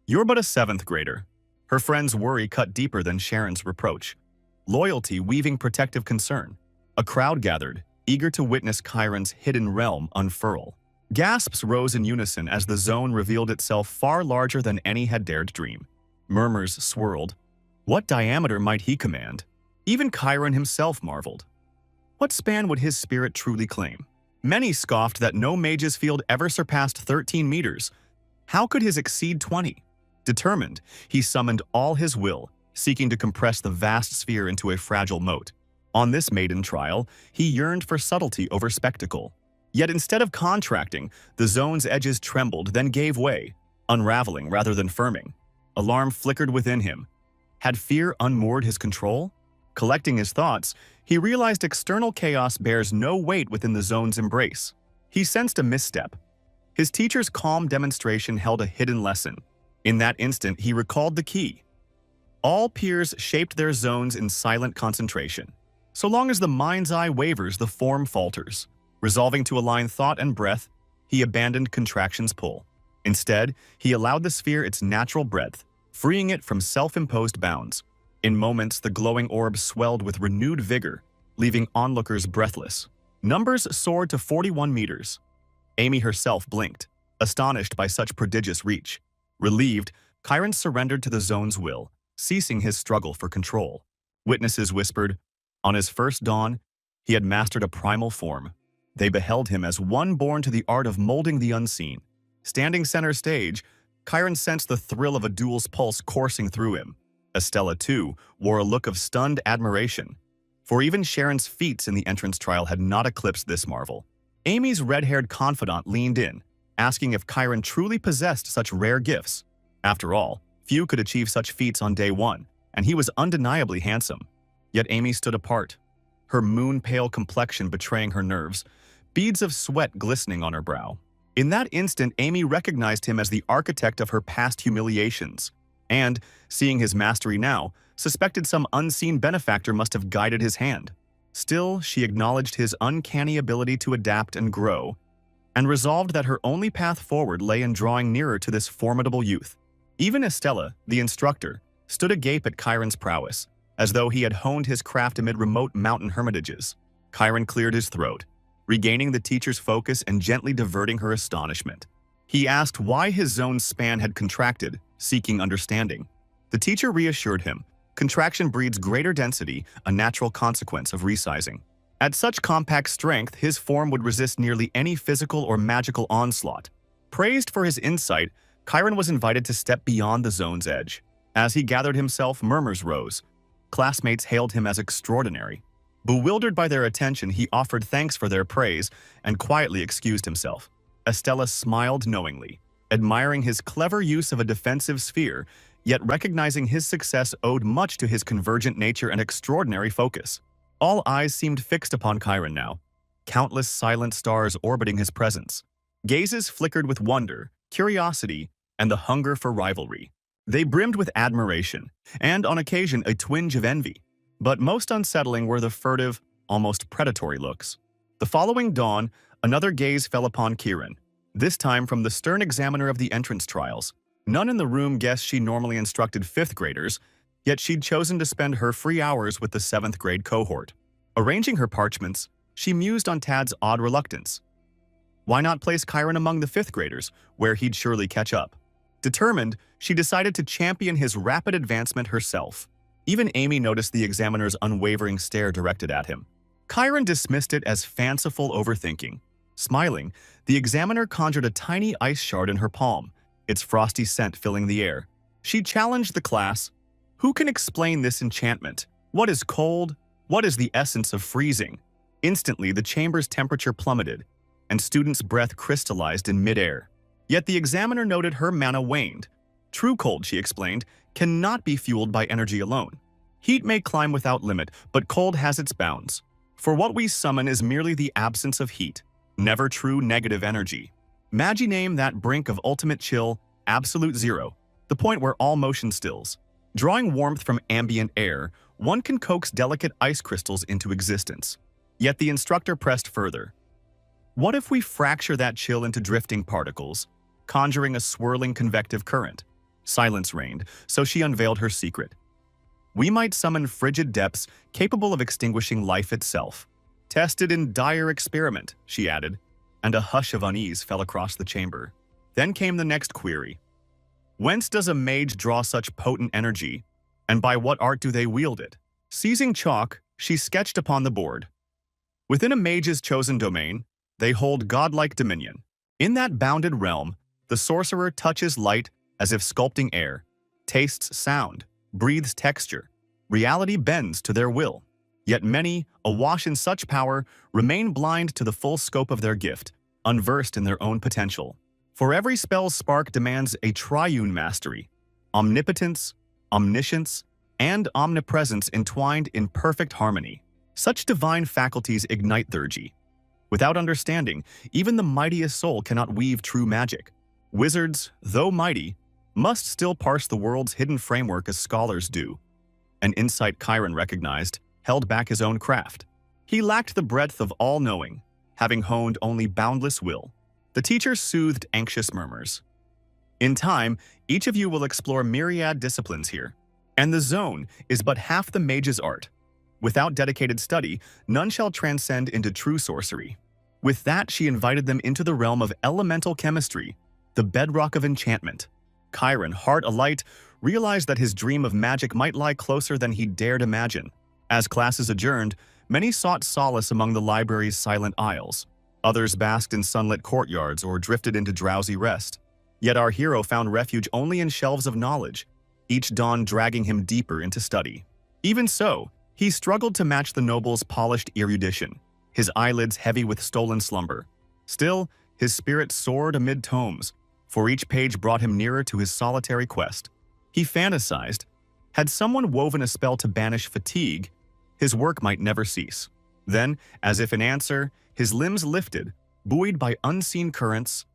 S1: "You're but a 7th grader." Her friend's worry cut deeper than Sharon's reproach. Loyalty weaving protective concern. A crowd gathered, eager to witness Chiron's hidden realm unfurl. Gasps rose in unison as the zone revealed itself far larger than any had dared dream. Murmurs swirled. What diameter might he command? Even Chiron himself marveled. What span would his spirit truly claim? Many scoffed that no mage's field ever surpassed 13 meters. How could his exceed 20? Determined, he summoned all his will, seeking to compress the vast sphere into a fragile mote. On this maiden trial, he yearned for subtlety over spectacle. Yet instead of contracting, the zone's edges trembled, then gave way, unraveling rather than firming. Alarm flickered within him. Had fear unmoored his control? Collecting his thoughts, he realized external chaos bears no weight within the zone's embrace. He sensed a misstep. His teacher's calm demonstration held a hidden lesson. In that instant, he recalled the key. All peers shaped their zones in silent concentration. So long as the mind's eye wavers, the form falters. Resolving to align thought and breath, he abandoned contraction's pull. Instead, he allowed the sphere its natural breadth, freeing it from self-imposed bounds. In moments, the glowing orb swelled with renewed vigor, leaving onlookers breathless. Numbers soared to 41 meters. Amy herself blinked, astonished by such prodigious reach. Relieved, Chiron surrendered to the zone's will, ceasing his struggle for control. Witnesses whispered, on his first dawn, he had mastered a primal form. They beheld him as one born to the art of molding the unseen. Standing center stage, Chiron sensed the thrill of a duel's pulse coursing through him. Estella, too, wore a look of stunned admiration, for even Sharon's feats in the entrance trial had not eclipsed this marvel. Amy's red-haired confidant leaned in, asking if Chiron truly possessed such rare gifts. After all, few could achieve such feats on day one, and he was undeniably handsome. Yet Amy stood apart, her moon-pale complexion betraying her nerves, beads of sweat glistening on her brow. In that instant, Amy recognized him as the architect of her past humiliations, and, seeing his mastery now, suspected some unseen benefactor must have guided his hand. Still, she acknowledged his uncanny ability to adapt and grow, and resolved that her only path forward lay in drawing nearer to this formidable youth. Even Estella, the instructor, stood agape at Chiron's prowess, as though he had honed his craft amid remote mountain hermitages. Chiron cleared his throat, regaining the teacher's focus and gently diverting her astonishment. He asked why his zone's span had contracted, seeking understanding. The teacher reassured him, contraction breeds greater density, a natural consequence of resizing. At such compact strength, his form would resist nearly any physical or magical onslaught. Praised for his insight, Chiron was invited to step beyond the zone's edge. As he gathered himself, murmurs rose. Classmates hailed him as extraordinary. Bewildered by their attention, he offered thanks for their praise and quietly excused himself. Estella smiled knowingly, admiring his clever use of a defensive sphere, yet recognizing his success owed much to his convergent nature and extraordinary focus. All eyes seemed fixed upon Chiron now, countless silent stars orbiting his presence. Gazes flickered with wonder, curiosity, and the hunger for rivalry. They brimmed with admiration, and on occasion a twinge of envy. But most unsettling were the furtive, almost predatory looks. The following dawn, another gaze fell upon Chiron, this time from the stern examiner of the entrance trials. None in the room guessed she normally instructed 5th graders, yet she'd chosen to spend her free hours with the 7th grade cohort. Arranging her parchments, she mused on Tad's odd reluctance. Why not place Chiron among the 5th graders, where he'd surely catch up? Determined, she decided to champion his rapid advancement herself. Even Amy noticed the examiner's unwavering stare directed at him. Chiron dismissed it as fanciful overthinking. Smiling, the examiner conjured a tiny ice shard in her palm, its frosty scent filling the air. She challenged the class. Who can explain this enchantment? What is cold? What is the essence of freezing? Instantly, the chamber's temperature plummeted, and students' breath crystallized in midair. Yet the examiner noted her mana waned. True cold, she explained, cannot be fueled by energy alone. Heat may climb without limit, but cold has its bounds. For what we summon is merely the absence of heat, never true negative energy. Name that brink of ultimate chill, absolute zero, the point where all motion stills. Drawing warmth from ambient air, one can coax delicate ice crystals into existence. Yet the instructor pressed further. What if we fracture that chill into drifting particles, conjuring a swirling convective current? Silence reigned, so she unveiled her secret. We might summon frigid depths capable of extinguishing life itself. Tested in dire experiment, she added, and a hush of unease fell across the chamber. Then came the next query. Whence does a mage draw such potent energy, and by what art do they wield it? Seizing chalk, she sketched upon the board. Within a mage's chosen domain, they hold godlike dominion. In that bounded realm, the sorcerer touches light as if sculpting air, tastes sound, breathes texture. Reality bends to their will. Yet many, awash in such power, remain blind to the full scope of their gift, unversed in their own potential. For every spell's spark demands a triune mastery, omnipotence, omniscience, and omnipresence entwined in perfect harmony. Such divine faculties ignite theurgy. Without understanding, even the mightiest soul cannot weave true magic. Wizards, though mighty, must still parse the world's hidden framework as scholars do. An insight Chiron recognized held back his own craft. He lacked the breadth of all-knowing, having honed only boundless will. The teacher soothed anxious murmurs. In time, each of you will explore myriad disciplines here, and the zone is but half the mage's art. Without dedicated study, none shall transcend into true sorcery. With that, she invited them into the realm of elemental chemistry, the bedrock of enchantment. Chiron, heart alight, realized that his dream of magic might lie closer than he dared imagine. As classes adjourned, many sought solace among the library's silent aisles. Others basked in sunlit courtyards or drifted into drowsy rest. Yet our hero found refuge only in shelves of knowledge, each dawn dragging him deeper into study. Even so, he struggled to match the noble's polished erudition, his eyelids heavy with stolen slumber. Still, his spirit soared amid tomes, for each page brought him nearer to his solitary quest. He fantasized, had someone woven a spell to banish fatigue, his work might never cease. Then, as if in answer, his limbs lifted, buoyed by unseen currents.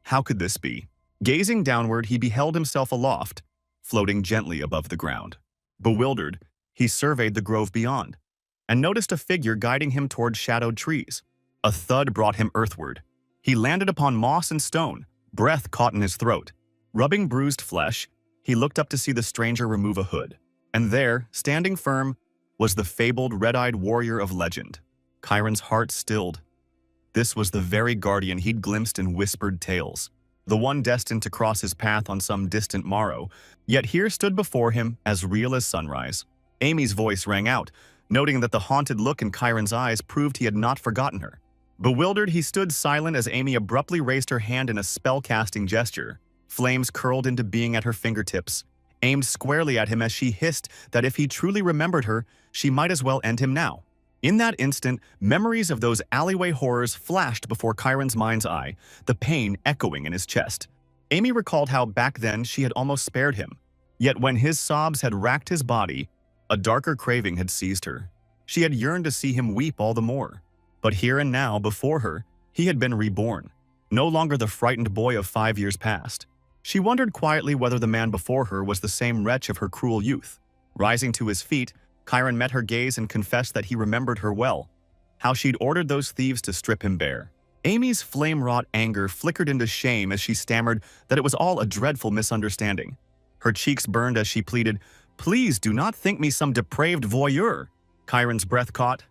S1: How could this be? Gazing downward, he beheld himself aloft, floating gently above the ground. Bewildered, he surveyed the grove beyond, and noticed a figure guiding him toward shadowed trees. A thud brought him earthward. He landed upon moss and stone, breath caught in his throat. Rubbing bruised flesh, he looked up to see the stranger remove a hood. And there, standing firm, was the fabled red-eyed warrior of legend. Chiron's heart stilled. This was the very guardian he'd glimpsed in whispered tales, the one destined to cross his path on some distant morrow, yet here stood before him as real as sunrise. Amy's voice rang out, noting that the haunted look in Chiron's eyes proved he had not forgotten her. Bewildered, he stood silent as Amy abruptly raised her hand in a spell-casting gesture. Flames curled into being at her fingertips, aimed squarely at him as she hissed that if he truly remembered her, she might as well end him now. In that instant, memories of those alleyway horrors flashed before Chiron's mind's eye, the pain echoing in his chest. Amy recalled how back then she had almost spared him. Yet when his sobs had racked his body, a darker craving had seized her. She had yearned to see him weep all the more. But here and now, before her, he had been reborn, no longer the frightened boy of 5 years past. She wondered quietly whether the man before her was the same wretch of her cruel youth. Rising to his feet, Chiron met her gaze and confessed that he remembered her well, how she'd ordered those thieves to strip him bare. Amy's flame-wrought anger flickered into shame as she stammered that it was all a dreadful misunderstanding. Her cheeks burned as she pleaded, "Please do not think me some depraved voyeur." Chiron's breath caught.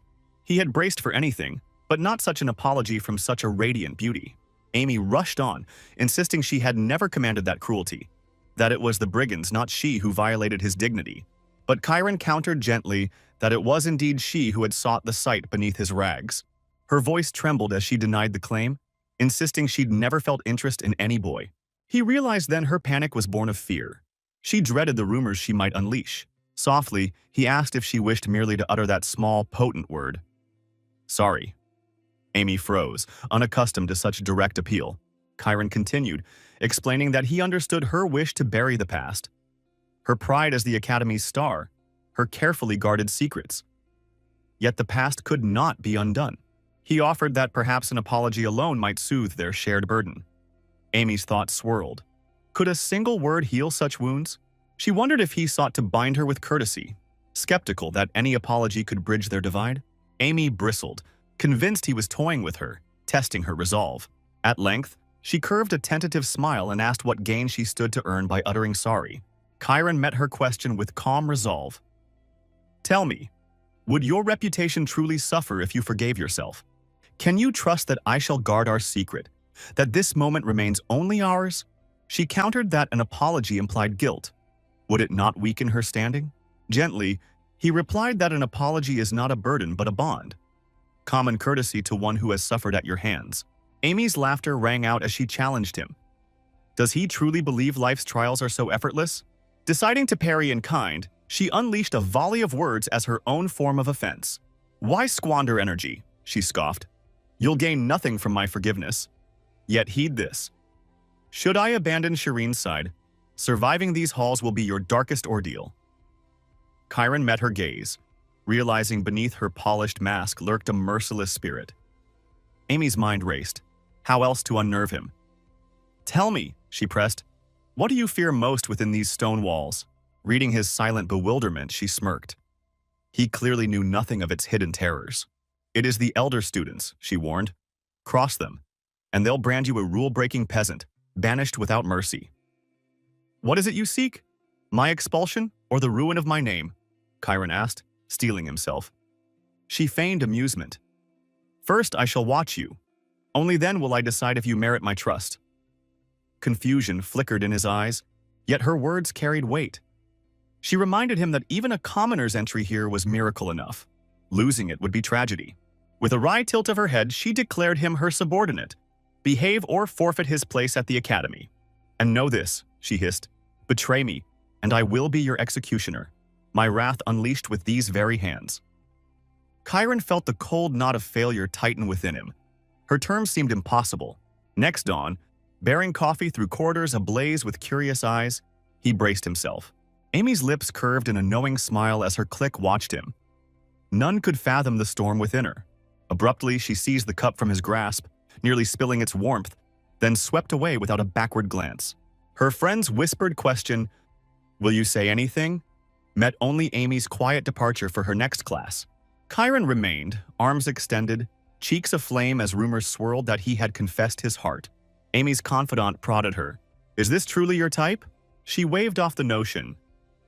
S1: He had braced for anything, but not such an apology from such a radiant beauty. Amy rushed on, insisting she had never commanded that cruelty, that it was the brigands, not she, who violated his dignity. But Chiron countered gently that it was indeed she who had sought the sight beneath his rags. Her voice trembled as she denied the claim, insisting she'd never felt interest in any boy. He realized then her panic was born of fear. She dreaded the rumors she might unleash. Softly, he asked if she wished merely to utter that small, potent word. "Sorry." Amy froze, unaccustomed to such direct appeal. Chiron continued, explaining that he understood her wish to bury the past, her pride as the Academy's star, her carefully guarded secrets. Yet the past could not be undone. He offered that perhaps an apology alone might soothe their shared burden. Amy's thoughts swirled. Could a single word heal such wounds? She wondered if he sought to bind her with courtesy, skeptical that any apology could bridge their divide. Amy bristled, convinced he was toying with her, testing her resolve. At length, she curved a tentative smile and asked what gain she stood to earn by uttering sorry. Chiron met her question with calm resolve. "Tell me, would your reputation truly suffer if you forgave yourself? Can you trust that I shall guard our secret, that this moment remains only ours?" She countered that an apology implied guilt. Would it not weaken her standing? Gently, he replied that an apology is not a burden but a bond. Common courtesy to one who has suffered at your hands. Amy's laughter rang out as she challenged him. Does he truly believe life's trials are so effortless? Deciding to parry in kind, she unleashed a volley of words as her own form of offense. "Why squander energy?" she scoffed. "You'll gain nothing from my forgiveness. Yet heed this. Should I abandon Shireen's side, surviving these halls will be your darkest ordeal." Chiron met her gaze, realizing beneath her polished mask lurked a merciless spirit. Amy's mind raced. How else to unnerve him? "Tell me," she pressed, "what do you fear most within these stone walls?" Reading his silent bewilderment, she smirked. He clearly knew nothing of its hidden terrors. "It is the elder students," she warned. "Cross them, and they'll brand you a rule-breaking peasant, banished without mercy." "What is it you seek? My expulsion or the ruin of my name?" Chiron asked, steeling himself. She feigned amusement. First, I shall watch you. Only then will I decide if you merit my trust." Confusion flickered in his eyes, yet her words carried weight. She reminded him that even a commoner's entry here was miracle enough. Losing it would be tragedy. With a wry tilt of her head, she declared him her subordinate. "Behave or forfeit his place at the academy. And know this," she hissed, "betray me, and I will be your executioner, my wrath unleashed with these very hands." Chiron felt the cold knot of failure tighten within him. Her terms seemed impossible. Next dawn, bearing coffee through corridors ablaze with curious eyes, he braced himself. Amy's lips curved in a knowing smile as her clique watched him. None could fathom the storm within her. Abruptly, she seized the cup from his grasp, nearly spilling its warmth, then swept away without a backward glance. Her friend's whispered question, "Will you say anything?" met only Amy's quiet departure for her next class. Chiron remained, arms extended, cheeks aflame as rumors swirled that he had confessed his heart. Amy's confidant prodded her. "Is this truly your type?" She waved off the notion.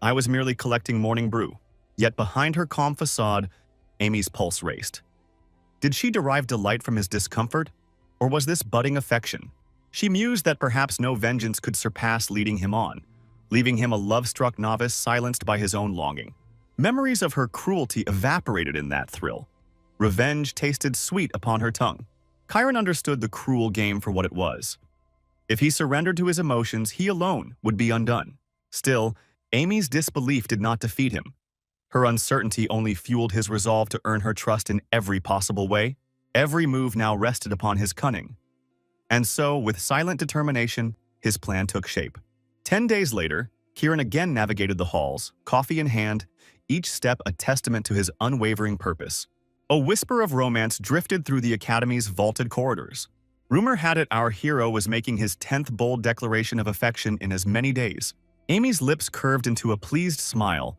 S1: "I was merely collecting morning brew." Yet behind her calm facade, Amy's pulse raced. Did she derive delight from his discomfort? Or was this budding affection? She mused that perhaps no vengeance could surpass leading him on, leaving him a love-struck novice silenced by his own longing. Memories of her cruelty evaporated in that thrill. Revenge tasted sweet upon her tongue. Chiron understood the cruel game for what it was. If he surrendered to his emotions, he alone would be undone. Still, Amy's disbelief did not defeat him. Her uncertainty only fueled his resolve to earn her trust in every possible way. Every move now rested upon his cunning. And so, with silent determination, his plan took shape. 10 days later, Chiron again navigated the halls, coffee in hand, each step a testament to his unwavering purpose. A whisper of romance drifted through the academy's vaulted corridors. Rumor had it our hero was making his 10th bold declaration of affection in as many days. Amy's lips curved into a pleased smile.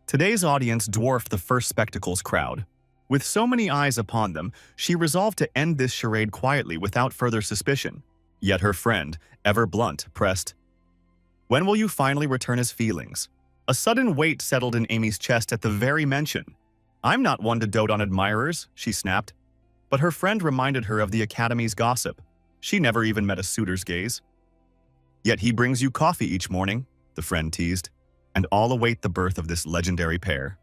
S1: Today's audience dwarfed the first spectacles crowd. With so many eyes upon them, she resolved to end this charade quietly without further suspicion. Yet her friend, ever blunt, pressed, "When will you finally return his feelings?" A sudden weight settled in Amy's chest at the very mention. "I'm not one to dote on admirers," she snapped. But her friend reminded her of the academy's gossip. She never even met a suitor's gaze. "Yet he brings you coffee each morning," the friend teased, "and all await the birth of this legendary pair."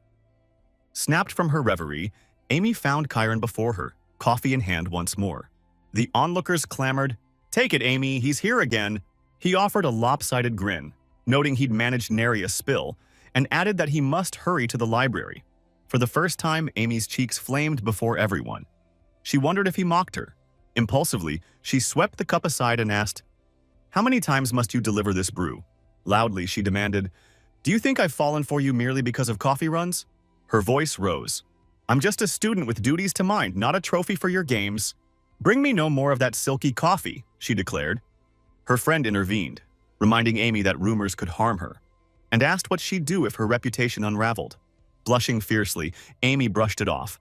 S1: Snapped from her reverie, Amy found Chiron before her, coffee in hand once more. The onlookers clamored, "Take it, Amy, he's here again." He offered a lopsided grin, noting he'd managed nary a spill, and added that he must hurry to the library. For the first time, Amy's cheeks flamed before everyone. She wondered if he mocked her. Impulsively, she swept the cup aside and asked, "How many times must you deliver this brew?" Loudly, she demanded, "Do you think I've fallen for you merely because of coffee runs?" Her voice rose. "I'm just a student with duties to mind, not a trophy for your games." "Bring me no more of that silky coffee," she declared. Her friend intervened, reminding Amy that rumors could harm her, and asked what she'd do if her reputation unraveled. Blushing fiercely, Amy brushed it off.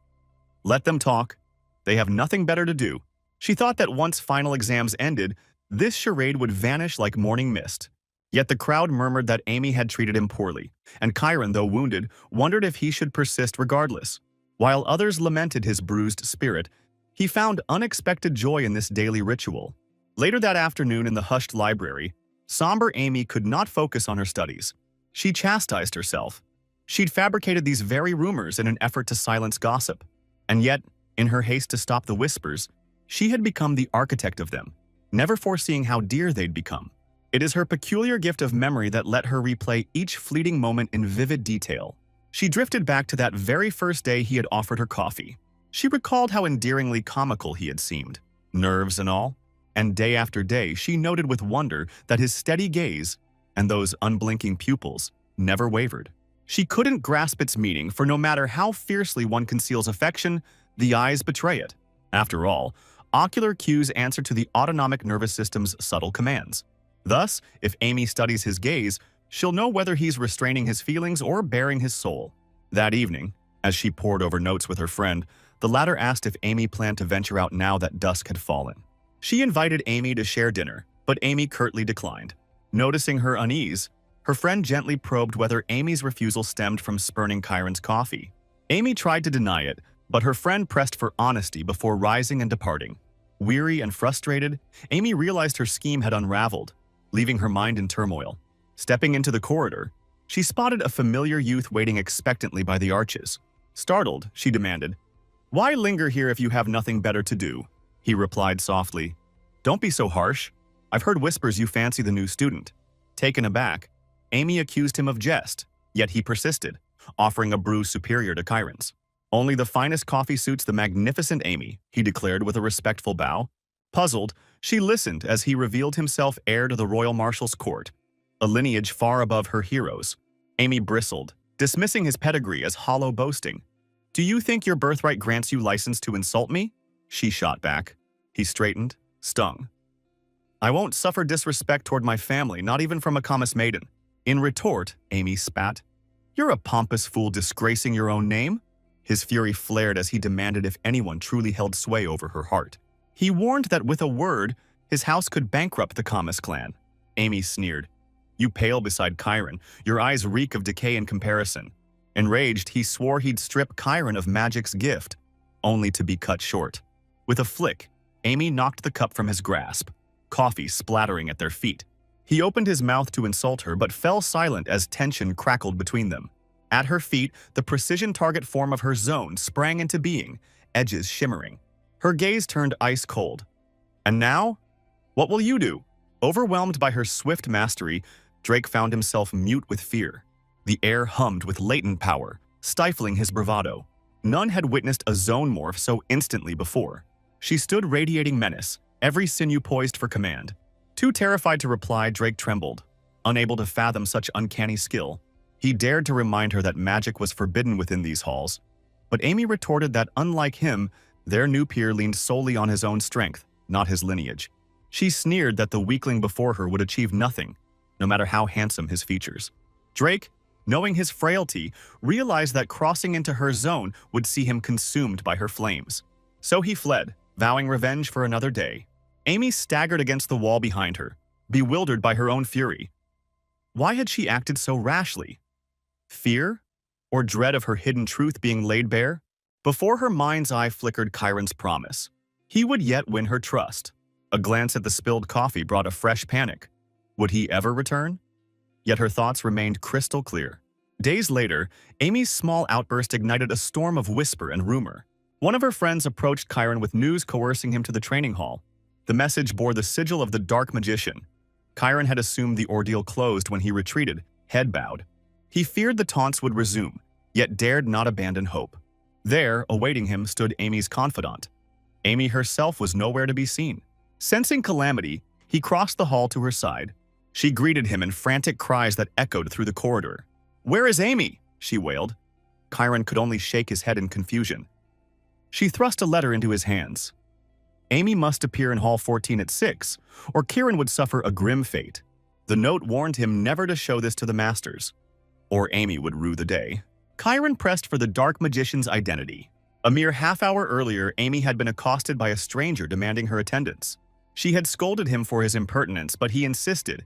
S1: Let them talk. They have nothing better to do. She thought that once final exams ended, this charade would vanish like morning mist. Yet the crowd murmured that Amy had treated him poorly, and Chiron, though wounded, wondered if he should persist regardless. While others lamented his bruised spirit, he found unexpected joy in this daily ritual. Later that afternoon in the hushed library, somber Amy could not focus on her studies. She chastised herself. She'd fabricated these very rumors in an effort to silence gossip. And yet, in her haste to stop the whispers, she had become the architect of them, never foreseeing how dear they'd become. It is her peculiar gift of memory that let her replay each fleeting moment in vivid detail. She drifted back to that very first day he had offered her coffee. She recalled how endearingly comical he had seemed, nerves and all. And day after day, she noted with wonder that his steady gaze and those unblinking pupils never wavered. She couldn't grasp its meaning, for no matter how fiercely one conceals affection, the eyes betray it. After all, ocular cues answer to the autonomic nervous system's subtle commands. Thus, if Amy studies his gaze, she'll know whether he's restraining his feelings or baring his soul. That evening, as she pored over notes with her friend, the latter asked if Amy planned to venture out now that dusk had fallen. She invited Amy to share dinner, but Amy curtly declined. Noticing her unease, her friend gently probed whether Amy's refusal stemmed from spurning Chiron's coffee. Amy tried to deny it, But her friend pressed for honesty before rising and departing. Weary and frustrated, Amy realized her scheme had unraveled, leaving her mind in turmoil. Stepping into the corridor, she spotted a familiar youth waiting expectantly by the arches. Startled, she demanded, "Why linger here if you have nothing better to do?" He replied softly, "Don't be so harsh. I've heard whispers you fancy the new student." Taken aback, Amy accused him of jest, yet he persisted, offering a brew superior to Chiron's. "Only the finest coffee suits the magnificent Amy," he declared with a respectful bow. Puzzled, she listened as he revealed himself heir to the royal marshal's court, a lineage far above her hero's. Amy bristled, dismissing his pedigree as hollow boasting. "Do you think your birthright grants you license to insult me?" She shot back. He straightened, stung. "I won't suffer disrespect toward my family, not even from a common maiden." In retort, Amy spat, "You're a pompous fool disgracing your own name." His fury flared as he demanded if anyone truly held sway over her heart. He warned that with a word, his house could bankrupt the Kamas clan. Amy sneered. "You pale beside Chiron. Your eyes reek of decay in comparison." Enraged, he swore he'd strip Chiron of magic's gift, only to be cut short. With a flick, Amy knocked the cup from his grasp, coffee splattering at their feet. He opened his mouth to insult her but fell silent as tension crackled between them. At her feet, the precision target form of her zone sprang into being, edges shimmering. Her gaze turned ice cold. "And now? What will you do?" Overwhelmed by her swift mastery, Drake found himself mute with fear. The air hummed with latent power, stifling his bravado. None had witnessed a zone morph so instantly before. She stood radiating menace, every sinew poised for command. Too terrified to reply, Drake trembled, unable to fathom such uncanny skill. He dared to remind her that magic was forbidden within these halls, but Amy retorted that, unlike him, their new peer leaned solely on his own strength, not his lineage. She sneered that the weakling before her would achieve nothing, no matter how handsome his features. Drake, knowing his frailty, realized that crossing into her zone would see him consumed by her flames. So he fled, vowing revenge for another day. Amy staggered against the wall behind her, bewildered by her own fury. Why had she acted so rashly? Fear? Or dread of her hidden truth being laid bare? Before her mind's eye flickered Chiron's promise. He would yet win her trust. A glance at the spilled coffee brought a fresh panic. Would he ever return? Yet her thoughts remained crystal clear. Days later, Amy's small outburst ignited a storm of whisper and rumor. One of her friends approached Chiron with news coercing him to the training hall. The message bore the sigil of the dark magician. Chiron had assumed the ordeal closed when he retreated, head bowed. He feared the taunts would resume, yet dared not abandon hope. There, awaiting him, stood Amy's confidant. Amy herself was nowhere to be seen. Sensing calamity, he crossed the hall to her side. She greeted him in frantic cries that echoed through the corridor. "Where is Amy?" she wailed. Chiron could only shake his head in confusion. She thrust a letter into his hands. Amy must appear in Hall 14 at 6, or Chiron would suffer a grim fate. The note warned him never to show this to the masters, or Amy would rue the day. Chiron pressed for the dark magician's identity. A mere half-hour earlier, Amy had been accosted by a stranger demanding her attendance. She had scolded him for his impertinence, but he insisted.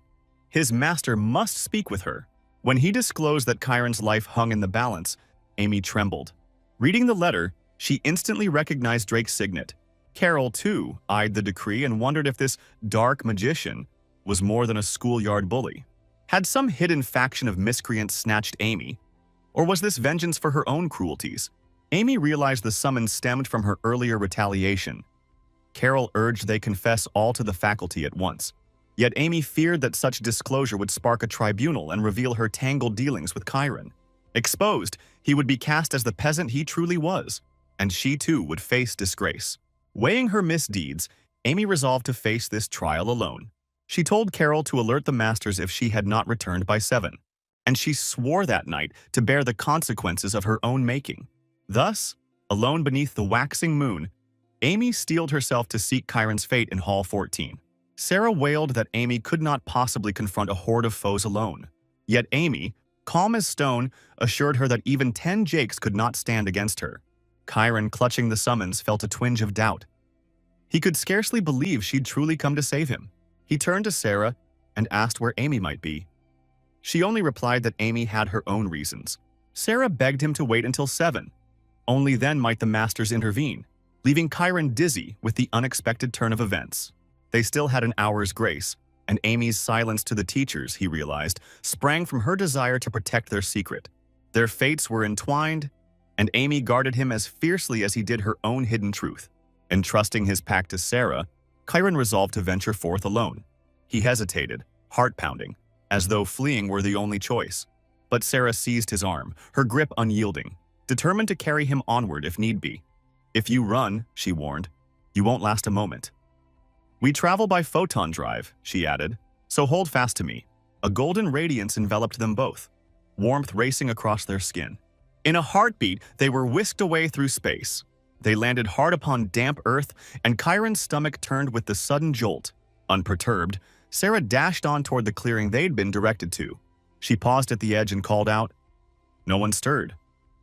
S1: His master must speak with her. When he disclosed that Chiron's life hung in the balance, Amy trembled. Reading the letter, she instantly recognized Drake's signet. Carol, too, eyed the decree and wondered if this dark magician was more than a schoolyard bully. Had some hidden faction of miscreants snatched Amy? Or was this vengeance for her own cruelties? Amy realized the summons stemmed from her earlier retaliation. Carol urged they confess all to the faculty at once. Yet Amy feared that such disclosure would spark a tribunal and reveal her tangled dealings with Chiron. Exposed, he would be cast as the peasant he truly was, and she too would face disgrace. Weighing her misdeeds, Amy resolved to face this trial alone. She told Carol to alert the masters if she had not returned by 7, and she swore that night to bear the consequences of her own making. Thus, alone beneath the waxing moon, Amy steeled herself to seek Chiron's fate in Hall 14. Sarah wailed that Amy could not possibly confront a horde of foes alone. Yet Amy, calm as stone, assured her that even 10 Jakes could not stand against her. Chiron, clutching the summons, felt a twinge of doubt. He could scarcely believe she'd truly come to save him. He turned to Sarah and asked where Amy might be. She only replied that Amy had her own reasons. Sarah begged him to wait until 7. Only then might the masters intervene, leaving Chiron dizzy with the unexpected turn of events. They still had an hour's grace, and Amy's silence to the teachers, he realized, sprang from her desire to protect their secret. Their fates were entwined, and Amy guarded him as fiercely as he did her own hidden truth. Entrusting his pack to Sarah, Chiron resolved to venture forth alone. He hesitated, heart-pounding, as though fleeing were the only choice. But Sarah seized his arm, her grip unyielding, determined to carry him onward if need be. "If you run," she warned, "you won't last a moment." "We travel by photon drive," she added, "so hold fast to me." A golden radiance enveloped them both, warmth racing across their skin. In a heartbeat, they were whisked away through space. They landed hard upon damp earth, and Chiron's stomach turned with the sudden jolt. Unperturbed, Sarah dashed on toward the clearing they'd been directed to. She paused at the edge and called out. No one stirred.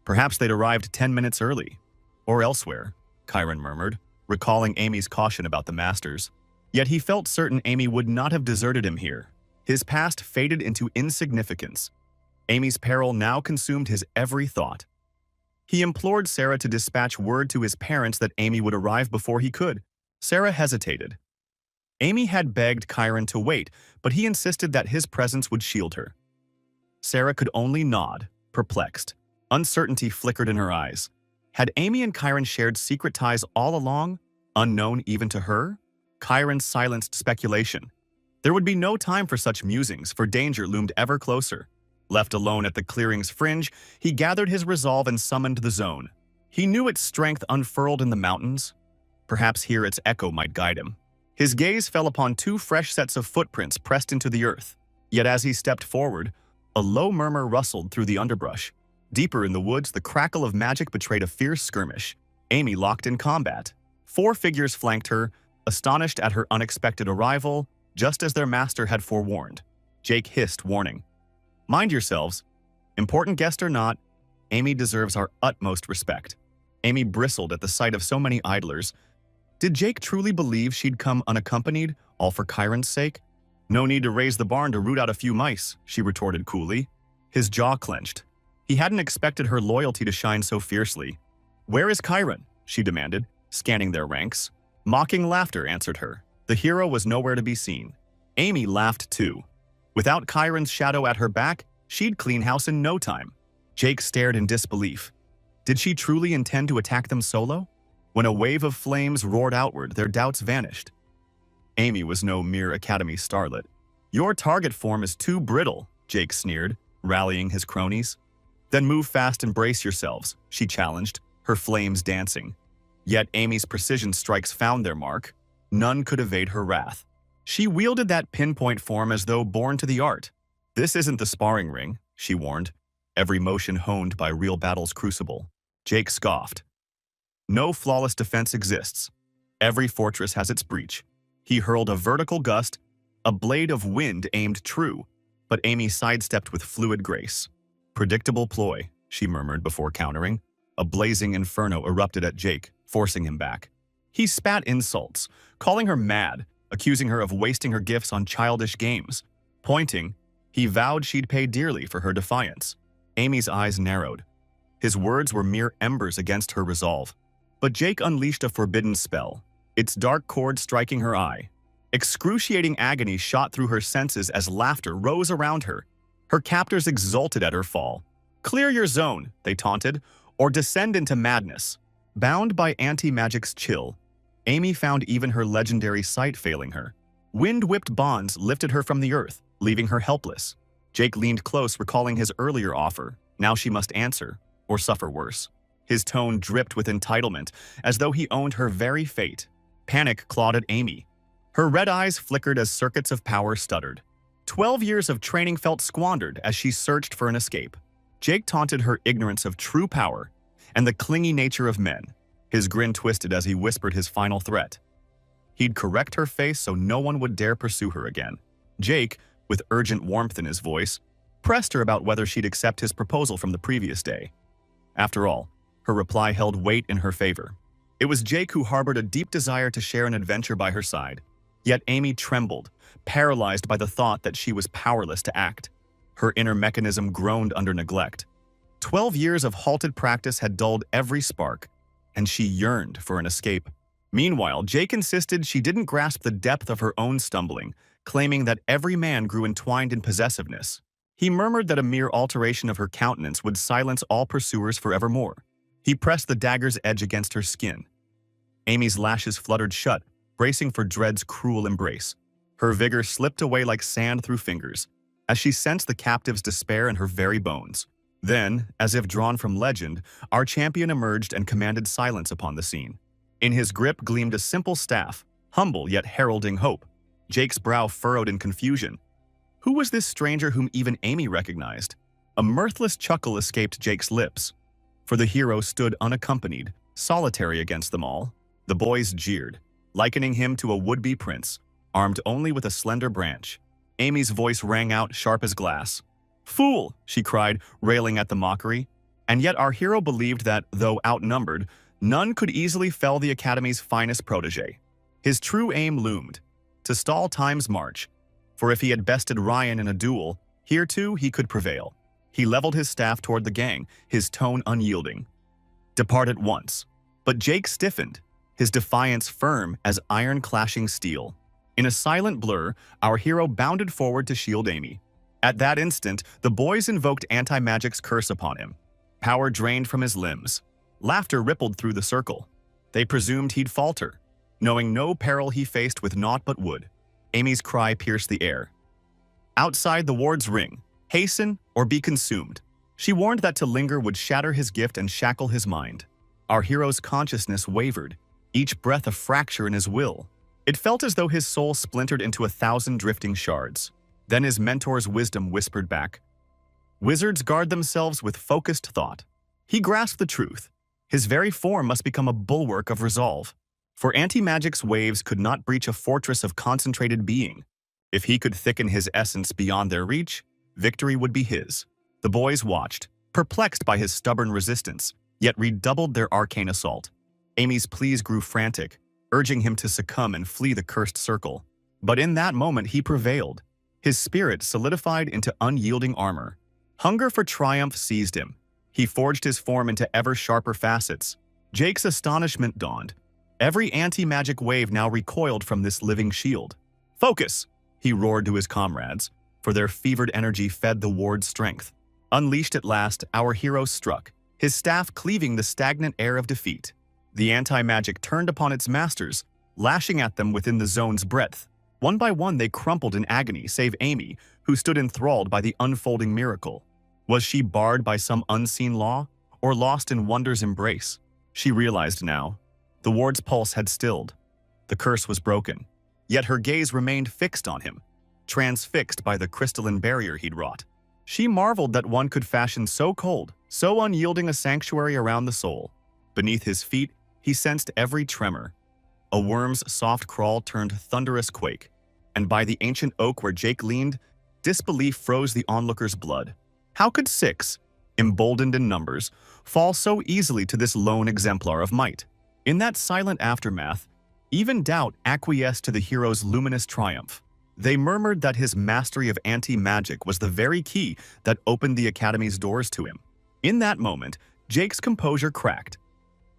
S1: Perhaps they'd arrived 10 minutes early. Or elsewhere, Chiron murmured, recalling Amy's caution about the masters. Yet he felt certain Amy would not have deserted him here. His past faded into insignificance. Amy's peril now consumed his every thought. He implored Sarah to dispatch word to his parents that Amy would arrive before he could. Sarah hesitated. Amy had begged Chiron to wait, but he insisted that his presence would shield her. Sarah could only nod, perplexed. Uncertainty flickered in her eyes. Had Amy and Chiron shared secret ties all along, unknown even to her? Chiron silenced speculation. There would be no time for such musings, for danger loomed ever closer. Left alone at the clearing's fringe, he gathered his resolve and summoned the zone. He knew its strength unfurled in the mountains. Perhaps here its echo might guide him. His gaze fell upon two fresh sets of footprints pressed into the earth. Yet as he stepped forward, a low murmur rustled through the underbrush. Deeper in the woods, the crackle of magic betrayed a fierce skirmish. Amy locked in combat. 4 figures flanked her, astonished at her unexpected arrival, just as their master had forewarned. Jake hissed, warning. "Mind yourselves. Important guest or not, Amy deserves our utmost respect." Amy bristled at the sight of so many idlers. Did Jake truly believe she'd come unaccompanied, all for Chiron's sake? "No need to raise the barn to root out a few mice," she retorted coolly. His jaw clenched. He hadn't expected her loyalty to shine so fiercely. "Where is Chiron?" she demanded, scanning their ranks. Mocking laughter answered her. The hero was nowhere to be seen. Amy laughed too. Without Chiron's shadow at her back, she'd clean house in no time. Jake stared in disbelief. Did she truly intend to attack them solo? When a wave of flames roared outward, their doubts vanished. Amy was no mere academy starlet. "Your target form is too brittle," Jake sneered, rallying his cronies. "Then move fast and brace yourselves," she challenged, her flames dancing. Yet Amy's precision strikes found their mark. None could evade her wrath. She wielded that pinpoint form as though born to the art. "This isn't the sparring ring," she warned, every motion honed by real battle's crucible. Jake scoffed. "No flawless defense exists. Every fortress has its breach." He hurled a vertical gust, a blade of wind aimed true, but Amy sidestepped with fluid grace. "Predictable ploy," she murmured before countering. A blazing inferno erupted at Jake, forcing him back. He spat insults, calling her mad, accusing her of wasting her gifts on childish games. Pointing, he vowed she'd pay dearly for her defiance. Amy's eyes narrowed. His words were mere embers against her resolve. But Jake unleashed a forbidden spell, its dark cord striking her eye. Excruciating agony shot through her senses as laughter rose around her. Her captors exulted at her fall. "Clear your zone," they taunted, "or descend into madness." Bound by anti-magic's chill, Amy found even her legendary sight failing her. Wind-whipped bonds lifted her from the earth, leaving her helpless. Jake leaned close, recalling his earlier offer. Now she must answer, or suffer worse. His tone dripped with entitlement, as though he owned her very fate. Panic clawed at Amy. Her red eyes flickered as circuits of power stuttered. 12 years of training felt squandered as she searched for an escape. Jake taunted her ignorance of true power and the clingy nature of men. His grin twisted as he whispered his final threat. He'd correct her face so no one would dare pursue her again. Jake, with urgent warmth in his voice, pressed her about whether she'd accept his proposal from the previous day. After all, her reply held weight in her favor. It was Jake who harbored a deep desire to share an adventure by her side. Yet Amy trembled, paralyzed by the thought that she was powerless to act. Her inner mechanism groaned under neglect. 12 years of halted practice had dulled every spark, and she yearned for an escape. Meanwhile, Jake insisted she didn't grasp the depth of her own stumbling, claiming that every man grew entwined in possessiveness. He murmured that a mere alteration of her countenance would silence all pursuers forevermore. He pressed the dagger's edge against her skin. Amy's lashes fluttered shut, bracing for dread's cruel embrace. Her vigor slipped away like sand through fingers, as she sensed the captive's despair in her very bones. Then, as if drawn from legend, our champion emerged and commanded silence upon the scene. In his grip gleamed a simple staff, humble yet heralding hope. Jake's brow furrowed in confusion. Who was this stranger whom even Amy recognized? A mirthless chuckle escaped Jake's lips, for the hero stood unaccompanied, solitary against them all. The boys jeered, likening him to a would-be prince, armed only with a slender branch. Amy's voice rang out sharp as glass. "Fool!" she cried, railing at the mockery. And yet our hero believed that, though outnumbered, none could easily fell the Academy's finest protege. His true aim loomed, to stall time's march, for if he had bested Ryan in a duel, here too he could prevail. He leveled his staff toward the gang, his tone unyielding. "Depart at once." But Jake stiffened, his defiance firm as iron-clashing steel. In a silent blur, our hero bounded forward to shield Amy. At that instant, the boys invoked anti-magic's curse upon him. Power drained from his limbs. Laughter rippled through the circle. They presumed he'd falter, knowing no peril he faced with naught but wood. Amy's cry pierced the air. Outside the ward's ring, hasten or be consumed. She warned that to linger would shatter his gift and shackle his mind. Our hero's consciousness wavered, each breath a fracture in his will. It felt as though his soul splintered into 1,000 drifting shards. Then his mentor's wisdom whispered back. Wizards guard themselves with focused thought. He grasped the truth. His very form must become a bulwark of resolve. For anti-magic's waves could not breach a fortress of concentrated being. If he could thicken his essence beyond their reach, victory would be his. The boys watched, perplexed by his stubborn resistance, yet redoubled their arcane assault. Amy's pleas grew frantic, urging him to succumb and flee the cursed circle. But in that moment he prevailed. His spirit solidified into unyielding armor. Hunger for triumph seized him. He forged his form into ever-sharper facets. Jake's astonishment dawned. Every anti-magic wave now recoiled from this living shield. "Focus!" he roared to his comrades, for their fevered energy fed the ward's strength. Unleashed at last, our hero struck, his staff cleaving the stagnant air of defeat. The anti-magic turned upon its masters, lashing at them within the zone's breadth. One by one they crumpled in agony, save Amy, who stood enthralled by the unfolding miracle. Was she barred by some unseen law, or lost in wonder's embrace? She realized now. The ward's pulse had stilled. The curse was broken. Yet her gaze remained fixed on him, transfixed by the crystalline barrier he'd wrought. She marveled that one could fashion so cold, so unyielding a sanctuary around the soul. Beneath his feet, he sensed every tremor. A worm's soft crawl turned thunderous quake, and by the ancient oak where Jake leaned, disbelief froze the onlooker's blood. How could 6, emboldened in numbers, fall so easily to this lone exemplar of might? In that silent aftermath, even doubt acquiesced to the hero's luminous triumph. They murmured that his mastery of anti-magic was the very key that opened the Academy's doors to him. In that moment, Jake's composure cracked.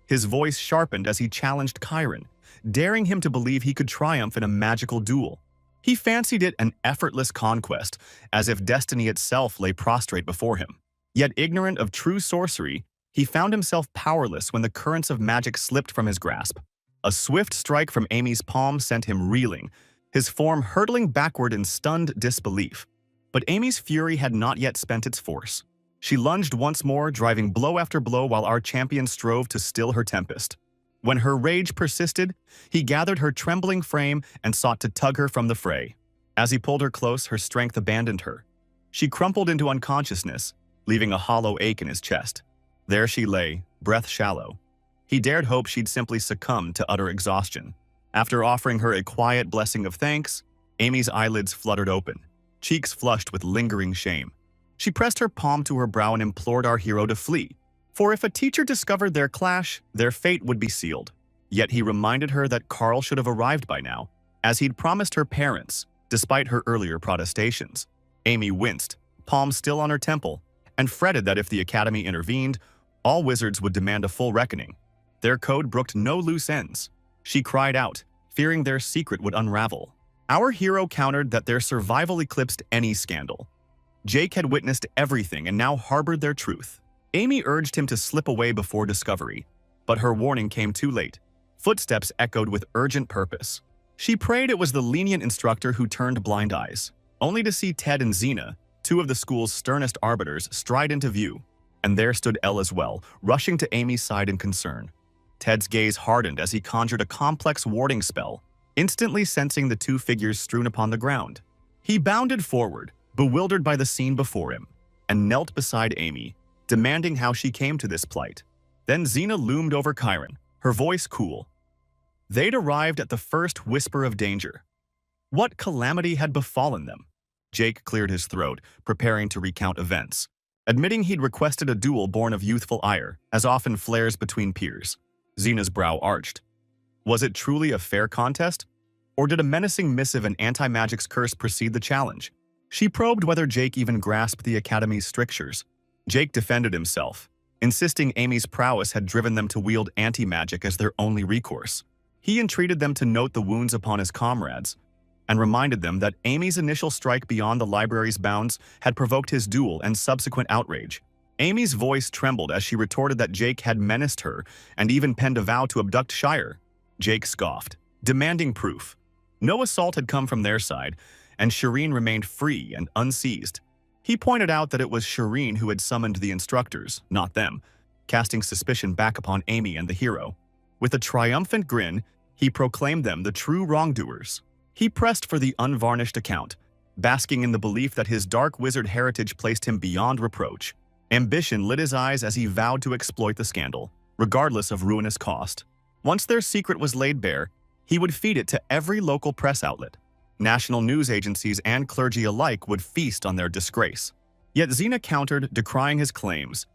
S1: His voice sharpened as he challenged Chiron, daring him to believe he could triumph in a magical duel. He fancied it an effortless conquest, as if destiny itself lay prostrate before him. Yet ignorant of true sorcery, he found himself powerless when the currents of magic slipped from his grasp. A swift strike from Amy's palm sent him reeling, his form hurtling backward in stunned disbelief. But Amy's fury had not yet spent its force. She lunged once more, driving blow after blow while our champion strove to still her tempest. When her rage persisted, he gathered her trembling frame and sought to tug her from the fray. As he pulled her close, her strength abandoned her. She crumpled into unconsciousness, leaving a hollow ache in his chest. There she lay, breath shallow. He dared hope she'd simply succumb to utter exhaustion. After offering her a quiet blessing of thanks, Amy's eyelids fluttered open, cheeks flushed with lingering shame. She pressed her palm to her brow and implored our hero to flee. For if a teacher discovered their clash, their fate would be sealed. Yet he reminded her that Carl should have arrived by now, as he'd promised her parents, despite her earlier protestations. Amy winced, palm still on her temple, and fretted that if the Academy intervened, all wizards would demand a full reckoning. Their code brooked no loose ends. She cried out, fearing their secret would unravel. Our hero countered that their survival eclipsed any scandal. Jake had witnessed everything and now harbored their truth. Amy urged him to slip away before discovery, but her warning came too late. Footsteps echoed with urgent purpose. She prayed it was the lenient instructor who turned blind eyes, only to see Ted and Xena, two of the school's sternest arbiters, stride into view. And there stood Elle as well, rushing to Amy's side in concern. Ted's gaze hardened as he conjured a complex warding spell, instantly sensing the two figures strewn upon the ground. He bounded forward, bewildered by the scene before him, and knelt beside Amy, demanding how she came to this plight. Then Xena loomed over Chiron, her voice cool. They'd arrived at the first whisper of danger. What calamity had befallen them? Jake cleared his throat, preparing to recount events, admitting he'd requested a duel born of youthful ire, as often flares between peers. Xena's brow arched. Was it truly a fair contest? Or did a menacing missive and anti-magic's curse precede the challenge? She probed whether Jake even grasped the Academy's strictures. Jake defended himself, insisting Amy's prowess had driven them to wield anti-magic as their only recourse. He entreated them to note the wounds upon his comrades, and reminded them that Amy's initial strike beyond the library's bounds had provoked his duel and subsequent outrage. Amy's voice trembled as she retorted that Jake had menaced her and even penned a vow to abduct Shire. Jake scoffed, demanding proof. No assault had come from their side, and Shireen remained free and unseized. He pointed out that it was Shireen who had summoned the instructors, not them, casting suspicion back upon Amy and the hero. With a triumphant grin, he proclaimed them the true wrongdoers. He pressed for the unvarnished account, basking in the belief that his dark wizard heritage placed him beyond reproach. Ambition lit his eyes as he vowed to exploit the scandal, regardless of ruinous cost. Once their secret was laid bare, he would feed it to every local press outlet. National news agencies and clergy alike would feast on their disgrace. Yet Xena countered, decrying his claims.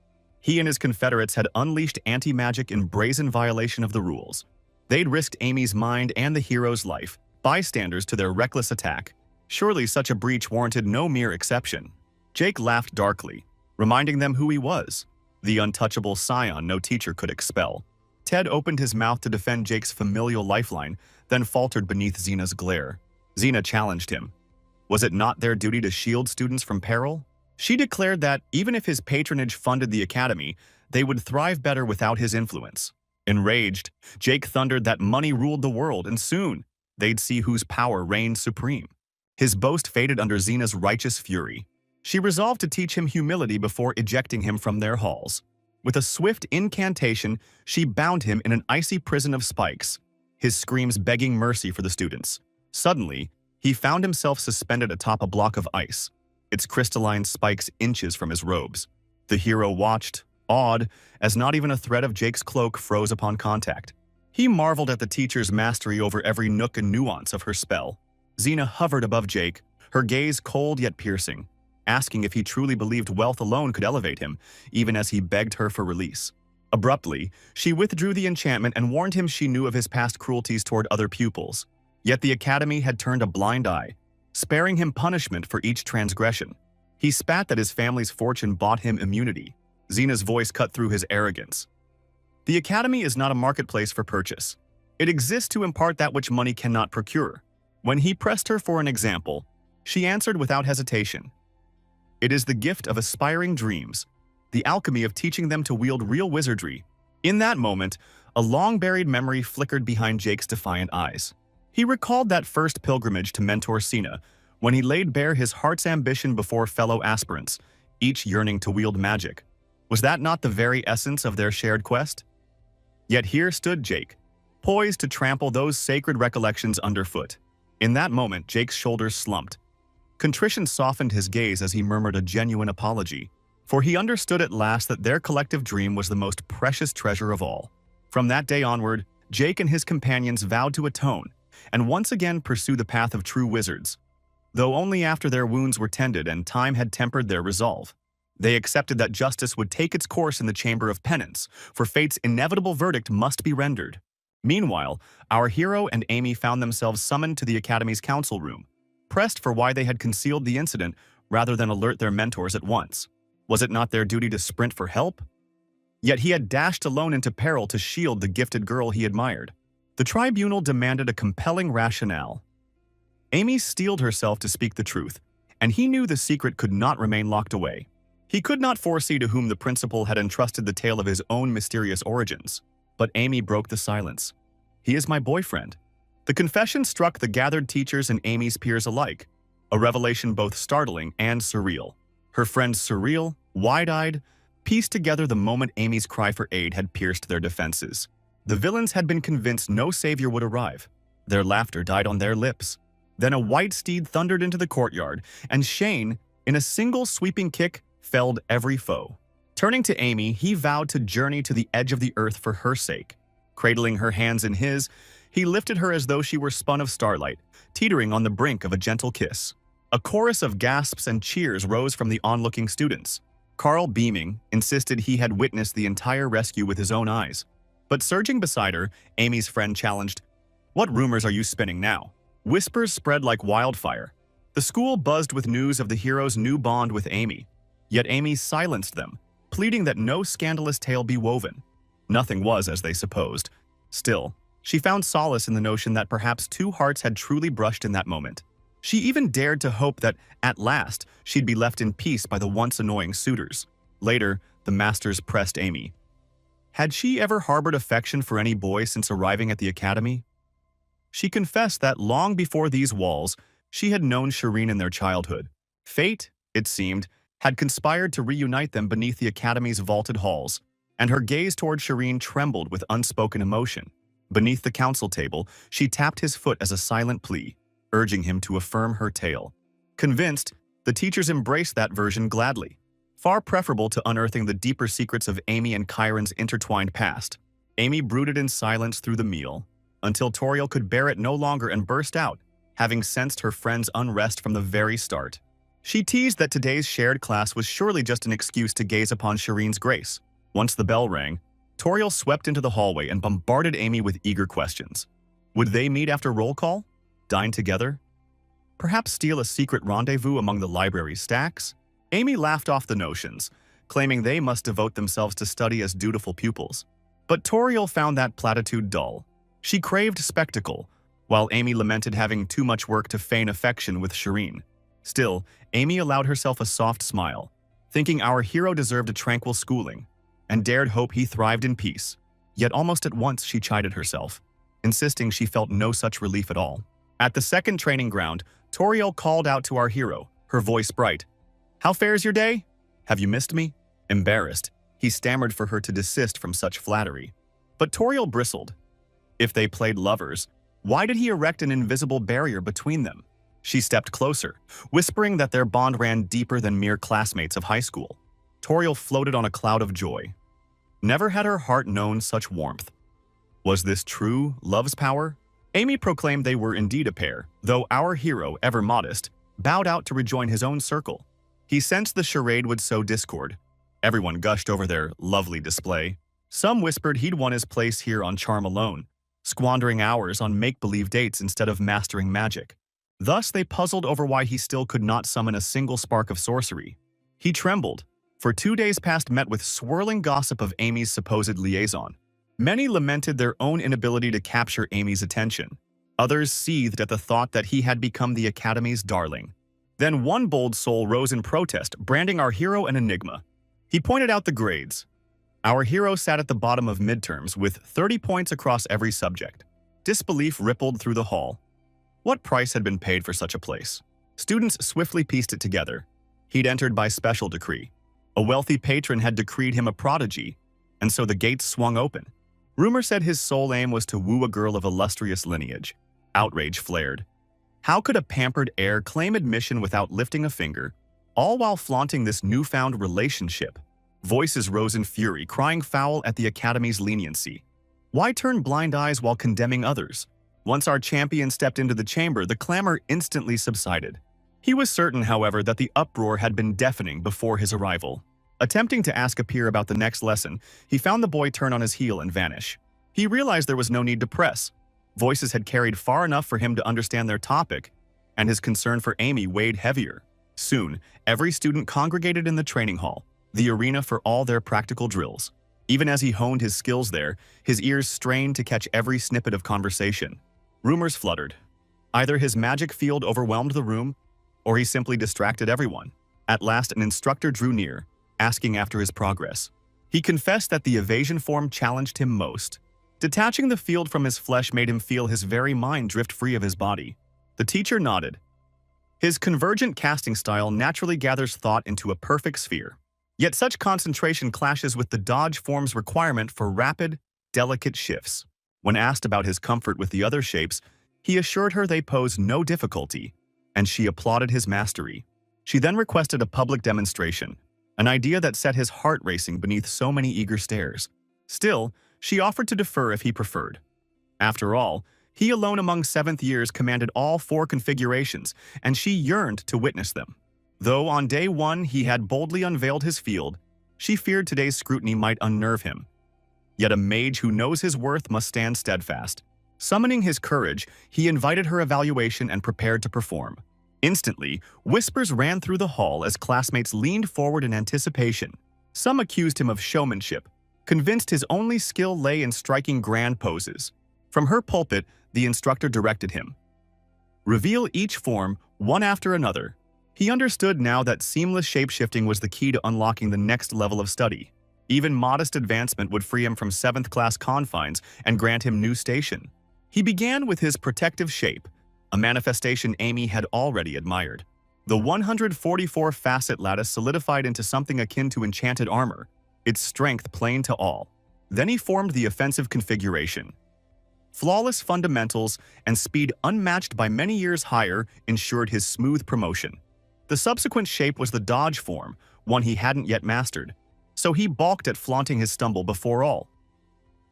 S1: He and his confederates had unleashed anti-magic in brazen violation of the rules. They'd risked Amy's mind and the hero's life, bystanders to their reckless attack. Surely such a breach warranted no mere exception. Jake laughed darkly, reminding them who he was, the untouchable scion no teacher could expel. Ted opened his mouth to defend Jake's familial lifeline, then faltered beneath Xena's glare. Xena challenged him. Was it not their duty to shield students from peril? She declared that, even if his patronage funded the Academy, they would thrive better without his influence. Enraged, Jake thundered that money ruled the world, and soon they'd see whose power reigned supreme. His boast faded under Xena's righteous fury. She resolved to teach him humility before ejecting him from their halls. With a swift incantation, she bound him in an icy prison of spikes, his screams begging mercy for the students. Suddenly, he found himself suspended atop a block of ice, its crystalline spikes inches from his robes. The hero watched, awed, as not even a thread of Jake's cloak froze upon contact. He marveled at the teacher's mastery over every nook and nuance of her spell. Xena hovered above Jake, her gaze cold yet piercing, asking if he truly believed wealth alone could elevate him, even as he begged her for release. Abruptly, she withdrew the enchantment and warned him she knew of his past cruelties toward other pupils. Yet the Academy had turned a blind eye, sparing him punishment for each transgression. He spat that his family's fortune bought him immunity. Xena's voice cut through his arrogance. The Academy is not a marketplace for purchase. It exists to impart that which money cannot procure. When he pressed her for an example, she answered without hesitation. It is the gift of aspiring dreams, the alchemy of teaching them to wield real wizardry. In that moment, a long-buried memory flickered behind Jake's defiant eyes. He recalled that first pilgrimage to mentor Sina, when he laid bare his heart's ambition before fellow aspirants, each yearning to wield magic. Was that not the very essence of their shared quest? Yet here stood Jake, poised to trample those sacred recollections underfoot. In that moment, Jake's shoulders slumped. Contrition softened his gaze as he murmured a genuine apology, for he understood at last that their collective dream was the most precious treasure of all. From that day onward, Jake and his companions vowed to atone, and once again pursue the path of true wizards, though only after their wounds were tended and time had tempered their resolve. They accepted that justice would take its course in the chamber of penance, for fate's inevitable verdict must be rendered. Meanwhile, our hero and Amy found themselves summoned to the Academy's council room, pressed for why they had concealed the incident rather than alert their mentors at once. Was it not their duty to sprint for help? Yet he had dashed alone into peril to shield the gifted girl he admired. The tribunal demanded a compelling rationale. Amy steeled herself to speak the truth, and he knew the secret could not remain locked away. He could not foresee to whom the principal had entrusted the tale of his own mysterious origins. But Amy broke the silence. "He is my boyfriend." The confession struck the gathered teachers and Amy's peers alike, a revelation both startling and surreal. Her friends surreal, wide-eyed, pieced together the moment Amy's cry for aid had pierced their defenses. The villains had been convinced no savior would arrive. Their laughter died on their lips. Then a white steed thundered into the courtyard, and Shane, in a single sweeping kick, felled every foe. Turning to Amy, he vowed to journey to the edge of the earth for her sake. Cradling her hands in his, he lifted her as though she were spun of starlight, teetering on the brink of a gentle kiss. A chorus of gasps and cheers rose from the onlooking students. Carl, beaming, insisted he had witnessed the entire rescue with his own eyes. But surging beside her, Amy's friend challenged, "What rumors are you spinning now?" Whispers spread like wildfire. The school buzzed with news of the hero's new bond with Amy. Yet Amy silenced them, pleading that no scandalous tale be woven. Nothing was as they supposed. Still, she found solace in the notion that perhaps two hearts had truly brushed in that moment. She even dared to hope that, at last, she'd be left in peace by the once annoying suitors. Later, the masters pressed Amy. Had she ever harbored affection for any boy since arriving at the academy? She confessed that long before these walls, she had known Shireen in their childhood. Fate, it seemed, had conspired to reunite them beneath the academy's vaulted halls, and her gaze toward Shireen trembled with unspoken emotion. Beneath the council table, she tapped his foot as a silent plea, urging him to affirm her tale. Convinced, the teachers embraced that version gladly, far preferable to unearthing the deeper secrets of Amy and Kyron's intertwined past. Amy brooded in silence through the meal, until Toriel could bear it no longer and burst out, having sensed her friend's unrest from the very start. She teased that today's shared class was surely just an excuse to gaze upon Shireen's grace. Once the bell rang, Toriel swept into the hallway and bombarded Amy with eager questions. Would they meet after roll call? Dine together? Perhaps steal a secret rendezvous among the library's stacks? Amy laughed off the notions, claiming they must devote themselves to study as dutiful pupils. But Toriel found that platitude dull. She craved spectacle, while Amy lamented having too much work to feign affection with Shireen. Still, Amy allowed herself a soft smile, thinking our hero deserved a tranquil schooling, and dared hope he thrived in peace. Yet almost at once she chided herself, insisting she felt no such relief at all. At the second training ground, Toriel called out to our hero, her voice bright. "How fares your day? Have you missed me?" Embarrassed, he stammered for her to desist from such flattery. But Toriel bristled. If they played lovers, why did he erect an invisible barrier between them? She stepped closer, whispering that their bond ran deeper than mere classmates of high school. Toriel floated on a cloud of joy. Never had her heart known such warmth. Was this true love's power? Amy proclaimed they were indeed a pair, though our hero, ever modest, bowed out to rejoin his own circle. He sensed the charade would sow discord. Everyone gushed over their lovely display. Some whispered he'd won his place here on charm alone, squandering hours on make-believe dates instead of mastering magic. Thus they puzzled over why he still could not summon a single spark of sorcery. He trembled, for 2 days past met with swirling gossip of Amy's supposed liaison. Many lamented their own inability to capture Amy's attention. Others seethed at the thought that he had become the Academy's darling. Then one bold soul rose in protest, branding our hero an enigma. He pointed out the grades. Our hero sat at the bottom of midterms with 30 points across every subject. Disbelief rippled through the hall. What price had been paid for such a place? Students swiftly pieced it together. He'd entered by special decree. A wealthy patron had decreed him a prodigy, and so the gates swung open. Rumor said his sole aim was to woo a girl of illustrious lineage. Outrage flared. How could a pampered heir claim admission without lifting a finger, all while flaunting this newfound relationship? Voices rose in fury, crying foul at the Academy's leniency. Why turn blind eyes while condemning others? Once our champion stepped into the chamber, the clamor instantly subsided. He was certain, however, that the uproar had been deafening before his arrival. Attempting to ask a peer about the next lesson, he found the boy turn on his heel and vanish. He realized there was no need to press. Voices had carried far enough for him to understand their topic, and his concern for Amy weighed heavier. Soon, every student congregated in the training hall. the arena for all their practical drills. Even as he honed his skills there, his ears strained to catch every snippet of conversation. Rumors fluttered. Either his magic field overwhelmed the room, or he simply distracted everyone. At last, an instructor drew near, asking after his progress. He confessed that the evasion form challenged him most. Detaching the field from his flesh made him feel his very mind drift free of his body. The teacher nodded. His convergent casting style naturally gathers thought into a perfect sphere. Yet such concentration clashes with the dodge form's requirement for rapid, delicate shifts. When asked about his comfort with the other shapes, he assured her they pose no difficulty, and she applauded his mastery. She then requested a public demonstration, an idea that set his heart racing beneath so many eager stares. Still, she offered to defer if he preferred. After all, he alone among 7th years commanded all 4 configurations, and she yearned to witness them. Though on day 1 he had boldly unveiled his field, she feared today's scrutiny might unnerve him. Yet a mage who knows his worth must stand steadfast. Summoning his courage, he invited her evaluation and prepared to perform. Instantly, whispers ran through the hall as classmates leaned forward in anticipation. Some accused him of showmanship, convinced his only skill lay in striking grand poses. From her pulpit, the instructor directed him. Reveal each form, one after another. He understood now that seamless shape-shifting was the key to unlocking the next level of study. Even modest advancement would free him from 7th class confines and grant him new station. He began with his protective shape, a manifestation Amy had already admired. The 144-facet lattice solidified into something akin to enchanted armor, its strength plain to all. Then he formed the offensive configuration. Flawless fundamentals and speed unmatched by many years higher ensured his smooth promotion. The subsequent shape was the dodge form, one he hadn't yet mastered, so he balked at flaunting his stumble before all.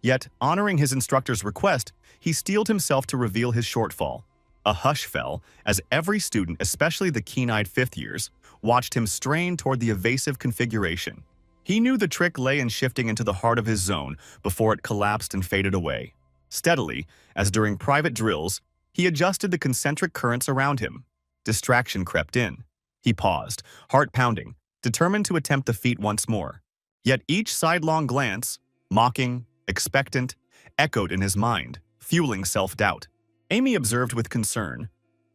S1: Yet, honoring his instructor's request, he steeled himself to reveal his shortfall. A hush fell as every student, especially the keen-eyed 5th years, watched him strain toward the evasive configuration. He knew the trick lay in shifting into the heart of his zone before it collapsed and faded away. Steadily, as during private drills, he adjusted the concentric currents around him. Distraction crept in. He paused, heart pounding, determined to attempt the feat once more. Yet each sidelong glance, mocking, expectant, echoed in his mind, fueling self-doubt. Amy observed with concern,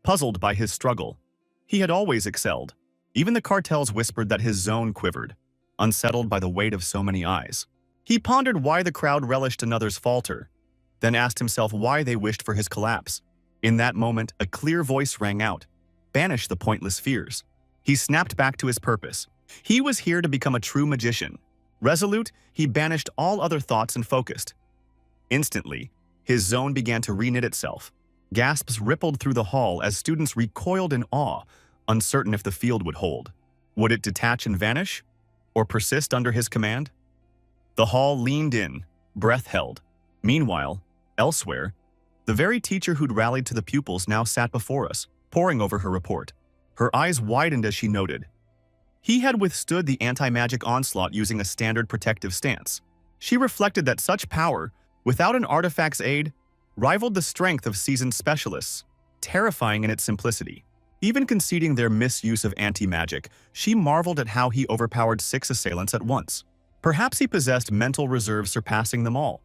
S1: puzzled by his struggle. He had always excelled. Even the cartels whispered that his zone quivered, unsettled by the weight of so many eyes. He pondered why the crowd relished another's falter, then asked himself why they wished for his collapse. In that moment, a clear voice rang out, "Banish the pointless fears." He snapped back to his purpose. He was here to become a true magician. Resolute, he banished all other thoughts and focused. Instantly, his zone began to reknit itself. Gasps rippled through the hall as students recoiled in awe, uncertain if the field would hold. Would it detach and vanish, or persist under his command? The hall leaned in, breath held. Meanwhile, elsewhere, the very teacher who'd rallied to the pupils now sat before us, poring over her report. Her eyes widened as she noted. He had withstood the anti-magic onslaught using a standard protective stance. She reflected that such power, without an artifact's aid, rivaled the strength of seasoned specialists, terrifying in its simplicity. Even conceding their misuse of anti-magic, she marveled at how he overpowered 6 assailants at once. Perhaps he possessed mental reserves surpassing them all.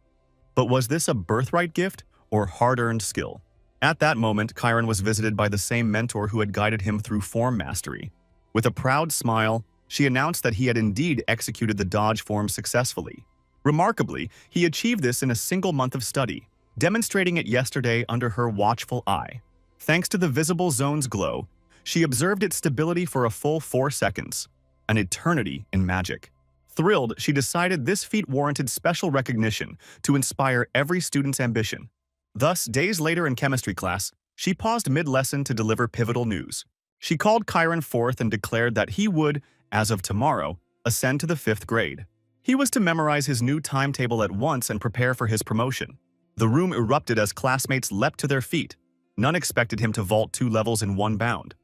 S1: But was this a birthright gift or hard-earned skill? At that moment, Chiron was visited by the same mentor who had guided him through form mastery. With a proud smile, she announced that he had indeed executed the dodge form successfully. Remarkably, he achieved this in a single month of study, demonstrating it yesterday under her watchful eye. Thanks to the visible zone's glow, she observed its stability for a full 4 seconds, an eternity in magic. Thrilled, she decided this feat warranted special recognition to inspire every student's ambition. Thus, days later in chemistry class, she paused mid-lesson to deliver pivotal news. She called Chiron forth and declared that he would, as of tomorrow, ascend to the 5th grade. He was to memorize his new timetable at once and prepare for his promotion. The room erupted as classmates leapt to their feet. None expected him to vault 2 levels in one bound.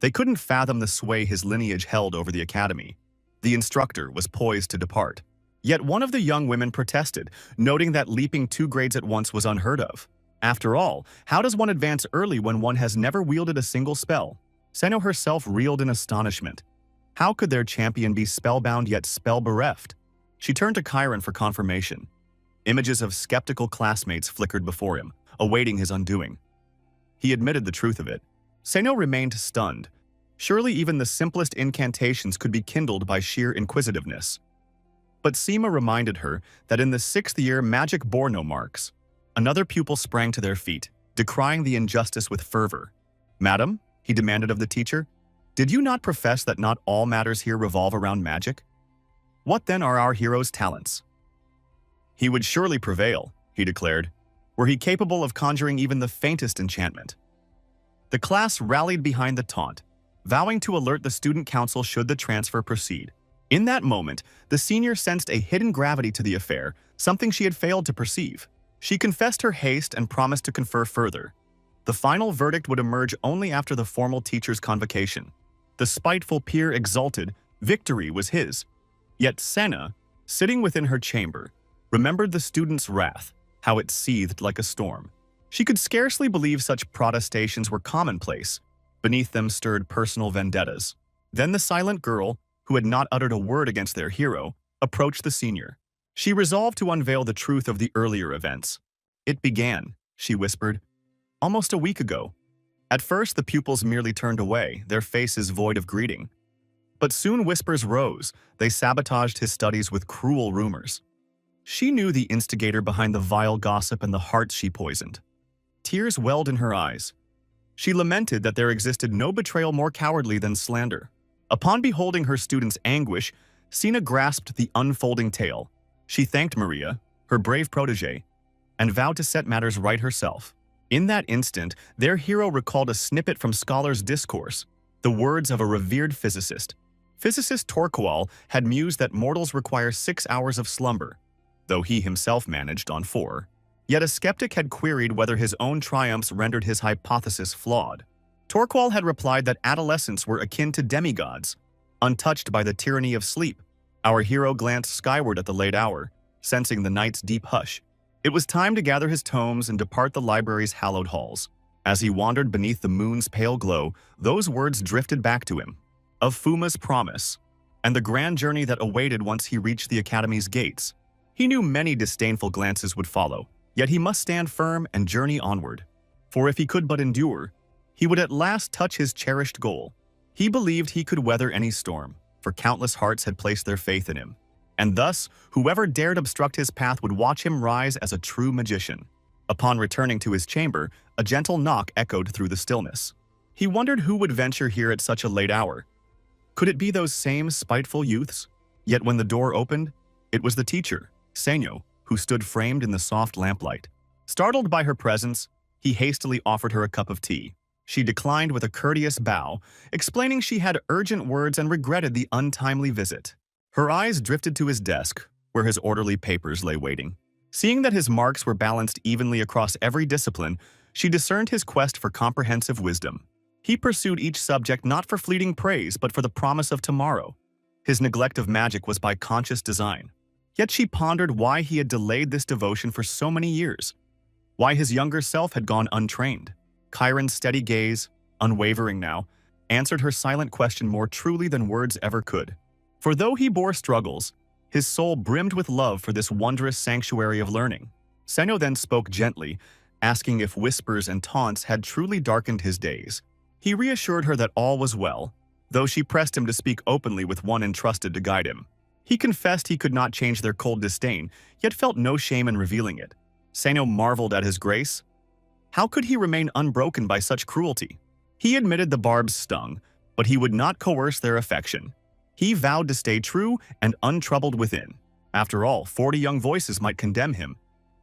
S1: They couldn't fathom the sway his lineage held over the academy. The instructor was poised to depart. Yet one of the young women protested, noting that leaping 2 grades at once was unheard of. After all, how does one advance early when one has never wielded a single spell? Seno herself reeled in astonishment. How could their champion be spellbound yet spell-bereft? She turned to Chiron for confirmation. Images of skeptical classmates flickered before him, awaiting his undoing. He admitted the truth of it. Seno remained stunned. Surely even the simplest incantations could be kindled by sheer inquisitiveness. But Seema reminded her that in the 6th year magic bore no marks. Another pupil sprang to their feet, decrying the injustice with fervor. "Madam," he demanded of the teacher, "did you not profess that not all matters here revolve around magic? What then are our hero's talents?" "He would surely prevail," he declared, "were he capable of conjuring even the faintest enchantment." The class rallied behind the taunt, vowing to alert the student council should the transfer proceed. In that moment, the senior sensed a hidden gravity to the affair, something she had failed to perceive. She confessed her haste and promised to confer further. The final verdict would emerge only after the formal teacher's convocation. The spiteful peer exulted, victory was his. Yet Senna, sitting within her chamber, remembered the student's wrath, how it seethed like a storm. She could scarcely believe such protestations were commonplace. Beneath them stirred personal vendettas. Then the silent girl, who had not uttered a word against their hero, approached the senior. She resolved to unveil the truth of the earlier events. "It began," she whispered, "almost a week ago." At first, the pupils merely turned away, their faces void of greeting. But soon whispers rose. They sabotaged his studies with cruel rumors. She knew the instigator behind the vile gossip and the hearts she poisoned. Tears welled in her eyes. She lamented that there existed no betrayal more cowardly than slander. Upon beholding her student's anguish, Sina grasped the unfolding tale. She thanked Maria, her brave protege, and vowed to set matters right herself. In that instant, their hero recalled a snippet from Scholar's discourse, the words of a revered physicist. Physicist Torqual had mused that mortals require 6 hours of slumber, though he himself managed on 4. Yet a skeptic had queried whether his own triumphs rendered his hypothesis flawed. Torqual had replied that adolescents were akin to demigods, untouched by the tyranny of sleep. Our hero glanced skyward at the late hour, sensing the night's deep hush. It was time to gather his tomes and depart the library's hallowed halls. As he wandered beneath the moon's pale glow, those words drifted back to him, of Fuma's promise, and the grand journey that awaited once he reached the academy's gates. He knew many disdainful glances would follow, yet he must stand firm and journey onward. For if he could but endure, he would at last touch his cherished goal. He believed he could weather any storm, for countless hearts had placed their faith in him. And thus, whoever dared obstruct his path would watch him rise as a true magician. Upon returning to his chamber, a gentle knock echoed through the stillness. He wondered who would venture here at such a late hour. Could it be those same spiteful youths? Yet when the door opened, it was the teacher, Senyo, who stood framed in the soft lamplight. Startled by her presence, he hastily offered her a cup of tea. She declined with a courteous bow, explaining she had urgent words and regretted the untimely visit. Her eyes drifted to his desk, where his orderly papers lay waiting. Seeing that his marks were balanced evenly across every discipline, she discerned his quest for comprehensive wisdom. He pursued each subject not for fleeting praise, but for the promise of tomorrow. His neglect of magic was by conscious design. Yet she pondered why he had delayed this devotion for so many years, why his younger self had gone untrained. Chiron's steady gaze, unwavering now, answered her silent question more truly than words ever could. For though he bore struggles, his soul brimmed with love for this wondrous sanctuary of learning. Senyo then spoke gently, asking if whispers and taunts had truly darkened his days. He reassured her that all was well, though she pressed him to speak openly with one entrusted to guide him. He confessed he could not change their cold disdain, yet felt no shame in revealing it. Senyo marveled at his grace. How could he remain unbroken by such cruelty? He admitted the barbs stung, but he would not coerce their affection. He vowed to stay true and untroubled within. After all, 40 young voices might condemn him,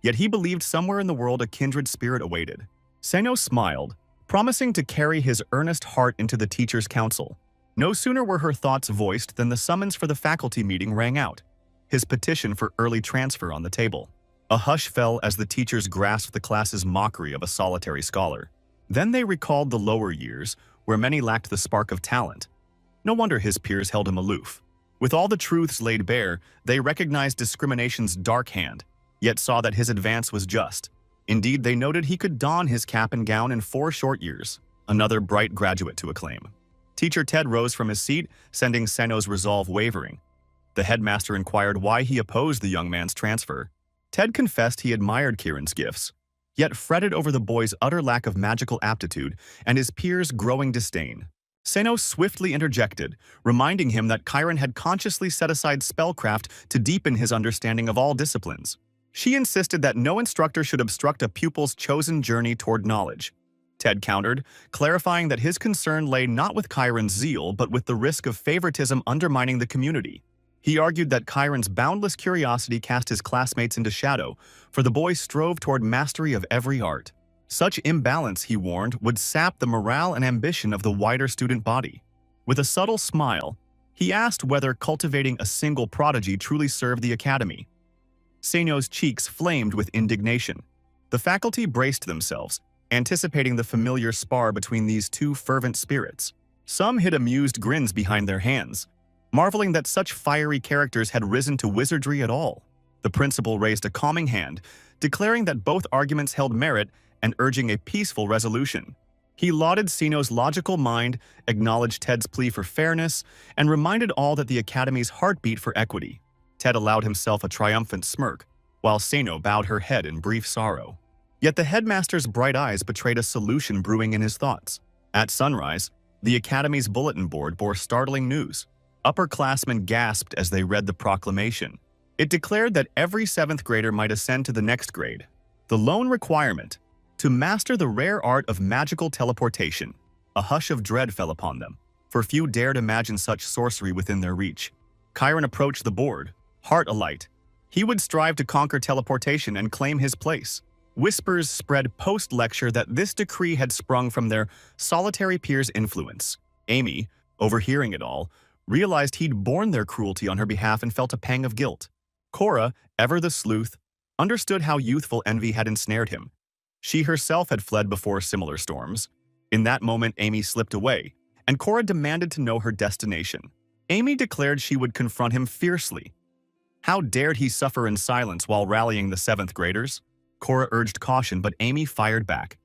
S1: yet he believed somewhere in the world a kindred spirit awaited. Senyo smiled, promising to carry his earnest heart into the teacher's council. No sooner were her thoughts voiced than the summons for the faculty meeting rang out, his petition for early transfer on the table. A hush fell as the teachers grasped the class's mockery of a solitary scholar. Then they recalled the lower years, where many lacked the spark of talent. No wonder his peers held him aloof. With all the truths laid bare, they recognized discrimination's dark hand, yet saw that his advance was just. Indeed, they noted he could don his cap and gown in 4 short years, another bright graduate to acclaim. Teacher Ted rose from his seat, sending Seno's resolve wavering. The headmaster inquired why he opposed the young man's transfer. Ted confessed he admired Kieran's gifts, yet fretted over the boy's utter lack of magical aptitude and his peers' growing disdain. Seno swiftly interjected, reminding him that Kieran had consciously set aside spellcraft to deepen his understanding of all disciplines. She insisted that no instructor should obstruct a pupil's chosen journey toward knowledge. Ted countered, clarifying that his concern lay not with Kieran's zeal but with the risk of favoritism undermining the community. He argued that Kieran's boundless curiosity cast his classmates into shadow, for the boy strove toward mastery of every art. Such imbalance, he warned, would sap the morale and ambition of the wider student body. With a subtle smile, he asked whether cultivating a single prodigy truly served the academy. Seno's cheeks flamed with indignation. The faculty braced themselves, anticipating the familiar spar between these two fervent spirits. Some hid amused grins behind their hands, marveling that such fiery characters had risen to wizardry at all. The principal raised a calming hand, declaring that both arguments held merit and urging a peaceful resolution. He lauded Seno's logical mind, acknowledged Ted's plea for fairness, and reminded all that the Academy's heart beat for equity. Ted allowed himself a triumphant smirk, while Seno bowed her head in brief sorrow. Yet the headmaster's bright eyes betrayed a solution brewing in his thoughts. At sunrise, the Academy's bulletin board bore startling news. Upperclassmen gasped as they read the proclamation. It declared that every 7th grader might ascend to the next grade. The lone requirement: to master the rare art of magical teleportation. A hush of dread fell upon them, for few dared imagine such sorcery within their reach. Kieran approached the board, heart alight. He would strive to conquer teleportation and claim his place. Whispers spread post-lecture that this decree had sprung from their solitary peers' influence. Amy, overhearing it all, realized he'd borne their cruelty on her behalf and felt a pang of guilt. Cora, ever the sleuth, understood how youthful envy had ensnared him. She herself had fled before similar storms. In that moment, Amy slipped away, and Cora demanded to know her destination. Amy declared she would confront him fiercely. How dared he suffer in silence while rallying the 7th graders? Cora urged caution, but Amy fired back.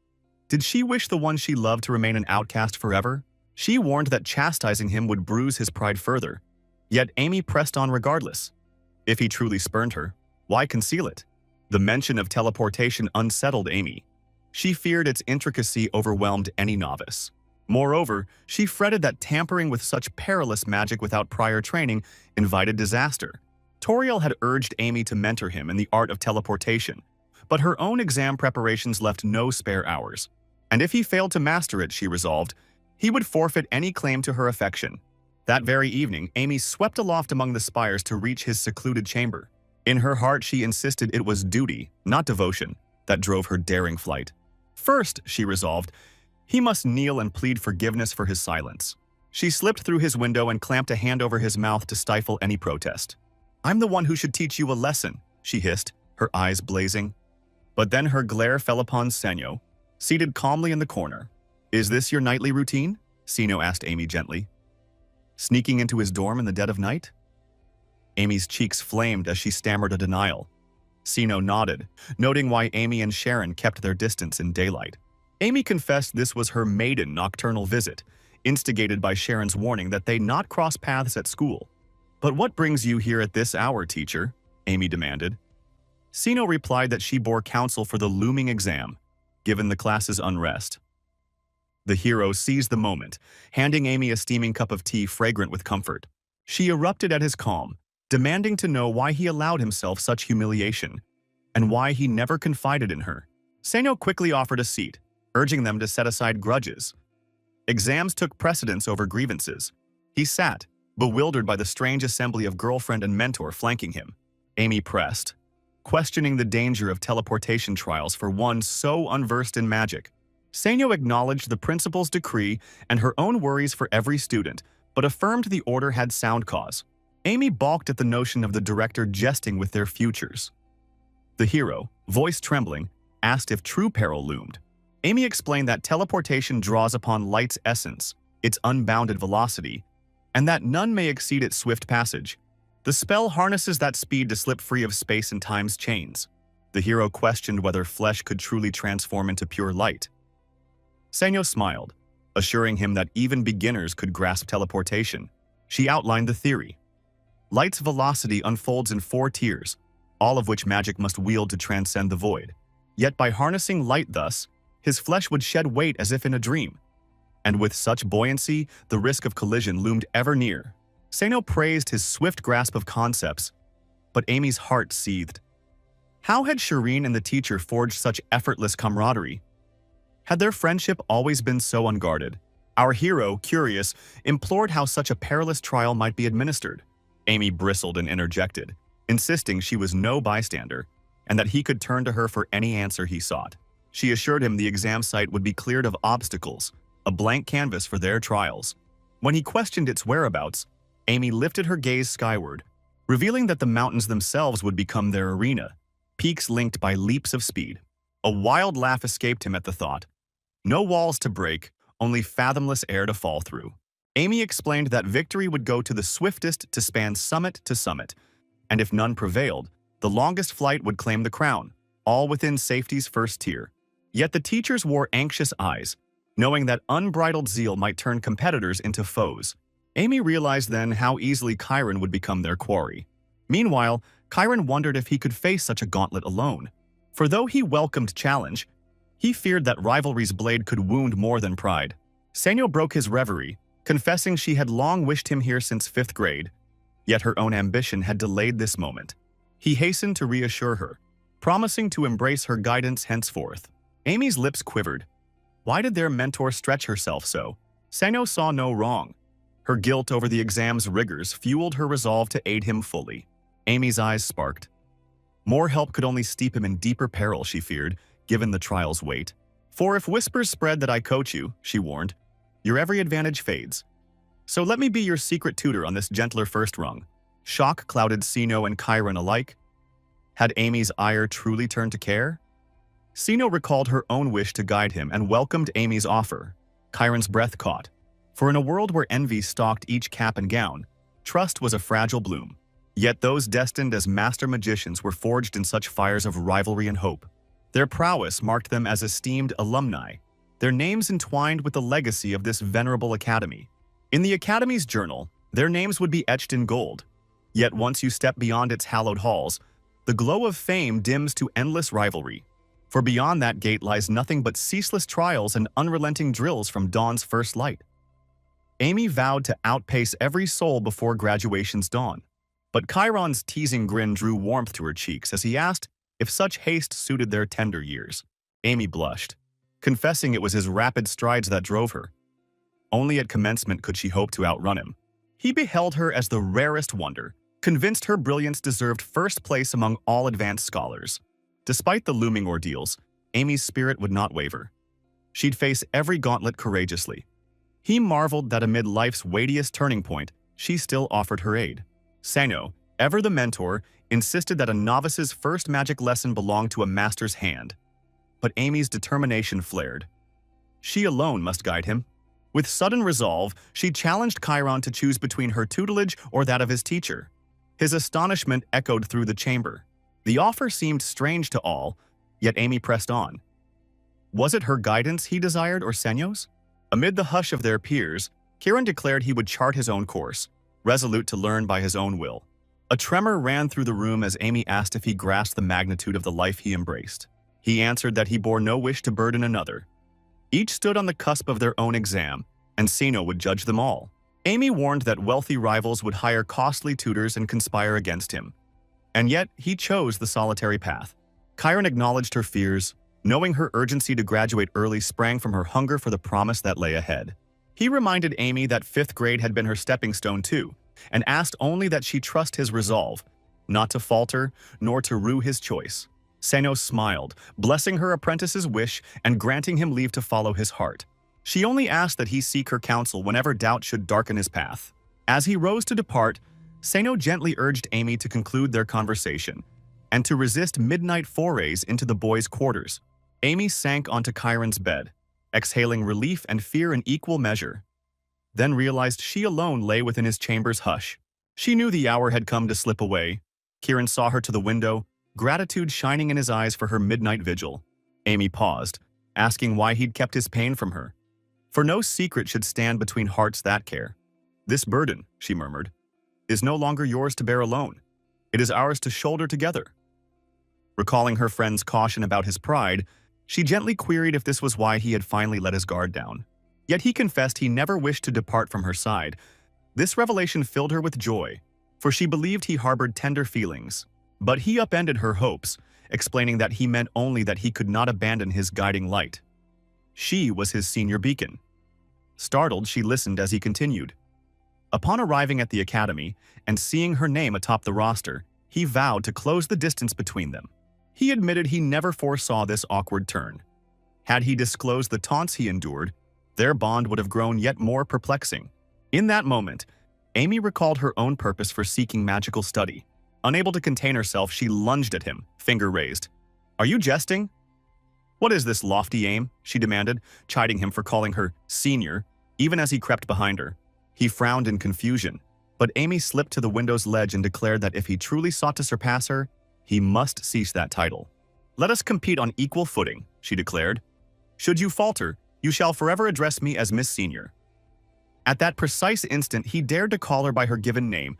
S1: Did she wish the one she loved to remain an outcast forever? She warned that chastising him would bruise his pride further. Yet Amy pressed on regardless. If he truly spurned her, why conceal it? The mention of teleportation unsettled Amy. She feared its intricacy overwhelmed any novice. Moreover, she fretted that tampering with such perilous magic without prior training invited disaster. Toriel had urged Amy to mentor him in the art of teleportation, but her own exam preparations left no spare hours. And if he failed to master it, she resolved, he would forfeit any claim to her affection. That very evening, Amy swept aloft among the spires to reach his secluded chamber. In her heart, she insisted it was duty, not devotion, that drove her daring flight. First, she resolved, he must kneel and plead forgiveness for his silence. She slipped through his window and clamped a hand over his mouth to stifle any protest. "I'm the one who should teach you a lesson," she hissed, her eyes blazing. But then her glare fell upon Seno, seated calmly in the corner. "Is this your nightly routine?" Seno asked Amy gently. "Sneaking into his dorm in the dead of night?" Amy's cheeks flamed as she stammered a denial. Seno nodded, noting why Amy and Sharon kept their distance in daylight. Amy confessed this was her maiden nocturnal visit, instigated by Sharon's warning that they not cross paths at school. "But what brings you here at this hour, teacher?" Amy demanded. Seno replied that she bore counsel for the looming exam, given the class's unrest. The hero seized the moment, handing Amy a steaming cup of tea fragrant with comfort. She erupted at his calm, demanding to know why he allowed himself such humiliation, and why he never confided in her. Seno quickly offered a seat, urging them to set aside grudges. Exams took precedence over grievances. He sat, bewildered by the strange assembly of girlfriend and mentor flanking him. Amy pressed, questioning the danger of teleportation trials for one so unversed in magic. Seno acknowledged the principal's decree and her own worries for every student, but affirmed the order had sound cause. Amy balked at the notion of the director jesting with their futures. The hero, voice trembling, asked if true peril loomed. Amy explained that teleportation draws upon light's essence, its unbounded velocity, and that none may exceed its swift passage. The spell harnesses that speed to slip free of space and time's chains. The hero questioned whether flesh could truly transform into pure light. Seno smiled, assuring him that even beginners could grasp teleportation. She outlined the theory. Light's velocity unfolds in 4 tiers, all of which magic must wield to transcend the void. Yet by harnessing light thus, his flesh would shed weight as if in a dream. And with such buoyancy, the risk of collision loomed ever near. Sano praised his swift grasp of concepts, but Amy's heart seethed. How had Shireen and the teacher forged such effortless camaraderie? Had their friendship always been so unguarded? Our hero, curious, implored how such a perilous trial might be administered. Amy bristled and interjected, insisting she was no bystander, and that he could turn to her for any answer he sought. She assured him the exam site would be cleared of obstacles, a blank canvas for their trials. When he questioned its whereabouts, Amy lifted her gaze skyward, revealing that the mountains themselves would become their arena, peaks linked by leaps of speed. A wild laugh escaped him at the thought. No walls to break, only fathomless air to fall through. Amy explained that victory would go to the swiftest to span summit to summit, and if none prevailed, the longest flight would claim the crown, all within safety's first tier. Yet the teachers wore anxious eyes, knowing that unbridled zeal might turn competitors into foes. Amy realized then how easily Chiron would become their quarry. Meanwhile, Chiron wondered if he could face such a gauntlet alone. For though he welcomed challenge, he feared that rivalry's blade could wound more than pride. Sanyo broke his reverie, confessing she had long wished him here since 5th grade, yet her own ambition had delayed this moment. He hastened to reassure her, promising to embrace her guidance henceforth. Amy's lips quivered. Why did their mentor stretch herself so? Sanyo saw no wrong. Her guilt over the exam's rigors fueled her resolve to aid him fully. Amy's eyes sparked. More help could only steep him in deeper peril, she feared, given the trial's weight. For if whispers spread that I coach you, she warned, your every advantage fades. So let me be your secret tutor on this gentler first rung. Shock clouded Sino and Chiron alike. Had Amy's ire truly turned to care? Sino recalled her own wish to guide him and welcomed Amy's offer. Chiron's breath caught. For in a world where envy stalked each cap and gown, trust was a fragile bloom. Yet those destined as master magicians were forged in such fires of rivalry and hope. Their prowess marked them as esteemed alumni, their names entwined with the legacy of this venerable academy. In the academy's journal, their names would be etched in gold. Yet once you step beyond its hallowed halls, the glow of fame dims to endless rivalry. For beyond that gate lies nothing but ceaseless trials and unrelenting drills from dawn's first light. Amy vowed to outpace every soul before graduation's dawn. But Chiron's teasing grin drew warmth to her cheeks as he asked if such haste suited their tender years. Amy blushed, confessing it was his rapid strides that drove her. Only at commencement could she hope to outrun him. He beheld her as the rarest wonder, convinced her brilliance deserved first place among all advanced scholars. Despite the looming ordeals, Amy's spirit would not waver. She'd face every gauntlet courageously. He marveled that amid life's weightiest turning point, she still offered her aid. Sano, ever the mentor, insisted that a novice's first magic lesson belonged to a master's hand. But Amy's determination flared. She alone must guide him. With sudden resolve, she challenged Chiron to choose between her tutelage or that of his teacher. His astonishment echoed through the chamber. The offer seemed strange to all, yet Amy pressed on. Was it her guidance he desired or Senyo's? Amid the hush of their peers, Chiron declared he would chart his own course, resolute to learn by his own will. A tremor ran through the room as Amy asked if he grasped the magnitude of the life he embraced. He answered that he bore no wish to burden another. Each stood on the cusp of their own exam, and Sino would judge them all. Amy warned that wealthy rivals would hire costly tutors and conspire against him. And yet, he chose the solitary path. Chiron acknowledged her fears, knowing her urgency to graduate early sprang from her hunger for the promise that lay ahead. He reminded Amy that 5th grade had been her stepping stone too, and asked only that she trust his resolve, not to falter, nor to rue his choice. Seno smiled, blessing her apprentice's wish and granting him leave to follow his heart. She only asked that he seek her counsel whenever doubt should darken his path. As he rose to depart, Seno gently urged Amy to conclude their conversation and to resist midnight forays into the boys' quarters. Amy sank onto Chiron's bed, exhaling relief and fear in equal measure, then realized she alone lay within his chamber's hush. She knew the hour had come to slip away. Chiron saw her to the window, gratitude shining in his eyes for her midnight vigil. Amy paused, asking why he'd kept his pain from her. For no secret should stand between hearts that care. This burden, she murmured, is no longer yours to bear alone. It is ours to shoulder together. Recalling her friend's caution about his pride, she gently queried if this was why he had finally let his guard down. Yet he confessed he never wished to depart from her side. This revelation filled her with joy, for she believed he harbored tender feelings. But he upended her hopes, explaining that he meant only that he could not abandon his guiding light. She was his senior beacon. Startled, she listened as he continued. Upon arriving at the academy and seeing her name atop the roster, he vowed to close the distance between them. He admitted he never foresaw this awkward turn. Had he disclosed the taunts he endured, their bond would have grown yet more perplexing. In that moment, Amy recalled her own purpose for seeking magical study. Unable to contain herself, she lunged at him, finger raised. "Are you jesting?" "What is this lofty aim?" she demanded, chiding him for calling her senior, even as he crept behind her. He frowned in confusion, but Amy slipped to the window's ledge and declared that if he truly sought to surpass her, he must cease that title. "Let us compete on equal footing," she declared. "Should you falter, you shall forever address me as Miss Senior." At that precise instant, he dared to call her by her given name,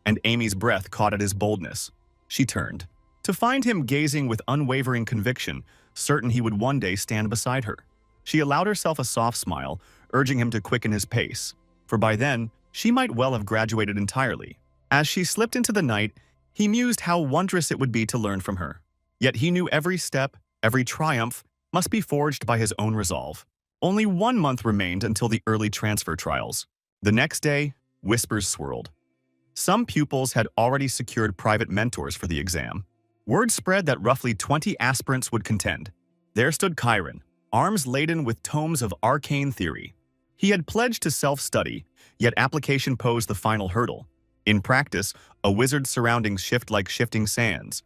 S1: and Amy's breath caught at his boldness. She turned, to find him gazing with unwavering conviction, certain he would one day stand beside her. She allowed herself a soft smile, urging him to quicken his pace, for by then, she might well have graduated entirely. As she slipped into the night, he mused how wondrous it would be to learn from her. Yet he knew every step, every triumph, must be forged by his own resolve. Only 1 month remained until the early transfer trials. The next day, whispers swirled. Some pupils had already secured private mentors for the exam. Word spread that roughly 20 aspirants would contend. There stood Chiron, arms laden with tomes of arcane theory. He had pledged to self-study, yet application posed the final hurdle. In practice, a wizard's surroundings shift like shifting sands.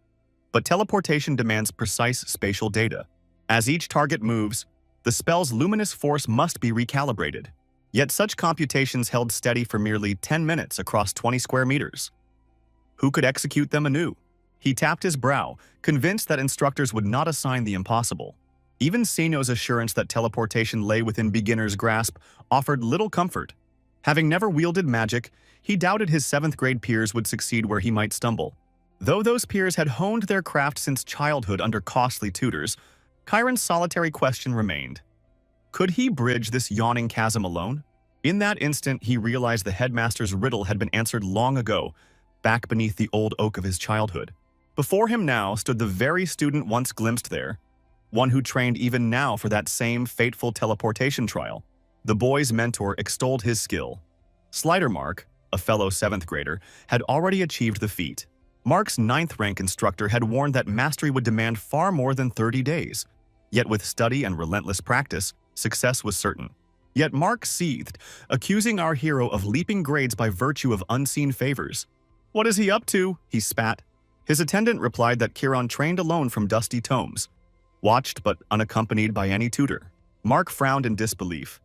S1: But teleportation demands precise spatial data. As each target moves, the spell's luminous force must be recalibrated. Yet such computations held steady for merely 10 minutes across 20 square meters. Who could execute them anew? He tapped his brow, convinced that instructors would not assign the impossible. Even Seino's assurance that teleportation lay within beginner's grasp offered little comfort. Having never wielded magic, he doubted his 7th grade peers would succeed where he might stumble. Though those peers had honed their craft since childhood under costly tutors, Chiron's solitary question remained. Could he bridge this yawning chasm alone? In that instant, he realized the headmaster's riddle had been answered long ago, back beneath the old oak of his childhood. Before him now stood the very student once glimpsed there, one who trained even now for that same fateful teleportation trial. The boy's mentor extolled his skill. Slidermark, a fellow 7th grader, had already achieved the feat. Mark's 9th rank instructor had warned that mastery would demand far more than 30 days. Yet with study and relentless practice, success was certain. Yet Mark seethed, accusing our hero of leaping grades by virtue of unseen favors. "What is he up to?" he spat. His attendant replied that Chiron trained alone from dusty tomes, watched but unaccompanied by any tutor. Mark frowned in disbelief.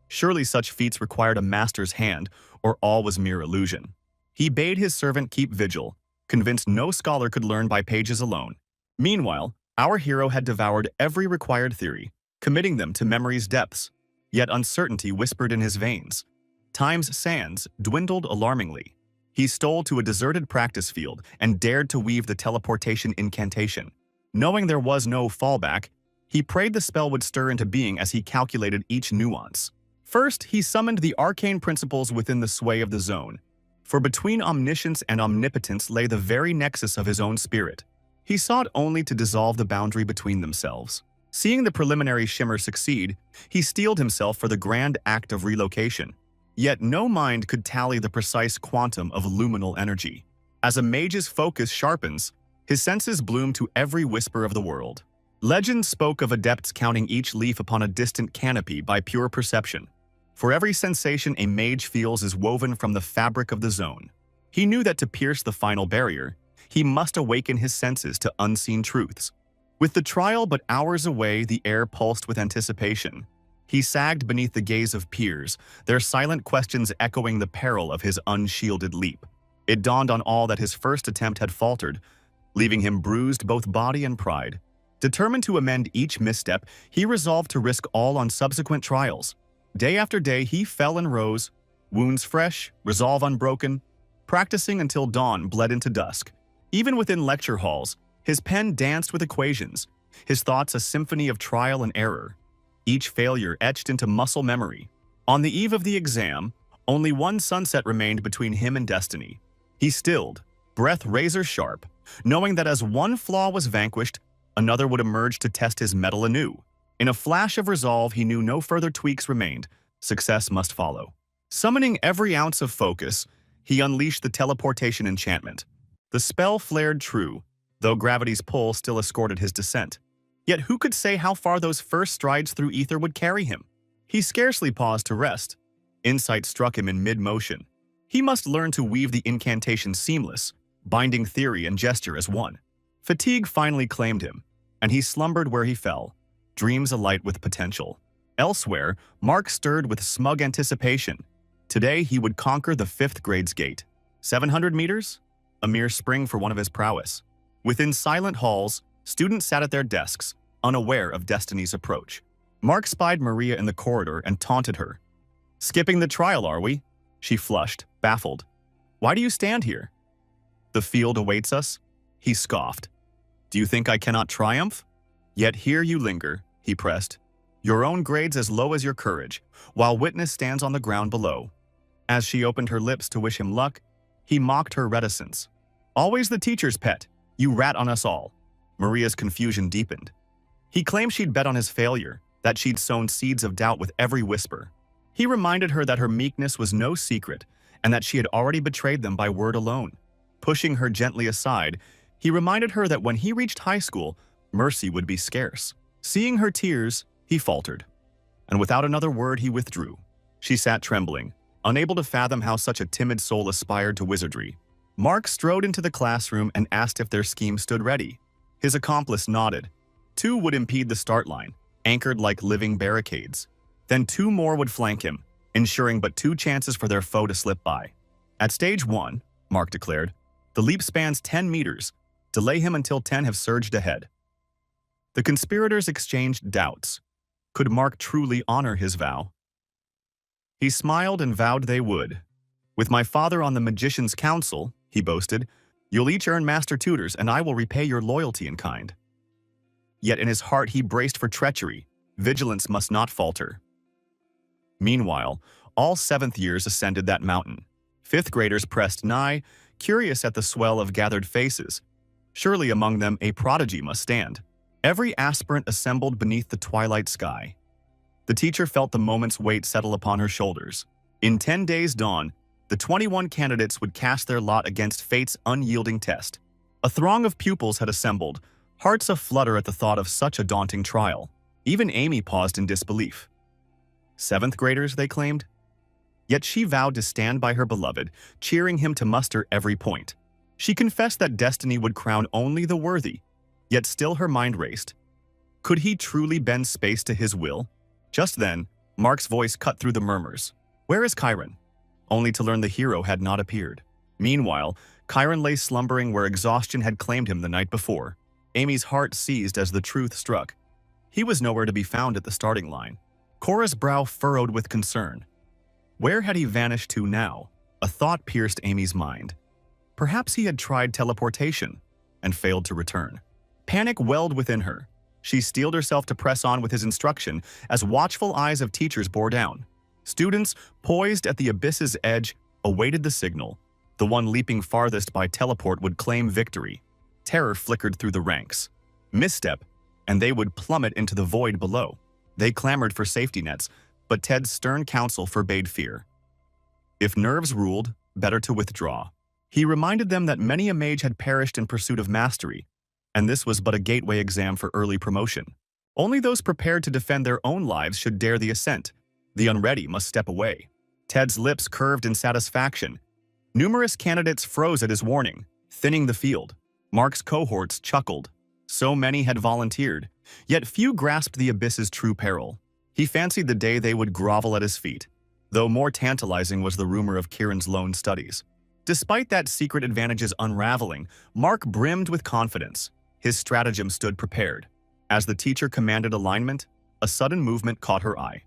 S1: Surely such feats required a master's hand, or all was mere illusion. He bade his servant keep vigil, convinced no scholar could learn by pages alone. Meanwhile, our hero had devoured every required theory, committing them to memory's depths. Yet uncertainty whispered in his veins. Time's sands dwindled alarmingly. He stole to a deserted practice field and dared to weave the teleportation incantation. Knowing there was no fallback, he prayed the spell would stir into being as he calculated each nuance. First, he summoned the arcane principles within the sway of the zone, for between omniscience and omnipotence lay the very nexus of his own spirit. He sought only to dissolve the boundary between themselves. Seeing the preliminary shimmer succeed, he steeled himself for the grand act of relocation. Yet no mind could tally the precise quantum of luminal energy. As a mage's focus sharpens, his senses bloom to every whisper of the world. Legend spoke of adepts counting each leaf upon a distant canopy by pure perception. For every sensation a mage feels is woven from the fabric of the zone. He knew that to pierce the final barrier, he must awaken his senses to unseen truths. With the trial but hours away, the air pulsed with anticipation. He sagged beneath the gaze of peers, their silent questions echoing the peril of his unshielded leap. It dawned on all that his first attempt had faltered, leaving him bruised both body and pride. Determined to amend each misstep, he resolved to risk all on subsequent trials. Day after day, he fell and rose, wounds fresh, resolve unbroken, practicing until dawn bled into dusk. Even within lecture halls, his pen danced with equations, his thoughts a symphony of trial and error, each failure etched into muscle memory. On the eve of the exam, only one sunset remained between him and destiny. He stilled, breath razor-sharp, knowing that as one flaw was vanquished, another would emerge to test his mettle anew. In a flash of resolve, he knew no further tweaks remained. Success must follow. Summoning every ounce of focus, he unleashed the teleportation enchantment. The spell flared true, though gravity's pull still escorted his descent. Yet who could say how far those first strides through ether would carry him? He scarcely paused to rest. Insight struck him in mid-motion. He must learn to weave the incantation seamless, binding theory and gesture as one. Fatigue finally claimed him, and he slumbered where he fell, dreams alight with potential. Elsewhere, Mark stirred with smug anticipation. Today he would conquer the 5th grade's gate. 700 meters? A mere spring for one of his prowess. Within silent halls, students sat at their desks, unaware of destiny's approach. Mark spied Maria in the corridor and taunted her. "Skipping the trial, are we?" She flushed, baffled. "Why do you stand here?" "The field awaits us," he scoffed. "Do you think I cannot triumph?" "Yet here you linger," he pressed. "Your own grades as low as your courage, while witness stands on the ground below." As she opened her lips to wish him luck, he mocked her reticence. "Always the teacher's pet. You rat on us all." Maria's confusion deepened. He claimed she'd bet on his failure, that she'd sown seeds of doubt with every whisper. He reminded her that her meekness was no secret and that she had already betrayed them by word alone. Pushing her gently aside, he reminded her that when he reached high school, mercy would be scarce. Seeing her tears, he faltered. And without another word, he withdrew. She sat trembling, unable to fathom how such a timid soul aspired to wizardry. Mark strode into the classroom and asked if their scheme stood ready. His accomplice nodded. 2 would impede the start line, anchored like living barricades. Then 2 more would flank him, ensuring but 2 chances for their foe to slip by. At stage 1, Mark declared, the leap spans 10 meters. Delay him until 10 have surged ahead. The conspirators exchanged doubts. Could Mark truly honor his vow? He smiled and vowed they would. "With my father on the Magician's Council," he boasted, "you'll each earn master tutors and I will repay your loyalty in kind." Yet in his heart he braced for treachery. Vigilance must not falter. Meanwhile, all 7th years ascended that mountain. 5th graders pressed nigh, curious at the swell of gathered faces. Surely among them a prodigy must stand. Every aspirant assembled beneath the twilight sky. The teacher felt the moment's weight settle upon her shoulders. In 10 days' dawn, the 21 candidates would cast their lot against fate's unyielding test. A throng of pupils had assembled, hearts aflutter at the thought of such a daunting trial. Even Amy paused in disbelief. 7th graders, they claimed? Yet she vowed to stand by her beloved, cheering him to muster every point. She confessed that destiny would crown only the worthy, yet still her mind raced. Could he truly bend space to his will? Just then, Mark's voice cut through the murmurs. "Where is Chiron?" Only to learn the hero had not appeared. Meanwhile, Chiron lay slumbering where exhaustion had claimed him the night before. Amy's heart seized as the truth struck. He was nowhere to be found at the starting line. Cora's brow furrowed with concern. Where had he vanished to now? A thought pierced Amy's mind. Perhaps he had tried teleportation and failed to return. Panic welled within her. She steeled herself to press on with his instruction as watchful eyes of teachers bore down. Students, poised at the abyss's edge, awaited the signal. The one leaping farthest by teleport would claim victory. Terror flickered through the ranks. Misstep, and they would plummet into the void below. They clamored for safety nets, but Ted's stern counsel forbade fear. If nerves ruled, better to withdraw. He reminded them that many a mage had perished in pursuit of mastery, and this was but a gateway exam for early promotion. Only those prepared to defend their own lives should dare the ascent. The unready must step away. Ted's lips curved in satisfaction. Numerous candidates froze at his warning, thinning the field. Mark's cohorts chuckled. So many had volunteered, yet few grasped the abyss's true peril. He fancied the day they would grovel at his feet, though more tantalizing was the rumor of Kieran's lone studies. Despite that secret advantage's unraveling, Mark brimmed with confidence. His stratagem stood prepared. As the teacher commanded alignment, a sudden movement caught her eye.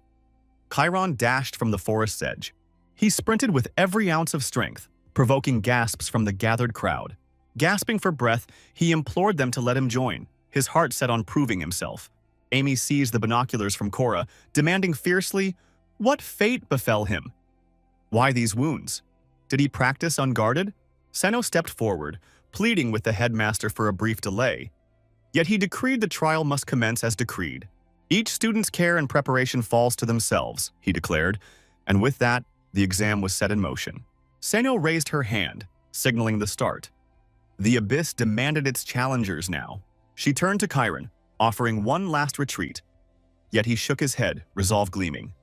S1: Chiron dashed from the forest's edge. He sprinted with every ounce of strength, provoking gasps from the gathered crowd. Gasping for breath, he implored them to let him join, his heart set on proving himself. Amy seized the binoculars from Cora, demanding fiercely, "What fate befell him? Why these wounds? Did he practice unguarded?" Seno stepped forward, pleading with the headmaster for a brief delay. Yet he decreed the trial must commence as decreed. "Each student's care and preparation falls to themselves," he declared, and with that, the exam was set in motion. Seno raised her hand, signaling the start. The abyss demanded its challengers now. She turned to Chiron, offering one last retreat. Yet he shook his head, resolve gleaming.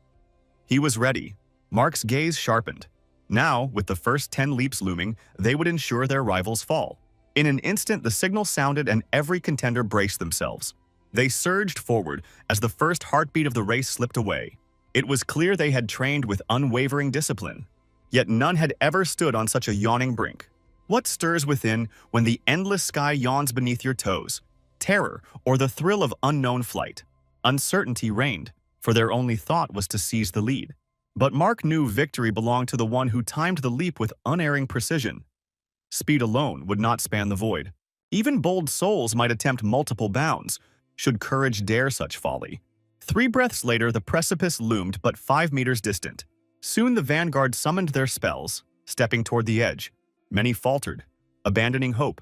S1: He was ready. Mark's gaze sharpened. Now, with the first 10 leaps looming, they would ensure their rivals' fall. In an instant, the signal sounded and every contender braced themselves. They surged forward as the first heartbeat of the race slipped away. It was clear they had trained with unwavering discipline. Yet none had ever stood on such a yawning brink. What stirs within when the endless sky yawns beneath your toes? Terror or the thrill of unknown flight? Uncertainty reigned, for their only thought was to seize the lead. But Mark knew victory belonged to the one who timed the leap with unerring precision. Speed alone would not span the void. Even bold souls might attempt multiple bounds, should courage dare such folly. 3 breaths later, the precipice loomed but 5 meters distant. Soon the vanguard summoned their spells, stepping toward the edge. Many faltered, abandoning hope,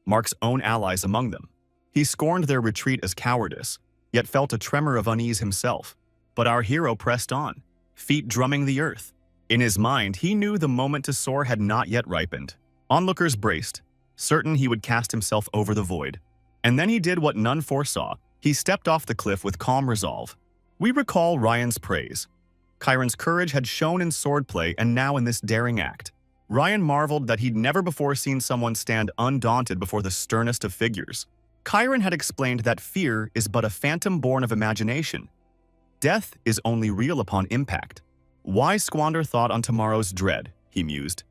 S1: Mark's own allies among them. He scorned their retreat as cowardice, yet felt a tremor of unease himself. But our hero pressed on, feet drumming the earth. In his mind, he knew the moment to soar had not yet ripened. Onlookers braced, certain he would cast himself over the void. And then he did what none foresaw. He stepped off the cliff with calm resolve. We recall Ryan's praise. Chiron's courage had shown in swordplay and now in this daring act. Ryan marveled that he'd never before seen someone stand undaunted before the sternest of figures. Chiron had explained that fear is but a phantom born of imagination. Death is only real upon impact. Why squander thought on tomorrow's dread, he mused,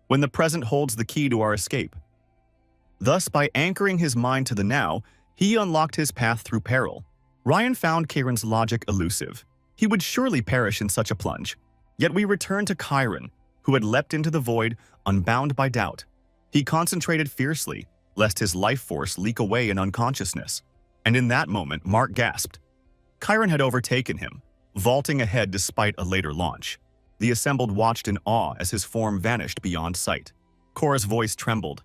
S1: when the present holds the key to our escape? Thus, by anchoring his mind to the now, he unlocked his path through peril. Ryan found Chiron's logic elusive. He would surely perish in such a plunge. Yet we return to Chiron, who had leapt into the void, unbound by doubt. He concentrated fiercely, lest his life force leak away in unconsciousness. And in that moment, Mark gasped. Chiron had overtaken him, vaulting ahead despite a later launch. The assembled watched in awe as his form vanished beyond sight. Cora's voice trembled.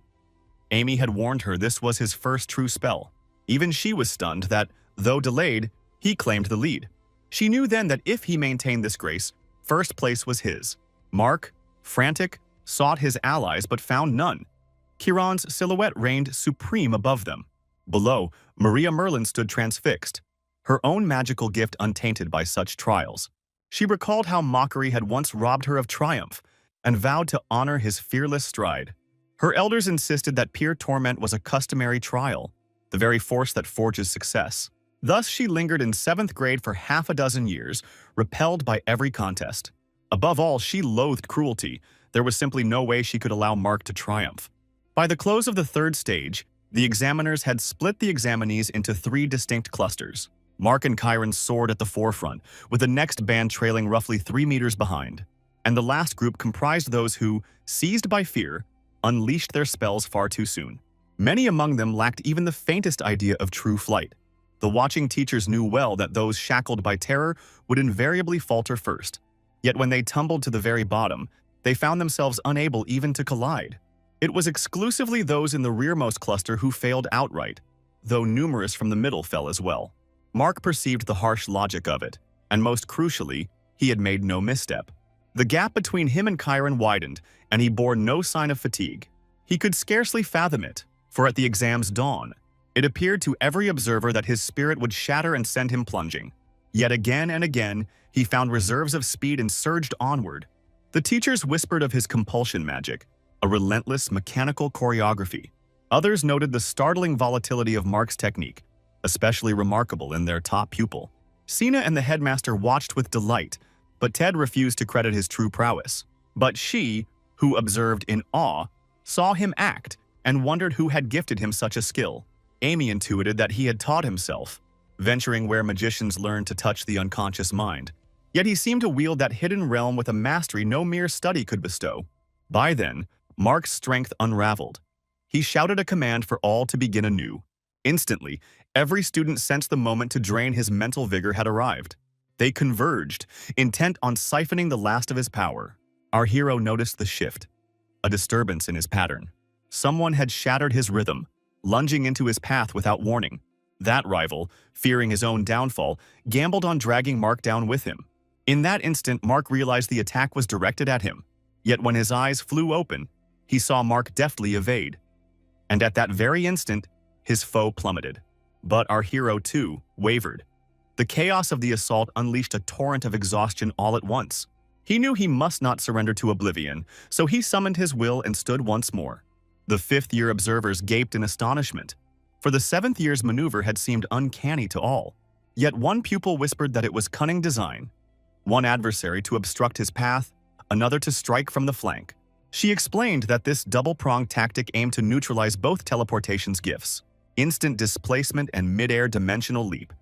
S1: Amy had warned her this was his first true spell. Even she was stunned that, though delayed, he claimed the lead. She knew then that if he maintained this grace, first place was his. Mark, frantic, sought his allies but found none. Chiron's silhouette reigned supreme above them. Below, Maria Merlin stood transfixed, her own magical gift untainted by such trials. She recalled how mockery had once robbed her of triumph and vowed to honor his fearless stride. Her elders insisted that peer torment was a customary trial, the very force that forges success. Thus she lingered in 7th grade for half a dozen years, repelled by every contest. Above all, she loathed cruelty. There was simply no way she could allow Mark to triumph. By the close of the 3rd stage, the examiners had split the examinees into 3 distinct clusters. Mark and Chiron soared at the forefront, with the next band trailing roughly 3 meters behind. And the last group comprised those who, seized by fear, unleashed their spells far too soon. Many among them lacked even the faintest idea of true flight. The watching teachers knew well that those shackled by terror would invariably falter first. Yet when they tumbled to the very bottom, they found themselves unable even to collide. It was exclusively those in the rearmost cluster who failed outright, though numerous from the middle fell as well. Mark perceived the harsh logic of it, and most crucially, he had made no misstep. The gap between him and Chiron widened, and he bore no sign of fatigue. He could scarcely fathom it, for at the exam's dawn, it appeared to every observer that his spirit would shatter and send him plunging. Yet again and again, he found reserves of speed and surged onward. The teachers whispered of his compulsion magic, a relentless mechanical choreography. Others noted the startling volatility of Mark's technique, especially remarkable in their top pupil. Sina and the headmaster watched with delight, but Ted refused to credit his true prowess. But she, who observed in awe, saw him act and wondered who had gifted him such a skill. Amy intuited that he had taught himself, venturing where magicians learn to touch the unconscious mind. Yet he seemed to wield that hidden realm with a mastery no mere study could bestow. By then, Mark's strength unraveled. He shouted a command for all to begin anew. Instantly, every student sensed the moment to drain his mental vigor had arrived. They converged, intent on siphoning the last of his power. Our hero noticed the shift, a disturbance in his pattern. Someone had shattered his rhythm, lunging into his path without warning. That rival, fearing his own downfall, gambled on dragging Mark down with him. In that instant, Mark realized the attack was directed at him. Yet when his eyes flew open, he saw Mark deftly evade. And at that very instant, his foe plummeted. But our hero, too, wavered. The chaos of the assault unleashed a torrent of exhaustion all at once. He knew he must not surrender to oblivion, so he summoned his will and stood once more. The fifth-year observers gaped in astonishment, for the seventh year's maneuver had seemed uncanny to all. Yet one pupil whispered that it was cunning design. One adversary to obstruct his path, another to strike from the flank. She explained that this double-pronged tactic aimed to neutralize both teleportation's gifts, instant displacement and mid-air dimensional leap.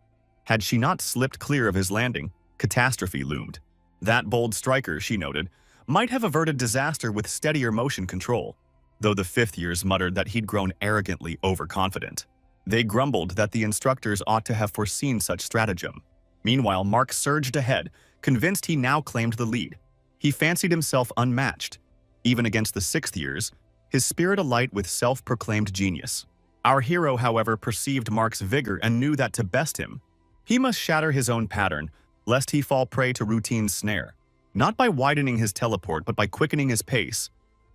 S1: Had she not slipped clear of his landing, catastrophe loomed. That bold striker, she noted, might have averted disaster with steadier motion control, though the fifth years muttered that he'd grown arrogantly overconfident. They grumbled that the instructors ought to have foreseen such stratagem. Meanwhile, Mark surged ahead, convinced he now claimed the lead. He fancied himself unmatched. Even against the sixth years, his spirit alight with self-proclaimed genius. Our hero, however, perceived Mark's vigor and knew that to best him, he must shatter his own pattern, lest he fall prey to routine's snare. Not by widening his teleport, but by quickening his pace,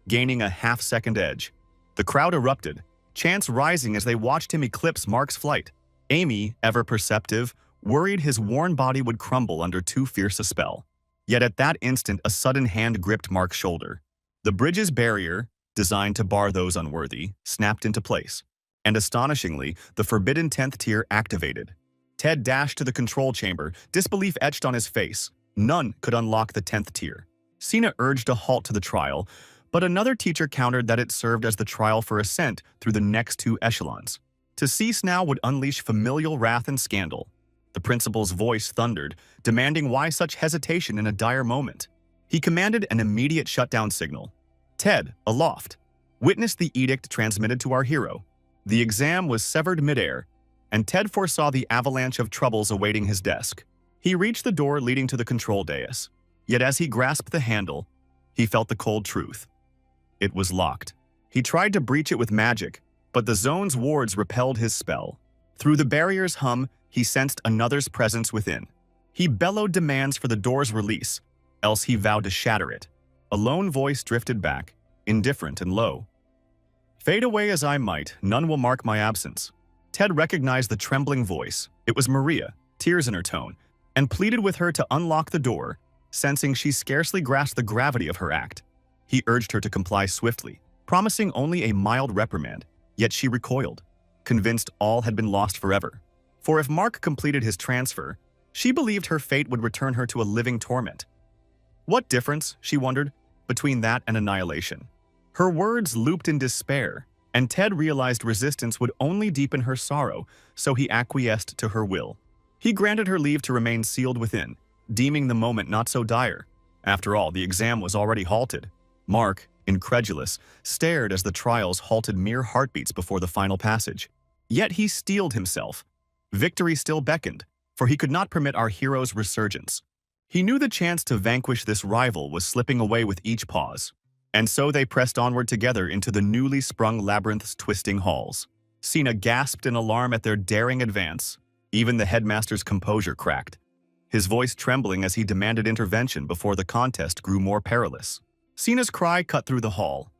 S1: gaining a half-second edge. The crowd erupted, chants rising as they watched him eclipse Mark's flight. Amy, ever perceptive, worried his worn body would crumble under too fierce a spell. Yet at that instant, a sudden hand gripped Mark's shoulder. The bridge's barrier, designed to bar those unworthy, snapped into place. And astonishingly, the forbidden 10th tier activated. Ted dashed to the control chamber, disbelief etched on his face. None could unlock the 10th tier. Sina urged a halt to the trial, but another teacher countered that it served as the trial for ascent through the next two echelons. To cease now would unleash familial wrath and scandal. The principal's voice thundered, demanding why such hesitation in a dire moment. He commanded an immediate shutdown signal. Ted, aloft, witnessed the edict transmitted to our hero. The exam was severed midair, and Ted foresaw the avalanche of troubles awaiting his desk. He reached the door leading to the control dais. Yet as he grasped the handle, he felt the cold truth. It was locked. He tried to breach it with magic, but the zone's wards repelled his spell. Through the barrier's hum, he sensed another's presence within. He bellowed demands for the door's release, else he vowed to shatter it. A lone voice drifted back, indifferent and low. Fade away as I might, none will mark my absence. Ted recognized the trembling voice. It was Maria, tears in her tone, and pleaded with her to unlock the door, sensing she scarcely grasped the gravity of her act. He urged her to comply swiftly, promising only a mild reprimand, yet she recoiled, convinced all had been lost forever. For if Mark completed his transfer, she believed her fate would return her to a living torment. What difference, she wondered, between that and annihilation? Her words looped in despair, and Ted realized resistance would only deepen her sorrow, so he acquiesced to her will. He granted her leave to remain sealed within, deeming the moment not so dire. After all, the exam was already halted. Mark, incredulous, stared as the trials halted mere heartbeats before the final passage. Yet he steeled himself. Victory still beckoned, for he could not permit our hero's resurgence. He knew the chance to vanquish this rival was slipping away with each pause. And so they pressed onward together into the newly sprung labyrinth's twisting halls. Sina gasped in alarm at their daring advance. Even the headmaster's composure cracked, his voice trembling as he demanded intervention before the contest grew more perilous. Sina's cry cut through the hall.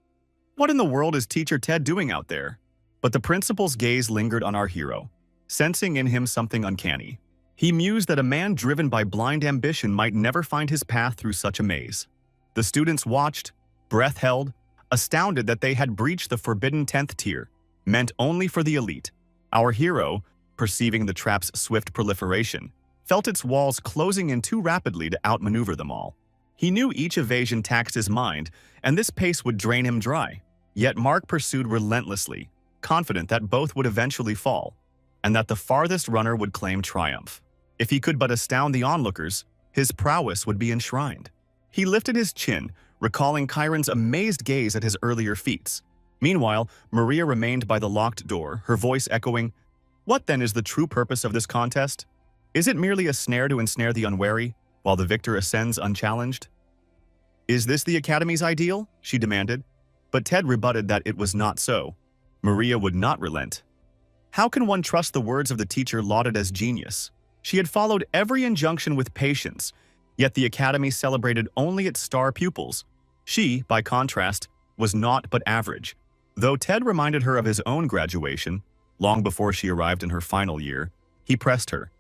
S1: What in the world is Teacher Ted doing out there? But the principal's gaze lingered on our hero, sensing in him something uncanny. He mused that a man driven by blind ambition might never find his path through such a maze. The students watched, breath held, astounded that they had breached the forbidden 10th tier, meant only for the elite. Our hero, perceiving the trap's swift proliferation, felt its walls closing in too rapidly to outmaneuver them all. He knew each evasion taxed his mind, and this pace would drain him dry. Yet Mark pursued relentlessly, confident that both would eventually fall, and that the farthest runner would claim triumph. If he could but astound the onlookers, his prowess would be enshrined. He lifted his chin, recalling Chiron's amazed gaze at his earlier feats. Meanwhile, Maria remained by the locked door, her voice echoing, "What then is the true purpose of this contest? Is it merely a snare to ensnare the unwary, while the victor ascends unchallenged?" "Is this the Academy's ideal?" she demanded. But Ted rebutted that it was not so. Maria would not relent. How can one trust the words of the teacher lauded as genius? She had followed every injunction with patience, yet the Academy celebrated only its star pupils. She, by contrast, was naught but average. Though Ted reminded her of his own graduation, long before she arrived in her final year, he pressed her.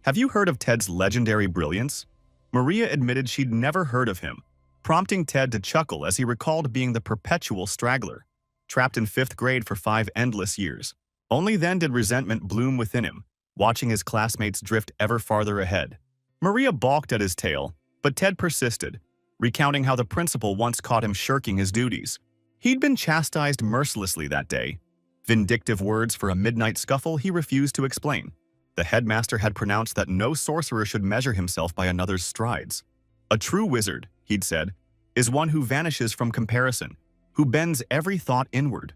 S1: "Have you heard of Ted's legendary brilliance?" Maria admitted she'd never heard of him, prompting Ted to chuckle as he recalled being the perpetual straggler, trapped in 5th grade for 5 endless years. Only then did resentment bloom within him, watching his classmates drift ever farther ahead. Maria balked at his tale, but Ted persisted, recounting how the principal once caught him shirking his duties. He'd been chastised mercilessly that day. Vindictive words for a midnight scuffle he refused to explain. The headmaster had pronounced that no sorcerer should measure himself by another's strides. "A true wizard," he'd said, "is one who vanishes from comparison, who bends every thought inward.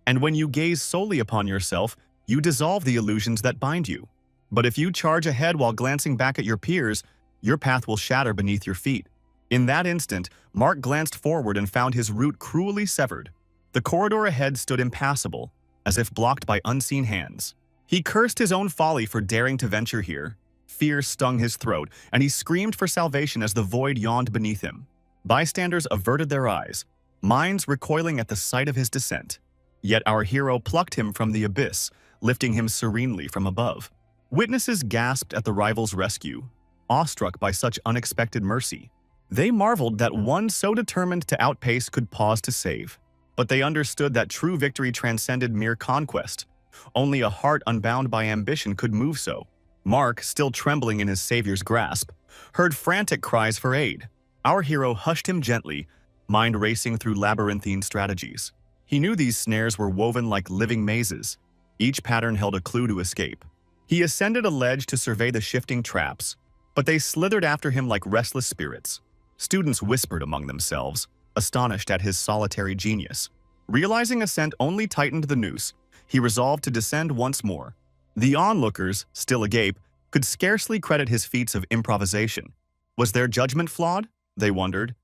S1: And when you gaze solely upon yourself, you dissolve the illusions that bind you. But if you charge ahead while glancing back at your peers, your path will shatter beneath your feet." In that instant, Mark glanced forward and found his route cruelly severed. The corridor ahead stood impassable, as if blocked by unseen hands. He cursed his own folly for daring to venture here. Fear stung his throat, and he screamed for salvation as the void yawned beneath him. Bystanders averted their eyes, minds recoiling at the sight of his descent. Yet our hero plucked him from the abyss, lifting him serenely from above. Witnesses gasped at the rival's rescue, awestruck by such unexpected mercy. They marveled that one so determined to outpace could pause to save. But they understood that true victory transcended mere conquest. Only a heart unbound by ambition could move so. Mark, still trembling in his savior's grasp, heard frantic cries for aid. Our hero hushed him gently, mind racing through labyrinthine strategies. He knew these snares were woven like living mazes. Each pattern held a clue to escape. He ascended a ledge to survey the shifting traps, but they slithered after him like restless spirits. Students whispered among themselves, astonished at his solitary genius. Realizing ascent only tightened the noose, he resolved to descend once more. The onlookers, still agape, could scarcely credit his feats of improvisation. Was their judgment flawed? They wondered,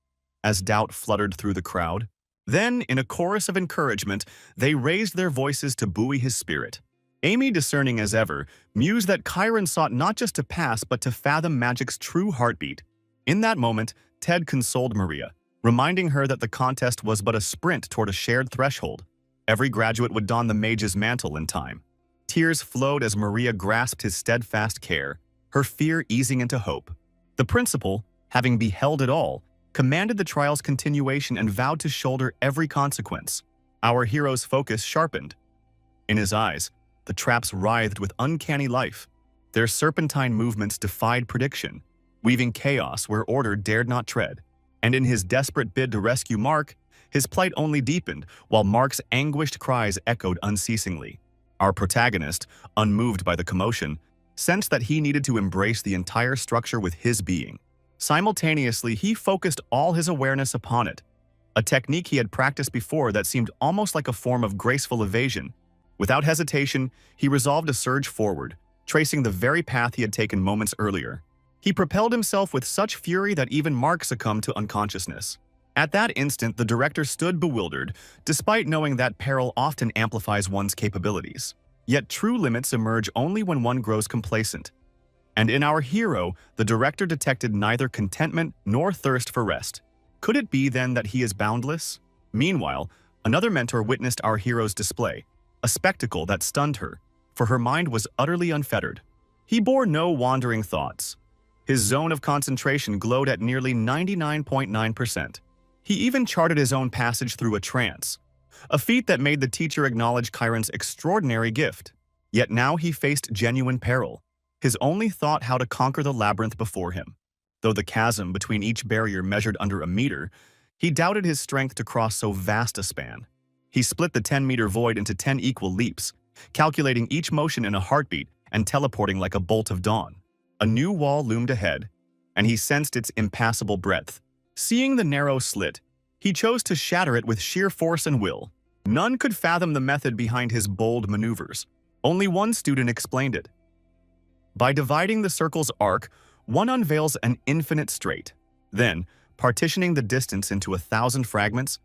S1: as doubt fluttered through the crowd. Then, in a chorus of encouragement, they raised their voices to buoy his spirit. Amy, discerning as ever, mused that Chiron sought not just to pass but to fathom magic's true heartbeat. In that moment, Ted consoled Maria, reminding her that the contest was but a sprint toward a shared threshold. Every graduate would don the mage's mantle in time. Tears flowed as Maria grasped his steadfast care, her fear easing into hope. The principal, having beheld it all, commanded the trial's continuation and vowed to shoulder every consequence. Our hero's focus sharpened. In his eyes, the traps writhed with uncanny life. Their serpentine movements defied prediction, weaving chaos where order dared not tread. And in his desperate bid to rescue Mark, his plight only deepened, while Mark's anguished cries echoed unceasingly. Our protagonist, unmoved by the commotion, sensed that he needed to embrace the entire structure with his being. Simultaneously, he focused all his awareness upon it, a technique he had practiced before that seemed almost like a form of graceful evasion. Without hesitation, he resolved to surge forward, tracing the very path he had taken moments earlier. He propelled himself with such fury that even Mark succumbed to unconsciousness. At that instant, the director stood bewildered, despite knowing that peril often amplifies one's capabilities. Yet true limits emerge only when one grows complacent. And in our hero, the director detected neither contentment nor thirst for rest. Could it be then that he is boundless? Meanwhile, another mentor witnessed our hero's display, a spectacle that stunned her, for her mind was utterly unfettered. He bore no wandering thoughts. His zone of concentration glowed at nearly 99.9%. He even charted his own passage through a trance, a feat that made the teacher acknowledge Chiron's extraordinary gift. Yet now he faced genuine peril, his only thought how to conquer the labyrinth before him. Though the chasm between each barrier measured under a meter, he doubted his strength to cross so vast a span. He split the 10-meter void into 10 equal leaps, calculating each motion in a heartbeat and teleporting like a bolt of dawn. A new wall loomed ahead, and he sensed its impassable breadth. Seeing the narrow slit, he chose to shatter it with sheer force and will. None could fathom the method behind his bold maneuvers. Only one student explained it. By dividing the circle's arc, one unveils an infinite straight. Then, partitioning the distance into 1,000 fragments,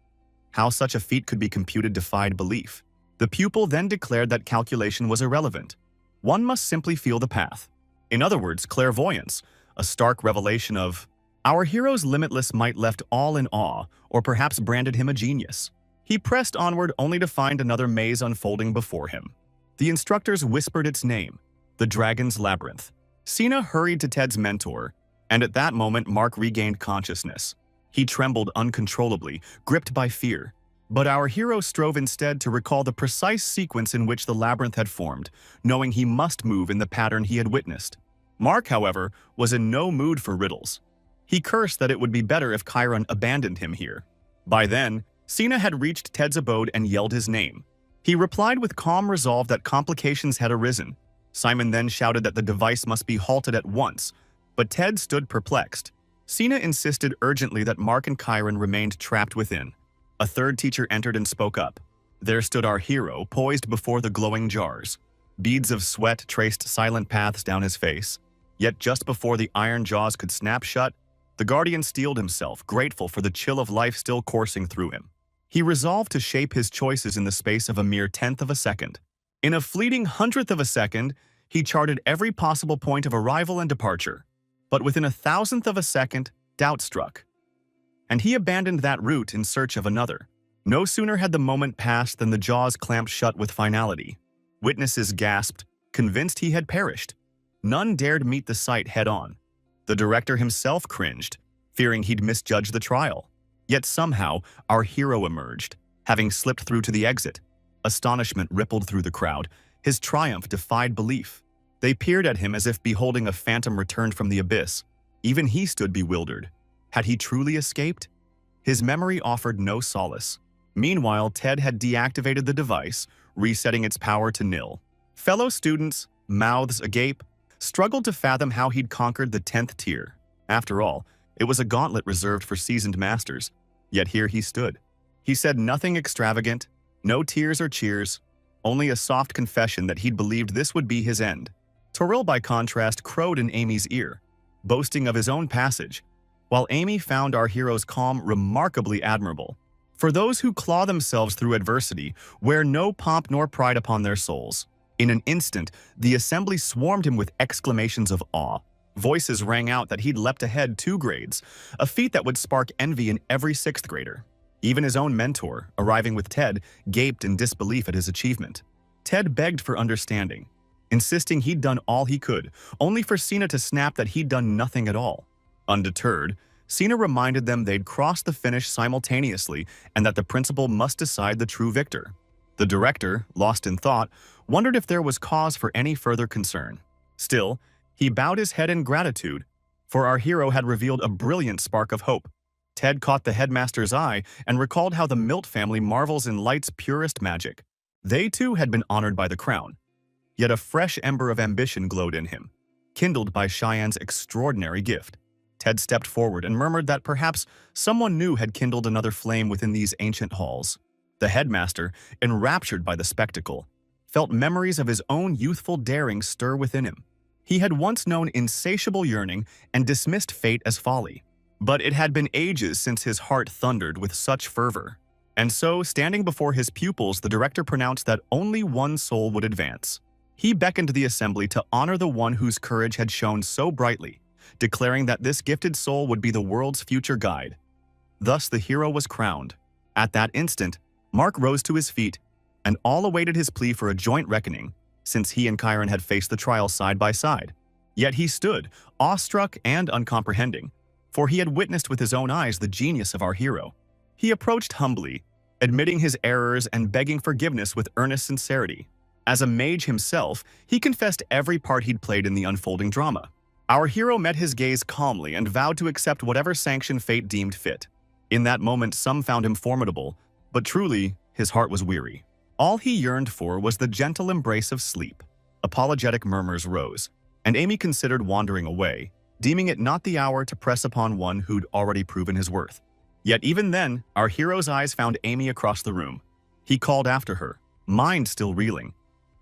S1: how such a feat could be computed defied belief. The pupil then declared that calculation was irrelevant. One must simply feel the path. In other words, clairvoyance, a stark revelation of our hero's limitless might left all in awe, or perhaps branded him a genius. He pressed onward only to find another maze unfolding before him. The instructors whispered its name, the Dragon's Labyrinth. Sina hurried to Ted's mentor, and at that moment Mark regained consciousness. He trembled uncontrollably, gripped by fear. But our hero strove instead to recall the precise sequence in which the labyrinth had formed, knowing he must move in the pattern he had witnessed. Mark, however, was in no mood for riddles. He cursed that it would be better if Chiron abandoned him here. By then, Sina had reached Ted's abode and yelled his name. He replied with calm resolve that complications had arisen. Simon then shouted that the device must be halted at once, but Ted stood perplexed. Sina insisted urgently that Mark and Chiron remained trapped within. A third teacher entered and spoke up. There stood our hero, poised before the glowing jars. Beads of sweat traced silent paths down his face. Yet just before the iron jaws could snap shut, the guardian steeled himself, grateful for the chill of life still coursing through him. He resolved to shape his choices in the space of a mere 1/10 of a second. In a fleeting 100th of a second, he charted every possible point of arrival and departure. But within a 1,000th of a second, doubt struck. And he abandoned that route in search of another. No sooner had the moment passed than the jaws clamped shut with finality. Witnesses gasped, convinced he had perished. None dared meet the sight head-on. The director himself cringed, fearing he'd misjudged the trial. Yet somehow, our hero emerged, having slipped through to the exit. Astonishment rippled through the crowd. His triumph defied belief. They peered at him as if beholding a phantom returned from the abyss. Even he stood bewildered. Had he truly escaped? His memory offered no solace. Meanwhile, Ted had deactivated the device, resetting its power to nil. Fellow students, mouths agape, struggled to fathom how he'd conquered the 10th tier. After all, it was a gauntlet reserved for seasoned masters. Yet here he stood. He said nothing extravagant, no tears or cheers, only a soft confession that he'd believed this would be his end. Toril, by contrast, crowed in Amy's ear, boasting of his own passage, while Amy found our hero's calm remarkably admirable. For those who claw themselves through adversity, wear no pomp nor pride upon their souls. In an instant, the assembly swarmed him with exclamations of awe. Voices rang out that he'd leapt ahead 2 grades, a feat that would spark envy in every 6th grader. Even his own mentor, arriving with Ted, gaped in disbelief at his achievement. Ted begged for understanding, insisting he'd done all he could, only for Sina to snap that he'd done nothing at all. Undeterred, Sina reminded them they'd crossed the finish simultaneously and that the principal must decide the true victor. The director, lost in thought, wondered if there was cause for any further concern. Still, he bowed his head in gratitude, for our hero had revealed a brilliant spark of hope. Ted caught the headmaster's eye and recalled how the Milt family marvels in light's purest magic. They too had been honored by the crown. Yet a fresh ember of ambition glowed in him, kindled by Cheyenne's extraordinary gift. Ted stepped forward and murmured that perhaps someone new had kindled another flame within these ancient halls. The headmaster, enraptured by the spectacle, felt memories of his own youthful daring stir within him. He had once known insatiable yearning and dismissed fate as folly. But it had been ages since his heart thundered with such fervor. And so, standing before his pupils, the director pronounced that only one soul would advance. He beckoned the assembly to honor the one whose courage had shone so brightly, declaring that this gifted soul would be the world's future guide. Thus the hero was crowned. At that instant, Mark rose to his feet, and all awaited his plea for a joint reckoning, since he and Chiron had faced the trial side by side. Yet he stood, awestruck and uncomprehending, for he had witnessed with his own eyes the genius of our hero. He approached humbly, admitting his errors and begging forgiveness with earnest sincerity. As a mage himself, he confessed every part he'd played in the unfolding drama. Our hero met his gaze calmly and vowed to accept whatever sanction fate deemed fit. In that moment, some found him formidable, but truly, his heart was weary. All he yearned for was the gentle embrace of sleep. Apologetic murmurs rose, and Amy considered wandering away, deeming it not the hour to press upon one who'd already proven his worth. Yet even then, our hero's eyes found Amy across the room. He called after her, mind still reeling,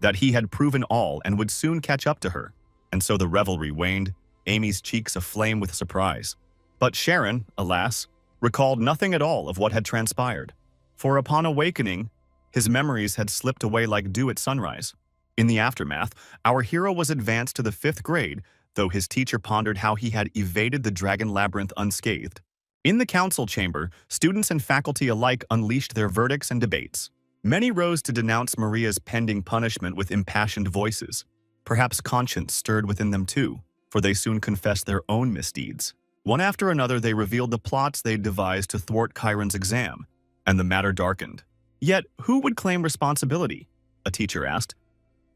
S1: that he had proven all and would soon catch up to her. And so the revelry waned, Amy's cheeks aflame with surprise. But Sharon, alas, recalled nothing at all of what had transpired. For upon awakening, his memories had slipped away like dew at sunrise. In the aftermath, our hero was advanced to the 5th grade, though his teacher pondered how he had evaded the dragon labyrinth unscathed. In the council chamber, students and faculty alike unleashed their verdicts and debates. Many rose to denounce Maria's pending punishment with impassioned voices. Perhaps conscience stirred within them too, for they soon confessed their own misdeeds. One after another, they revealed the plots they'd devised to thwart Chiron's exam, and the matter darkened. Yet, who would claim responsibility? A teacher asked.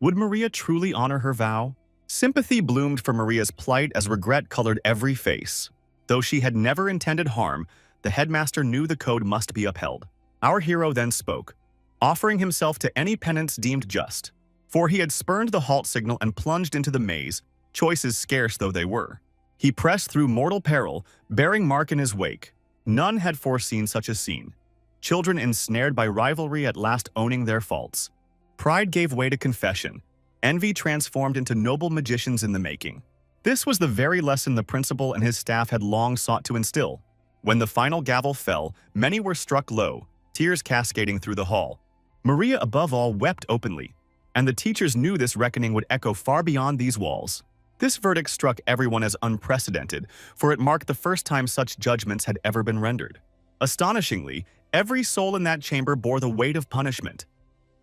S1: Would Maria truly honor her vow? Sympathy bloomed for Maria's plight as regret colored every face. Though she had never intended harm, the headmaster knew the code must be upheld. Our hero then spoke, offering himself to any penance deemed just. For he had spurned the halt signal and plunged into the maze, choices scarce though they were. He pressed through mortal peril, bearing Mark in his wake. None had foreseen such a scene. Children ensnared by rivalry at last owning their faults. Pride gave way to confession. Envy transformed into noble magicians in the making. This was the very lesson the principal and his staff had long sought to instill. When the final gavel fell, many were struck low, tears cascading through the hall. Maria, above all, wept openly, and the teachers knew this reckoning would echo far beyond these walls. This verdict struck everyone as unprecedented, for it marked the first time such judgments had ever been rendered. Astonishingly, every soul in that chamber bore the weight of punishment.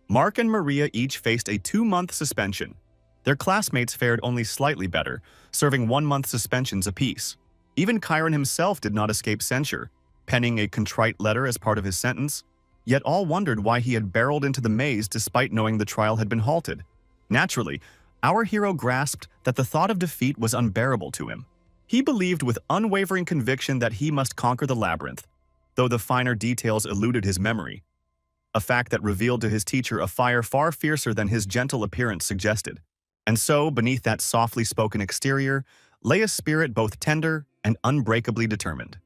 S1: Mark and Maria each faced a 2-month suspension. Their classmates fared only slightly better, serving 1-month suspensions apiece. Even Chiron himself did not escape censure, penning a contrite letter as part of his sentence. Yet all wondered why he had barreled into the maze despite knowing the trial had been halted. Naturally, our hero grasped that the thought of defeat was unbearable to him. He believed with unwavering conviction that he must conquer the labyrinth, though the finer details eluded his memory, a fact that revealed to his teacher a fire far fiercer than his gentle appearance suggested. And so, beneath that softly spoken exterior, lay a spirit both tender and unbreakably determined.